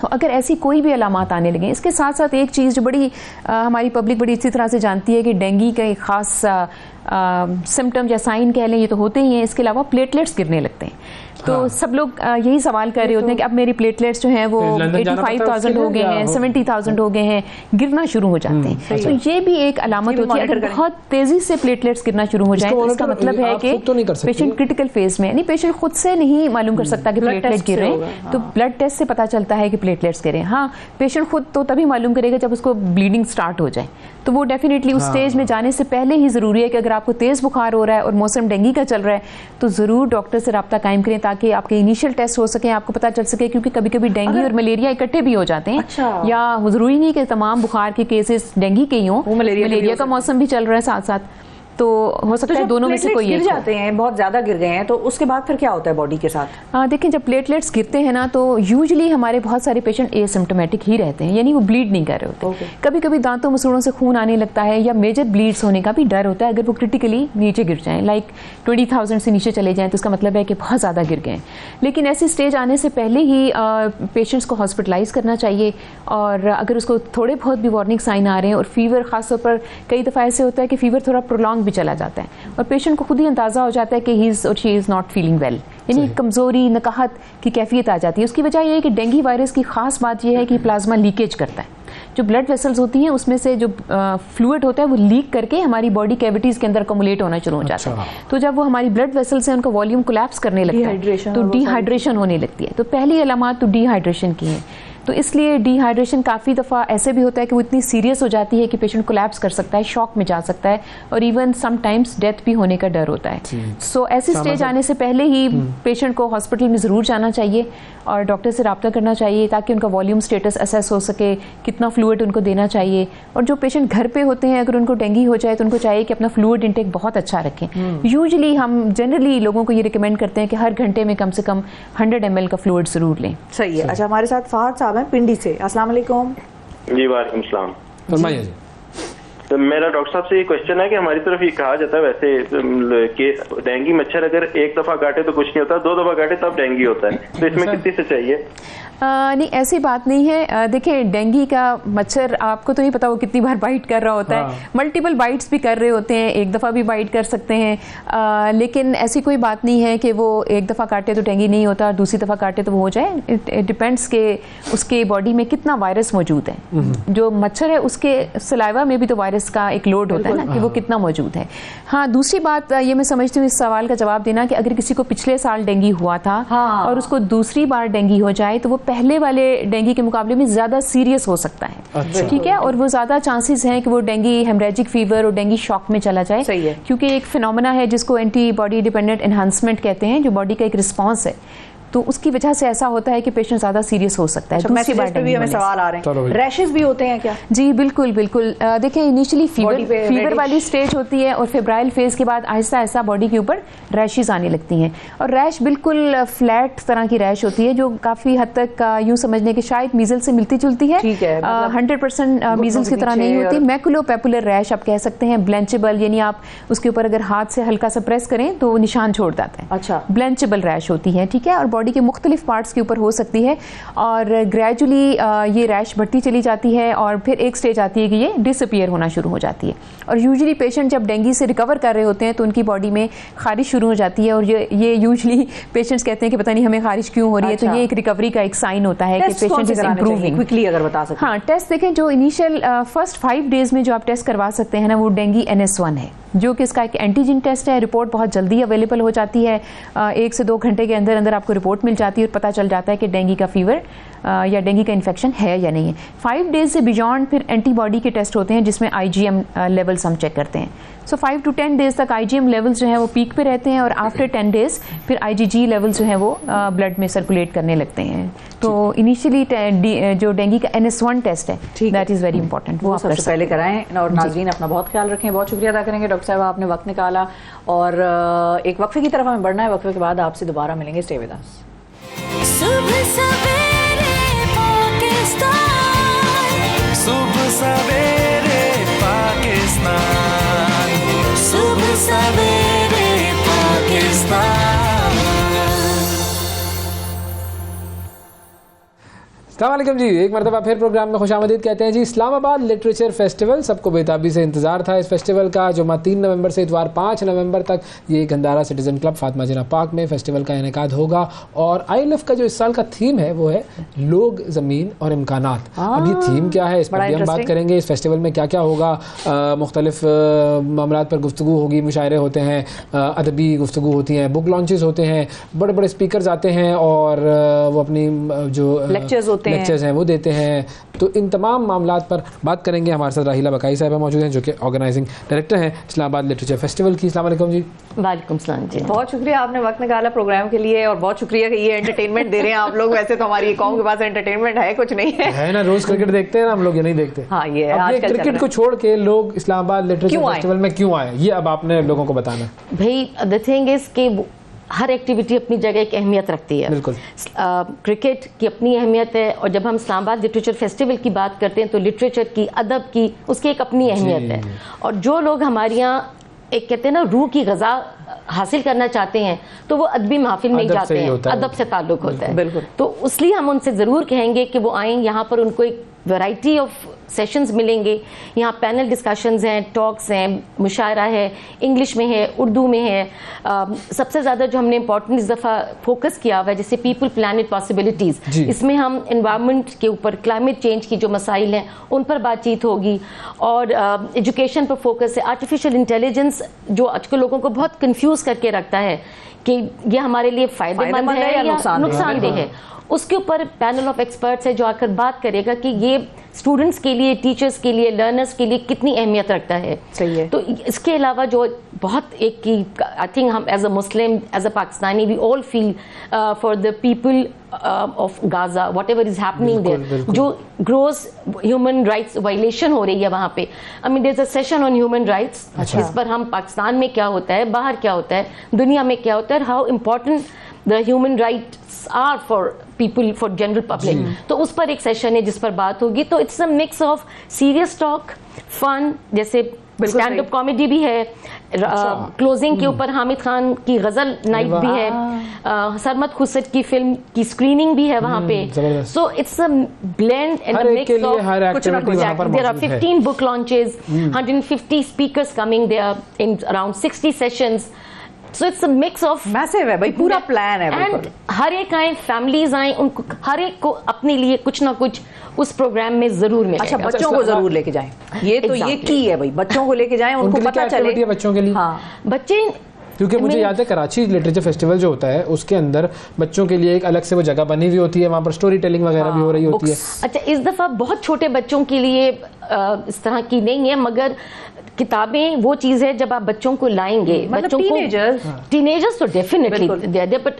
तो अगर ऐसी कोई भी अलामात आने लगे, इसके साथ साथ एक चीज़ जो बड़ी हमारी पब्लिक बड़ी अच्छी तरह से जानती है कि डेंगू का एक ख़ास सिम्टम या साइन कह लें, ये तो होते ही हैं, इसके अलावा प्लेटलेट्स गिरने लगते हैं। तो सब लोग यही सवाल कर रहे होते हैं कि अब मेरी प्लेटलेट्स जो हैं वो 85,000 हो गए हैं, 70,000 हो गए हैं, गिरना शुरू हो जाते हैं। तो ये भी एक अलामत होती है, अगर बहुत तेजी से प्लेटलेट्स गिरना शुरू हो जाए तो इसका मतलब है कि पेशेंट क्रिटिकल फेज में, यानी पेशेंट खुद से नहीं मालूम कर सकता कि प्लेटलेट गिर रहे हैं, तो ब्लड टेस्ट से पता चलता है कि प्लेटलेट्स गिरे। हाँ, पेशेंट खुद तो तभी मालूम करेगा जब उसको ब्लीडिंग स्टार्ट हो जाए, तो वो डेफिनेटली उस स्टेज में जाने से पहले ही जरूरी है कि अगर आपको तेज बुखार हो रहा है और मौसम डेंगू का चल रहा है तो जरूर डॉक्टर से रब्ता कायम करें ताकि आपके इनिशियल टेस्ट हो सके, आपको पता चल सके, क्योंकि कभी कभी डेंगू और मलेरिया इकट्ठे भी हो जाते हैं। या जरूरी नहीं कि तमाम बुखार के केसेस डेंगू के ही हों, मलेरिया का मौसम भी चल रहा है साथ साथ, तो हो सकता है दोनों में से कोई गिर जाते हैं, बहुत ज्यादा गिर गए हैं, तो उसके बाद फिर क्या होता है बॉडी के साथ? देखें, जब प्लेटलेट्स गिरते हैं ना तो यूजुअली हमारे बहुत सारे पेशेंट एसिम्प्टोमेटिक ही रहते हैं, यानी वो ब्लीड नहीं कर रहे होते। कभी कभी दांतों मसूड़ों से खून आने लगता है या मेजर ब्लीड्स होने का भी डर होता है अगर वो क्रिटिकली नीचे गिर जाएं, लाइक 20,000 से नीचे चले जाएं तो इसका मतलब है कि बहुत ज़्यादा गिर गए। लेकिन ऐसी स्टेज आने से पहले ही पेशेंट्स को हॉस्पिटलाइज करना चाहिए, और अगर उसको थोड़े बहुत भी वार्निंग साइन आ रहे हैं और फीवर, खासतौर पर कई दफ़ा ऐसे होता है कि फीवर थोड़ा प्रोलॉन्ग भी चला जाता है और पेशेंट को खुद ही अंदाजा हो जाता है कि ही इज और she is not feeling well, यानी कमजोरी, नकाहत की कैफियत आ जाती है। उसकी वजह यह है कि डेंगू वायरस की खास बात यह है कि प्लाज्मा लीकेज करता है। जो ब्लड वेसल्स होती हैं उसमें से जो फ्लूइड होता है वो लीक करके हमारी बॉडी कैविटीज के अंदर अकोमुलेट होना शुरू हो जाता है। तो जब वो हमारी ब्लड वेसल्स हैं उनका वॉल्यूम कोलैप्स करने लगता है तो डिहाइड्रेशन होने लगती है। तो पहली अलामात तो डिहाइड्रेशन की है। तो इसलिए डिहाइड्रेशन काफ़ी दफ़ा ऐसे भी होता है कि वो इतनी सीरियस हो जाती है कि पेशेंट कोलैप्स कर सकता है, शॉक में जा सकता है और इवन समटाइम्स डेथ भी होने का डर होता है। सो ऐसी स्टेज आने से पहले ही पेशेंट को हॉस्पिटल में ज़रूर जाना चाहिए और डॉक्टर से रब्ता करना चाहिए ताकि उनका वॉल्यूम स्टेटस असेस हो सके, कितना फ्लूइड उनको देना चाहिए। और जो पेशेंट घर पे होते हैं अगर उनको डेंगू हो जाए तो उनको चाहिए कि अपना फ्लूइड इंटेक बहुत अच्छा रखें। यूजुअली हम जनरली लोगों को ये रिकमेंड करते हैं कि हर घंटे में कम से कम 100 ml का फ्लूइड ज़रूर लें। सही है। अच्छा, हमारे साथ फहद साहब हैं पिंडी से। अस्सलाम वालेकुम। जी वालेकुम सलाम। फरमाइए। तो मेरा डॉक्टर साहब से ये क्वेश्चन है कि हमारी तरफ ये कहा जाता है वैसे कि डेंगू मच्छर अगर एक दफा काटे तो कुछ नहीं होता, 2 दफा काटे तब डेंगू होता है, तो इसमें कितनी सच्चाई है? नहीं, ऐसी बात नहीं है। देखिए, डेंगू का मच्छर आपको तो नहीं पता वो कितनी बार बाइट कर रहा होता है। मल्टीपल बाइट्स भी कर रहे होते हैं, एक दफ़ा भी बाइट कर सकते हैं, लेकिन ऐसी कोई बात नहीं है कि वो एक दफ़ा काटे तो डेंगू नहीं होता और दूसरी दफ़ा काटे तो वो हो जाए। इट डिपेंड्स के उसके बॉडी में कितना वायरस मौजूद है। जो मच्छर है उसके सलाइवा में भी तो वायरस का एक लोड होता है ना कि वो कितना मौजूद है। हाँ, दूसरी बात ये मैं समझती हूँ इस सवाल का जवाब देना कि अगर किसी को पिछले साल डेंगू हुआ था और उसको दूसरी बार डेंगू हो जाए तो वो पहले वाले डेंगू के मुकाबले में ज्यादा सीरियस हो सकता है। ठीक है, और वो ज्यादा चांसेस हैं कि वो डेंगू हेमरेजिक फीवर और डेंगू शॉक में चला जाए। सही है, क्योंकि एक फिनोमेना है जिसको एंटीबॉडी डिपेंडेंट एनहांसमेंट कहते हैं, जो बॉडी का एक रिस्पॉन्स है, तो उसकी वजह से ऐसा होता है कि पेशेंट ज्यादा सीरियस हो सकता है। दूसरी बार भी हमें सवाल आ रहे हैं, रैशेस भी होते हैं क्या? जी बिल्कुल बिल्कुल। देखिए, इनिशियली फीवर वाली स्टेज होती है और फेब्राइल फेज के बाद आहिस्ता आहिस्ता बॉडी के ऊपर रैशेस आने लगती हैं और रैश बिल्कुल फ्लैट तरह की रैश होती है जो काफी हद तक यूं समझने के शायद मीजल से मिलती जुलती है। 100% मीजल्स की तरह नहीं होती। मैकुलोपेपुलर रैश आप कह सकते हैं, ब्लेंचेबल, यानी आप उसके ऊपर अगर हाथ से हल्का सा प्रेस करें तो निशान छोड़ जाता है। अच्छा, ब्लेंचेबल रैश होती है। ठीक है, और बॉडी के मुख्तलिफ पार्ट्स के ऊपर हो सकती है और ग्रेजुअली ये रैश बढ़ती चली जाती है और फिर एक स्टेज आती है कि ये डिसअपीयर होना शुरू हो जाती है। और यूजुअली पेशेंट जब डेंगू से रिकवर कर रहे होते हैं तो उनकी बॉडी में खारिश शुरू हो जाती है और ये यूजुअली पेशेंट्स कहते हैं कि पता नहीं हमें खारिश क्यों हो रही है। तो ये एक रिकवरी का एक साइन होता है कि पेशेंट इज इंप्रूविंग। क्विकली अगर बता सकते हैं। हाँ, टेस्ट देखें, जो इनिशियल फर्स्ट 5 डेज में जो आप टेस्ट करवा सकते हैं ना, वो डेंगू NS1 है, जो कि इसका एक एंटीजन टेस्ट है। रिपोर्ट बहुत जल्दी अवेलेबल हो जाती है, 1 से 2 घंटे के अंदर अंदर आपको रिपोर्ट मिल जाती है और पता चल जाता है कि डेंगू का फीवर या डेंगू का इन्फेक्शन है या नहीं है। 5 डेज से बियॉन्ड फिर एंटीबॉडी के टेस्ट होते हैं जिसमें IgM लेवल्स हम चेक करते हैं। सो 5 to 10 डेज तक IgM लेवल्स जो है वो पीक पे रहते हैं और आफ्टर 10 डेज फिर IgG लेवल्स जो है वो ब्लड में सर्कुलेट करने लगते हैं। तो इनिशियली जो डेंगू का NS1 टेस्ट है, दैट इज वेरी इंपॉर्टेंट, वो सबसे पहले कराएं। और नाज़रीन अपना बहुत ख्याल रखें। बहुत शुक्रिया अदा करेंगे डॉक्टर साहब, आपने वक्त निकाला और एक वक्फे की तरफ हमें बढ़ना है। वक्फे के बाद आपसे दोबारा मिलेंगे। Stay with us. सुबह सवेरे पाकिस्तान, सुबह सवेरे पाकिस्तान, सुबह सवेरे पाकिस्तान। अस्सलाम वालेकुम जी, एक मरतबा फिर प्रोग्राम में खुशामदीद कहते हैं जी। इस्लामाबाद लिटरेचर फेस्टिवल, सबको बेताबी से इंतजार था इस फेस्टिवल का। जुम्मा 3 नवंबर से इतवार 5 नवंबर तक ये गंदारा सिटीजन क्लब फातिमा जिन्ना पार्क में फेस्टिवल का इनेकाद होगा। और ILF का जो इस साल का थीम है वो है लोग, ज़मीन और इम्कानात। अब ये थीम क्या है, इस पर भी हम बात करेंगे। इस फेस्टिवल में क्या क्या होगा, मुख्तलिफ मामलात पर गुफ्तगू होगी, मुशायरे होते हैं, अदबी गुफ्तगू होती हैं, बुक लॉन्चेस होते हैं, बड़े बड़े स्पीकर्स आते हैं और वो अपनी जो लेक्चर्स हैं वो देते हैं। तो इन तमाम मामलात पर बात करेंगे। हमारे साथ राहिला बकाई साहिबा मौजूद हैं जो कि ऑर्गेनाइजिंग डायरेक्टर हैं इस्लामाबाद लिटरेचर फेस्टिवल की। अस्सलाम वालेकुम जी। वालेकुम सलाम जी, बहुत शुक्रिया आपने वक्त निकाला प्रोग्राम के लिए और बहुत शुक्रिया कि ये एंटरटेनमेंट दे रहे हैं आप लोग। वैसे तो हमारी कौम के पास एंटरटेनमेंट है कुछ नहीं है ना, रोज क्रिकेट देखते हैं ना हम लोग, ये नहीं देखते। हाँ, ये आजकल क्रिकेट को छोड़ के लोग इस्लामाबाद लिटरेचर फेस्टिवल में क्यों आए, ये अब आपने लोगों को बताना। भाई द थिंग इज कि हर एक्टिविटी अपनी जगह एक अहमियत रखती है। बिल्कुल। क्रिकेट की अपनी अहमियत है और जब हम इस्लामाबाद लिटरेचर फेस्टिवल की बात करते हैं तो लिटरेचर की, अदब की, उसकी एक अपनी अहमियत है। और जो लोग हमारे यहाँ एक कहते हैं ना रूह की ग़ज़ा हासिल करना चाहते हैं तो वो अदबी महफिल में ही जाते हैं, अदब से ताल्लुक होता है। बिल्कुल। तो इसलिए हम उनसे ज़रूर कहेंगे कि वो आएँ, यहाँ पर उनको एक वैरायटी ऑफ सेशंस मिलेंगे। यहाँ पैनल डिस्कशंस हैं, टॉक्स हैं, मुशायरा है, इंग्लिश में है, उर्दू में है। सबसे ज़्यादा जो हमने इम्पोर्टेंट इस दफ़ा फोकस किया हुआ है जैसे पीपल प्लानिट पॉसिबिलिटीज़, इसमें हम एनवायरनमेंट के ऊपर, क्लाइमेट चेंज की जो मसाइल हैं उन पर बातचीत होगी। और एजुकेशन पर फोकस है। आर्टिफिशियल इंटेलिजेंस जो आजकल लोगों को बहुत कंफ्यूज करके रखता है कि ये हमारे लिए फ़ायदेमंद है या नुकसानदेह है, उसके ऊपर पैनल ऑफ एक्सपर्ट्स है जो आकर बात करेगा कि ये स्टूडेंट्स के लिए, टीचर्स के लिए, लर्नर्स के लिए कितनी अहमियत रखता है। सही है। तो इसके अलावा जो बहुत एक की आई थिंक हम as a Muslim, as a Pakistani, we all feel for the people of Gaza, whatever is happening there, जो ग्रोस ह्यूमन राइट्स वायलेशन हो रही है वहाँ पे। I mean there is a session on human rights, इस पर हम पाकिस्तान में क्या होता है, बाहर क्या होता है, दुनिया में क्या होता है, how important the human rights are for people, for general public. तो उस पर एक सेशन है जिस पर बात होगी। तो it's a mix of serious talk, fun, जैसे स्टैंड अप कॉमेडी भी है, क्लोजिंग के ऊपर हामिद खान की गजल नाइट भी है, सरमद खुसर की फिल्म की स्क्रीनिंग भी है वहाँ पे। So it's a blend and a mix of कुछ ना कुछ। There are 15 book launches, 150 speakers coming there in around 60 sessions. So it's a mix of massive है भाई, पूरा प्लान है। एंड हर एक आए, फैमिलीज आए, उनको हर एक को अपने लिए कुछ ना कुछ उस प्रोग्राम में जरूर मिलेगा। अच्छा, बच्चों को जरूर लेके जाएं, ये तो ये की है भाई, बच्चों को लेके जाएं, उनको पता चले बच्चों के लिए। हाँ, बच्चे, क्योंकि मुझे याद है कराची लिटरेचर फेस्टिवल जो होता है उसके अंदर बच्चों के लिए एक अलग से वो जगह बनी हुई होती है, वहाँ पर स्टोरी टेलिंग वगैरह भी हो रही होती है। अच्छा, इस दफा बहुत छोटे बच्चों के लिए इस तरह की नहीं है, मगर किताबें वो चीज है जब आप बच्चों को लाएंगे, बच्चों को, टीनेजर्स तो definitely there, but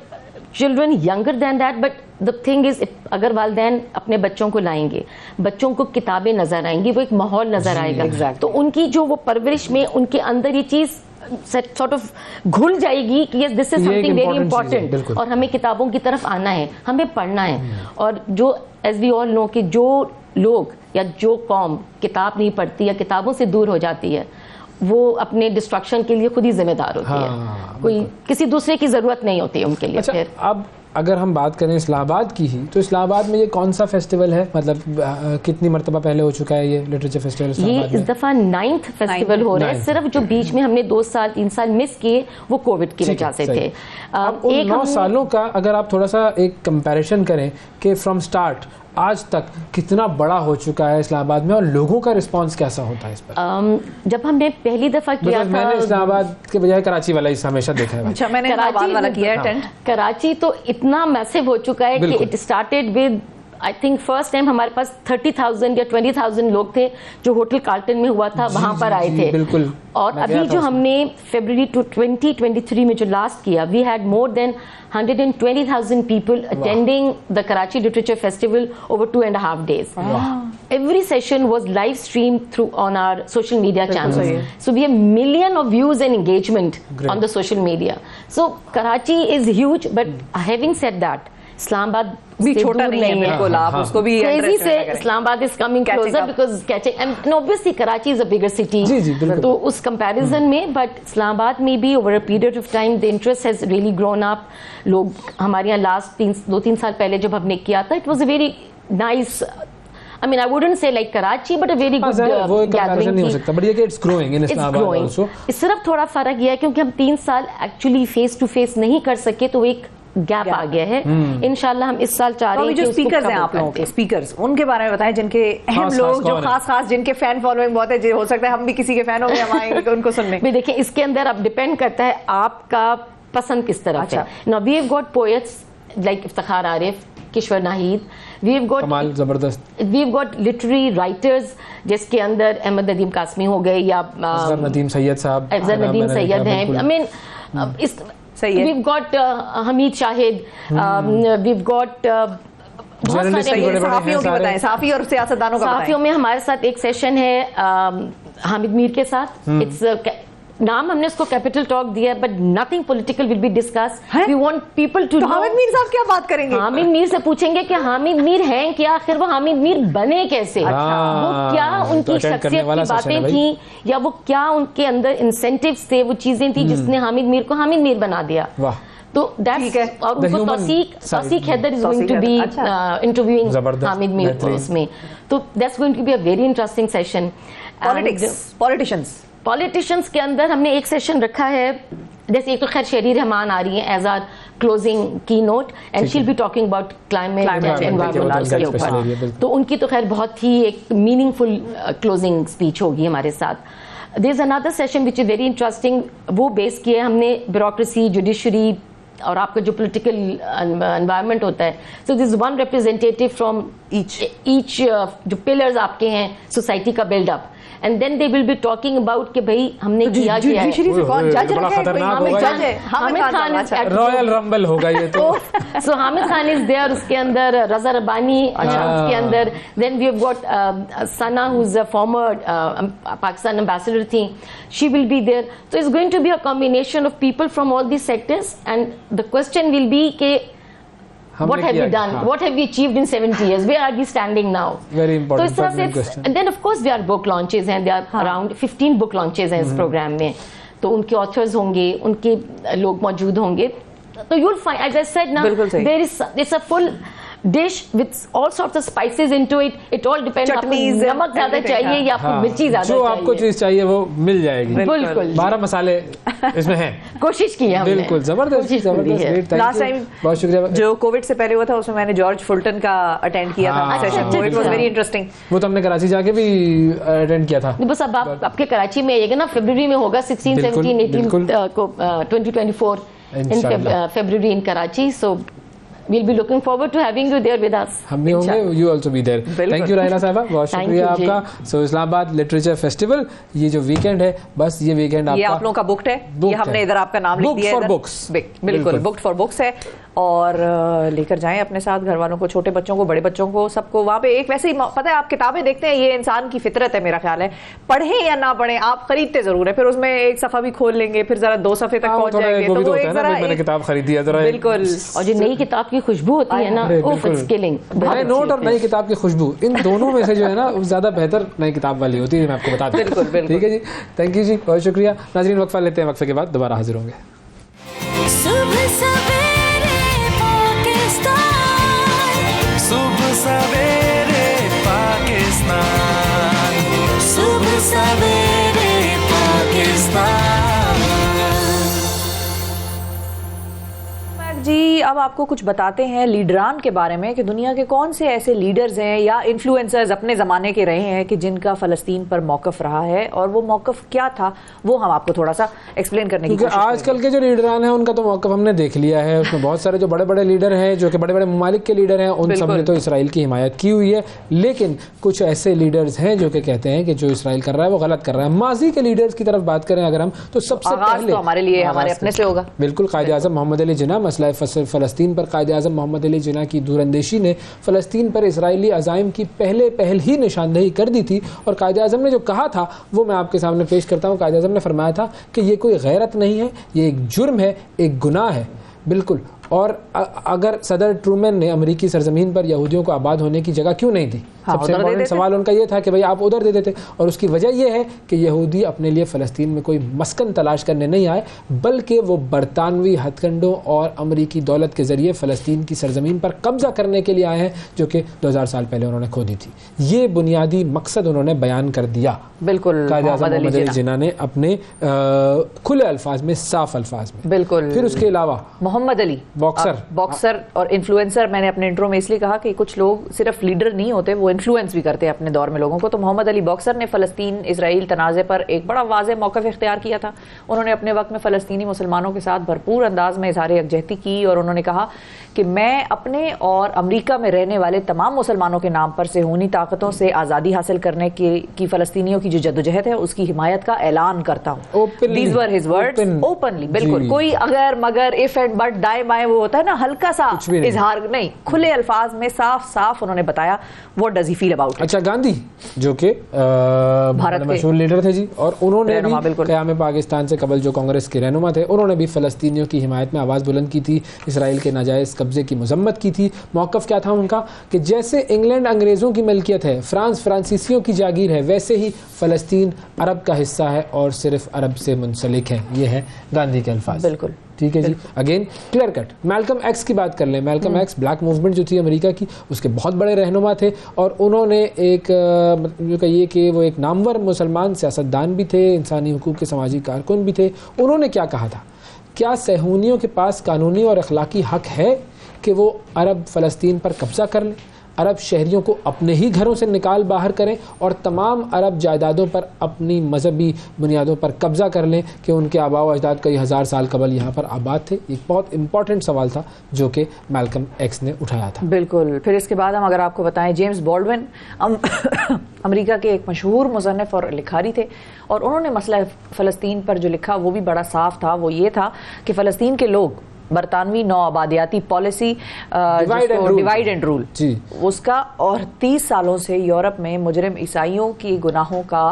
children younger than that. But the thing is, अगर वालिदैन अपने बच्चों को लाएंगे, बच्चों को किताबें नजर आएंगी, वो एक माहौल नजर आएगा, तो उनकी जो वो परवरिश में उनके अंदर ये चीज सॉर्ट ऑफ घुल जाएगी कि yes this is something very important और हमें किताबों की तरफ आना है, हमें पढ़ना है। और जो एज वी ऑल नो कि जो लोग या जो कौम किताब नहीं पढ़ती या किताबों से दूर हो जाती है वो अपने डिस्ट्रक्शन के लिए खुद ही जिम्मेदार होती है, कोई किसी दूसरे की जरूरत नहीं होती है उनके लिए। अच्छा, फिर अब अगर हम बात करें इस्लामाबाद की ही, तो इस्लामाबाद में ये कौन सा फेस्टिवल है, मतलब कितनी मरतबा पहले हो चुका है ये लिटरेचर फेस्टिवल? ये इस दफा 9th फेस्टिवल हो रहा है। सिर्फ जो बीच में हमने 2 साल 3 साल मिस किए वो कोविड की वजह से थे। अब उन 9 सालों का अगर आप थोड़ा सा एक कंपैरिजन करें कि फ्रॉम स्टार्ट आज तक कितना बड़ा हो चुका है इस्लामाबाद में और लोगों का रिस्पांस कैसा होता है इस पर? जब हमने पहली दफा किया था, मैंने इस्लामाबाद के बजाय कराची वाला इस हमेशा देखा है। अच्छा, मैंने इस्लामाबाद वाला किया है अटेंड। कराची तो इतना मैसिव हो चुका है कि it started with, I think first time हमारे पास 30,000 या 20,000 लोग थे जो होटल कार्टन में हुआ था, वहां पर आए थे। बिल्कुल। और अभी जो हमने फरवरी 2023 में जो लास्ट किया, we had more than 120,000 people attending the Karachi Literature Festival over 2.5 days. Every session was live streamed through on our social media channels. So we have million of views and engagement on the social media. So Karachi is huge, but having said that, Islamabad भी छोटा नहीं है, बिल्कुल आप उसको भी crazy से Islamabad is coming closer because catching, and obviously Karachi is a bigger city. तो उस comparison में, but Islamabad में भी over a period of time the interest has really grown up. लोग हमारे यहाँ लास्ट 2-3 साल पहले जब हमने किया था, it was a very nice. I mean, I wouldn't say like Karachi, but a very good gathering. नहीं हो सकता, but it's growing in Islamabad also. सिर्फ थोड़ा फर्क यह है क्योंकि हम 3 साल एक्चुअली फेस टू फेस नहीं कर सके, तो एक गैप आ गया है। इंशाल्लाह हम इस साल चाह रहे हैं जो स्पीकर्स हैं आप लोगों के, स्पीकर्स उनके बारे में बताएं, जिनके अहम लोग जो खास जिनके फैन फॉलोइंग बहुत है, हो सकता है हम भी किसी के फैन हो गए, हम आएंगे उनको सुनने। देखिए इसके अंदर अब डिपेंड करता है आपका पसंद किस तरफ है। Now we have got poets like Iftikhar Arif, Kishwar Naheed, we've got we've got literary writers जिसके अंदर अहमद नदीम कासमी हो गए या अफजल नदीम सैयद साहब, अफजल नदीम सैयद हैं, I mean we've got Hamid Shahid, we've got सहाफियों की बताएं, सहाफी और सियासतदानों का बताएं। सहाफियों में हमारे साथ एक सेशन है हामिद मीर के साथ। इट्स नाम हमने उसको कैपिटल टॉक दिया, but nothing political will be discussed. We want people to know. Hamid Mir साहब क्या बात करेंगे? हामिद मीर से पूछेंगे कि हामिद मीर हैं क्या, आखिर वो हामिद मीर बने कैसे, वो क्या उनकी शख्सियत की बातें थी, या वो क्या उनके अंदर इंसेंटिव्स थे, वो चीजें थी जिसने हामिद मीर को हामिद मीर बना दिया। तो दैट्स, और उनको Tauseeq Haider is going to be interviewing Hamid Mir को उसमें, तो that's going to be a very interesting session. Politicians के अंदर हमने एक सेशन रखा है, जैसे एक तो खैर शेरी रहमान आ रही है एज आर क्लोजिंग की note, and she will be talking about climate environment के ऊपर, तो उनकी तो खैर बहुत ही एक मीनिंगफुल क्लोजिंग स्पीच होगी हमारे साथ। There is another session which is very interesting, वो बेस किया है हमने ब्यूरोक्रेसी, जुडिशरी और आपका जो पॉलिटिकल एनवायरनमेंट होता है। So this one representative from each जो पिलर्स आपके हैं सोसाइटी का buildup, and then they will be talking about कि भाई हमने किया क्या है। हामिद खान रॉयल रंबल होगा ये तो। So Hamid Khan is there, उसके अंदर रजा रब्बानी उसके अंदर, then we have got Sana who is a former Pakistan ambassador थी, शी विल बी देयर। तो it's going to be a combination of people from all this sectors, and the question will be के what have we done? What have we achieved in 70 years? Where are we standing now? Very important. तो इस तरह से, and then of course there are book launches and there are around 15 book launches हैं इस programme में, तो उनके authors होंगे, उनके लोग मौजूद होंगे, तो you'll find, as I said now, there is it's a full dish with all sorts of spices into it. It all depends, आपको नमक ज्यादा चाहिए या आपको मिर्ची ज्यादा चाहिए, जो आपको चीज चाहिए वो मिल जाएगी। बिल्कुल 12 मसाले इसमें हैं। कोशिश की हमने, बिल्कुल जबरदस्त। लास्ट टाइम बहुत शुक्रिया। जो कोविड से पहले हुआ था उसमें मैंने जॉर्ज फुल्टन का अटेंड किया था session, it was very interesting. वो तो हमने कराची जाके भी अटेंड किया था। बस अब आपके कराची में आइएगा ना, फरवरी में होगा 16, 17, 18 को 2024 इन फरवरी इन कराची। सो we'll be looking forward to having you there with us. हम भी होंगे, you also be there. Thank you Raina साहबा, बहुत शुक्रिया आपका। सो इस्लामाबाद लिटरेचर फेस्टिवल ये जो वीकेंड है, बस ये वीकेंड आपका, ये आप लोगों का बुक्ड है, ये हमने इधर आपका नाम लिख दिया है, बुक फॉर बुक्स, बिल्कुल बुक्ड फॉर बुक्स है, और लेकर जाएं अपने साथ घर वालों को, छोटे बच्चों को, बड़े बच्चों को, सबको। वहाँ पे एक वैसे ही पता है, आप किताबें देखते हैं, ये इंसान की फितरत है मेरा ख्याल है, पढ़ें या ना पढ़ें आप खरीदते जरूर है, फिर उसमें एक सफ़ा भी खोल लेंगे, फिर जरा 2 सफ़े तक पहुंच जाएंगे, तो वो एक जरा मैंने किताब खरीदी है, बिल्कुल, और जो नई किताब की खुशबू होती है ना, नए नोट और नई किताब की खुशबू, इन दोनों में से जो है ना ज्यादा बेहतर नई किताब वाली होती है, मैं आपको बता दूं। बिल्कुल ठीक है जी, थैंक यू जी, बहुत शुक्रिया। नाज़रीन वक्फा लेते हैं, वक्फे के बाद दोबारा हाजिर होंगे। सुबह सवेरे पाकिस्तान, सुबह सवेरे पाकिस्तान, सुबह सवेरे पाकिस्तान। जी अब आपको कुछ बताते हैं लीडरान के बारे में कि दुनिया के कौन से ऐसे लीडर्स हैं या इन्फ्लुएंसर्स अपने ज़माने के रहे हैं कि जिनका फ़लस्तीन पर मौक़िफ़ रहा है, और वो मौक़िफ़ क्या था वो हम आपको थोड़ा सा एक्सप्लेन करने की कोशिश करेंगे। आजकल के जो लीडरान हैं उनका तो मौक़िफ़ हमने देख लिया है, उसमें बहुत सारे जो बड़े बड़े लीडर हैं, जो कि बड़े बड़े ममालिक के लीडर हैं, उन सब ने तो इसराइल की हिमायत की हुई है, लेकिन कुछ ऐसे लीडर्स हैं जो कि कहते हैं कि जो इसराइल कर रहा है वो गलत कर रहा है। माजी के लीडर्स की तरफ बात करें अगर हम, तो सबसे पहले हमारे लिए हमारे अपने से होगा, बिल्कुल कायदे आज़म मोहम्मद अली जिन्ना, मसला फ़लस्तीन पर कायदे आज़म मोहम्मद अली जिन्ना की दूरंदेशी ने फ़लस्तीन पर इसराइली अज़ाइम की पहल ही निशानदेही कर दी थी, और कायदे आज़म ने जो कहा था वो मैं आपके सामने पेश करता हूँ। कायदे आज़म ने फरमाया था कि ये कोई गैरत नहीं है, ये एक जुर्म है, एक गुनाह है, बिल्कुल, और अगर सदर ट्रूमैन ने अमेरिकी सरजमीन पर यहूदियों को आबाद होने की जगह क्यों नहीं दी? सबसे इम्पोर्टेंट सवाल उनका ये था कि भाई आप उधर दे देते, और उसकी वजह यह है कि यहूदी अपने लिए फ़लस्तीन में कोई मस्कन तलाश करने नहीं आए, बल्कि वो बरतानवी हथकंडों और अमेरिकी दौलत के ज़रिए फ़लस्तीन की सरजमीन पर कब्जा करने के लिए आए हैं, जो कि 2000 साल पहले उन्होंने खो दी थी। ये बुनियादी मकसद उन्होंने बयान कर दिया। बिल्कुल, मोहम्मद अली जिन्ना ने अपने खुले अल्फाज में, साफ अल्फाज में। बिल्कुल। फिर उसके अलावा मोहम्मद अली बॉक्सर और इन्फ्लुएंसर, मैंने अपने इंट्रो में इसलिए कहा कि कुछ लोग सिर्फ लीडर नहीं होते, वो इन्फ्लुएंस भी करते हैं अपने दौर में लोगों को। तो मोहम्मद अली बॉक्सर ने फ़लस्तीन इसराइल तनाज़े पर एक बड़ा वाज़ेह मौक़िफ़ इख्तियार किया था। उन्होंने अपने वक्त में फ़लस्तीनी मुसलमानों के साथ भरपूर अंदाज में इज़हार यकजहती की, और उन्होंने कहा कि मैं अपने और अमेरिका में रहने वाले तमाम मुसलमानों के नाम पर सेहूनी ताकतों से आज़ादी हासिल करने की फ़लस्तीनियों की जो जद्दोजहद है उसकी हिमायत का ऐलान करता हूँ। These were his words, openly. बिल्कुल, कोई अगर मगर इफ एंड बट दाएं बाएं वो होता है ना, हल्का सा इजहार नहीं, खुले अल्फाज में साफ साफ उन्होंने बताया what does he feel about. अच्छा, गांधी जो कि भारत के मशहूर लीडर थे जी, और उन्होंने भी क़याम पाकिस्तान से कबल जो कांग्रेस के रहनुमा थे, उन्होंने भी फ़लस्तीनियों की हिमायत में आवाज़ बुलंद की थी, इसराइल के नाजायज़ कब्जे की मजम्मत की थी। मौक़िफ़ क्या था उनका कि जैसे इंग्लैंड अंग्रेज़ों की मिल्कियत है, फ्रांस फ्रांसीसियों की जागीर है, वैसे ही फ़लस्तीन अरब का हिस्सा है और सिर्फ अरब से मुंसलिक है। ये है गांधी के अल्फाज। बिल्कुल ठीक है जी। Again clear cut. Malcolm X की बात कर लें। मैल्कम एक्स ब्लैक मूवमेंट जो थी अमेरिका की, उसके बहुत बड़े रहनुमा थे, और उन्होंने एक जो कहिए कि वो एक नामवर मुसलमान सियासतदान भी थे, इंसानी हुकूक के समाजी कारकुन भी थे। उन्होंने क्या कहा था? क्या सहूनियों के पास कानूनी और अखलाकी हक है कि वो अरब फ़लस्तीन पर कब्ज़ा कर लें, अरब शहरियों को अपने ही घरों से निकाल बाहर करें और तमाम अरब जायदादों पर अपनी मजहबी बुनियादों पर कब्ज़ा कर लें कि उनके आबा व अजदाद कई हज़ार साल कबल यहाँ पर आबाद थे? एक बहुत इंपॉर्टेंट सवाल था जो कि मैल्कम एक्स ने उठाया था। बिल्कुल। फिर इसके बाद हम अगर आपको बताएं, जेम्स बॉल्डविन अमेरिका के एक मशहूर मुसन्निफ़ और लिखारी थे, और उन्होंने मसला फ़लस्तीन पर जो लिखा वो भी बड़ा साफ था। वो ये था कि फ़लस्तीन के लोग बरतानवी नौ आबादियाती पॉलिसी डिवाइड एंड रूल उसका और 30 सालों से यूरोप में मुजरिम ईसाइयों की गुनाहों का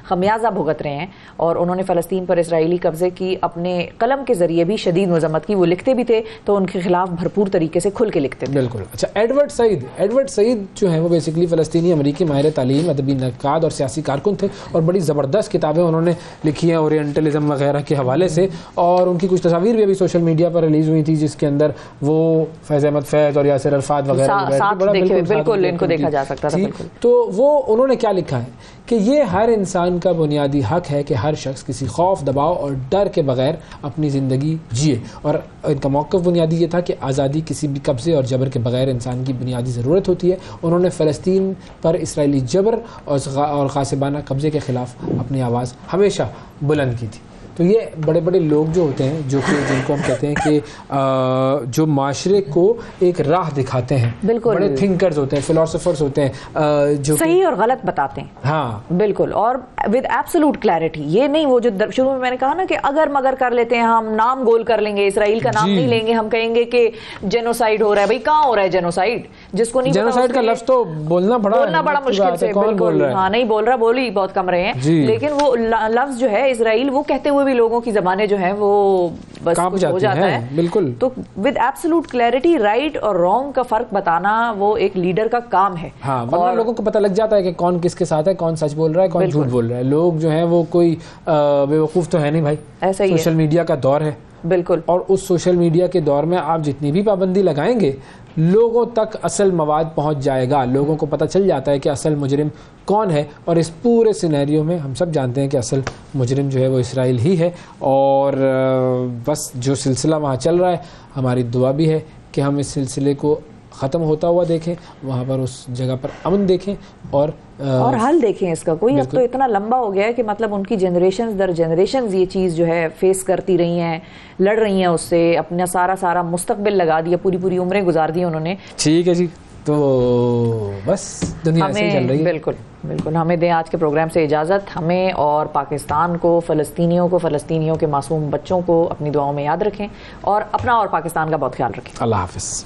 खमियाजा भुगत रहे हैं, और उन्होंने फ़लस्तीन पर इसराइली कब्जे की अपने कलम के जरिए भी शदीद मजम्मत की। वो लिखते भी थे तो उनके खिलाफ भरपूर तरीके से खुल के लिखते थे। बिल्कुल। अच्छा, एडवर्ड सईद जो है वो बेसिकली फ़लस्तीनी अमरीकी माहिर तालीम, अदबी नक्काद और सियासी कारकुन थे, और बड़ी ज़बरदस्त किताबें उन्होंने लिखी हैं ओरिएंटलिज्म वगैरह के हवाले से, और उनकी कुछ तस्वीर भी अभी सोशल मीडिया पर रिलीज हुई थी जिसके अंदर वो फैज़ अहमद फैज़ और यासिर अरफात वगैरह बिल्कुल इनको देखा जा सकता था। बिल्कुल। तो वो उन्होंने क्या लिखा है कि ये हर इंसान का बुनियादी हक है कि हर शख्स किसी खौफ, दबाव और डर के बगैर अपनी ज़िंदगी जिए, और इनका मौक़िफ़ बुनियादी ये था कि आज़ादी किसी भी कब्ज़े और जबर के बगैर इंसान की बुनियादी ज़रूरत होती है। उन्होंने फ़लस्तीन पर इसराइली जबर और ग़ासिबाना कब्ज़े के ख़िलाफ़ अपनी आवाज़ हमेशा बुलंद की थी। तो ये बड़े बड़े लोग जो होते हैं, जो कि जिनको हम कहते हैं कि जो माशरे को एक राह दिखाते हैं, बड़े थिंकर्स होते हैं, फिलोसोफर्स होते हैं, जो सही और गलत बताते हैं। हाँ बिल्कुल, और विद एब्सोल्यूट क्लैरिटी। ये नहीं वो जो शुरू में मैंने कहा ना कि अगर मगर कर लेते हैं, हम नाम गोल कर लेंगे, इसराइल का नाम नहीं लेंगे, हम कहेंगे कि जेनोसाइड हो रहा है। भाई कहाँ हो रहा है जेनोसाइड? जिसको नहीं जेनोसाइड का लफ्ज़ तो बोलना बड़ा मुश्किल से, बिल्कुल हाँ नहीं बोल रहा, बोल ही बहुत कम रहे हैं, लेकिन वो लफ्ज़ जो है इसराइल, वो कहते हुए भी लोगों की ज़बानें जो हैं वो बस कुछ हो जाता है। बिल्कुल। तो विद एब्सोल्यूट क्लैरिटी राइट और रॉन्ग का फर्क बताना वो एक लीडर का काम है। हाँ, और लोगों को पता लग जाता है कि कौन किसके साथ है, कौन सच बोल रहा है, कौन झूठ बोल रहा है। लोग जो हैं वो कोई बेवकूफ़ तो है नहीं भाई, ऐसा ही सोशल मीडिया का दौर है। बिल्कुल। और उस सोशल मीडिया के दौर में आप जितनी भी पाबंदी लगाएंगे, लोगों तक असल मवाद पहुंच जाएगा, लोगों को पता चल जाता है कि असल मुजरिम कौन है। और इस पूरे सिनेरियो में हम सब जानते हैं कि असल मुजरिम जो है वो इसराइल ही है। और बस जो सिलसिला वहाँ चल रहा है, हमारी दुआ भी है कि हम इस सिलसिले को ख़त्म होता हुआ देखें, वहाँ पर उस जगह पर अमन देखें और हल देखें इसका। कोई अब तो इतना लंबा हो गया है कि मतलब उनकी जनरेशन दर जनरेशन ये चीज़ जो है फेस करती रही हैं, लड़ रही हैं उससे, अपना सारा मुस्तकबिल लगा दिया, पूरी उम्रें गुजार दी उन्होंने। ठीक है जी, तो बस दुनिया ऐसे चल रही है। बिल्कुल हमें दें आज के प्रोग्राम से इजाज़त। हमें और पाकिस्तान को, फ़लस्तीनियों के मासूम बच्चों को अपनी दुआओं में याद रखें, और अपना और पाकिस्तान का बहुत ख्याल रखें। अल्लाह हाफ़िज़।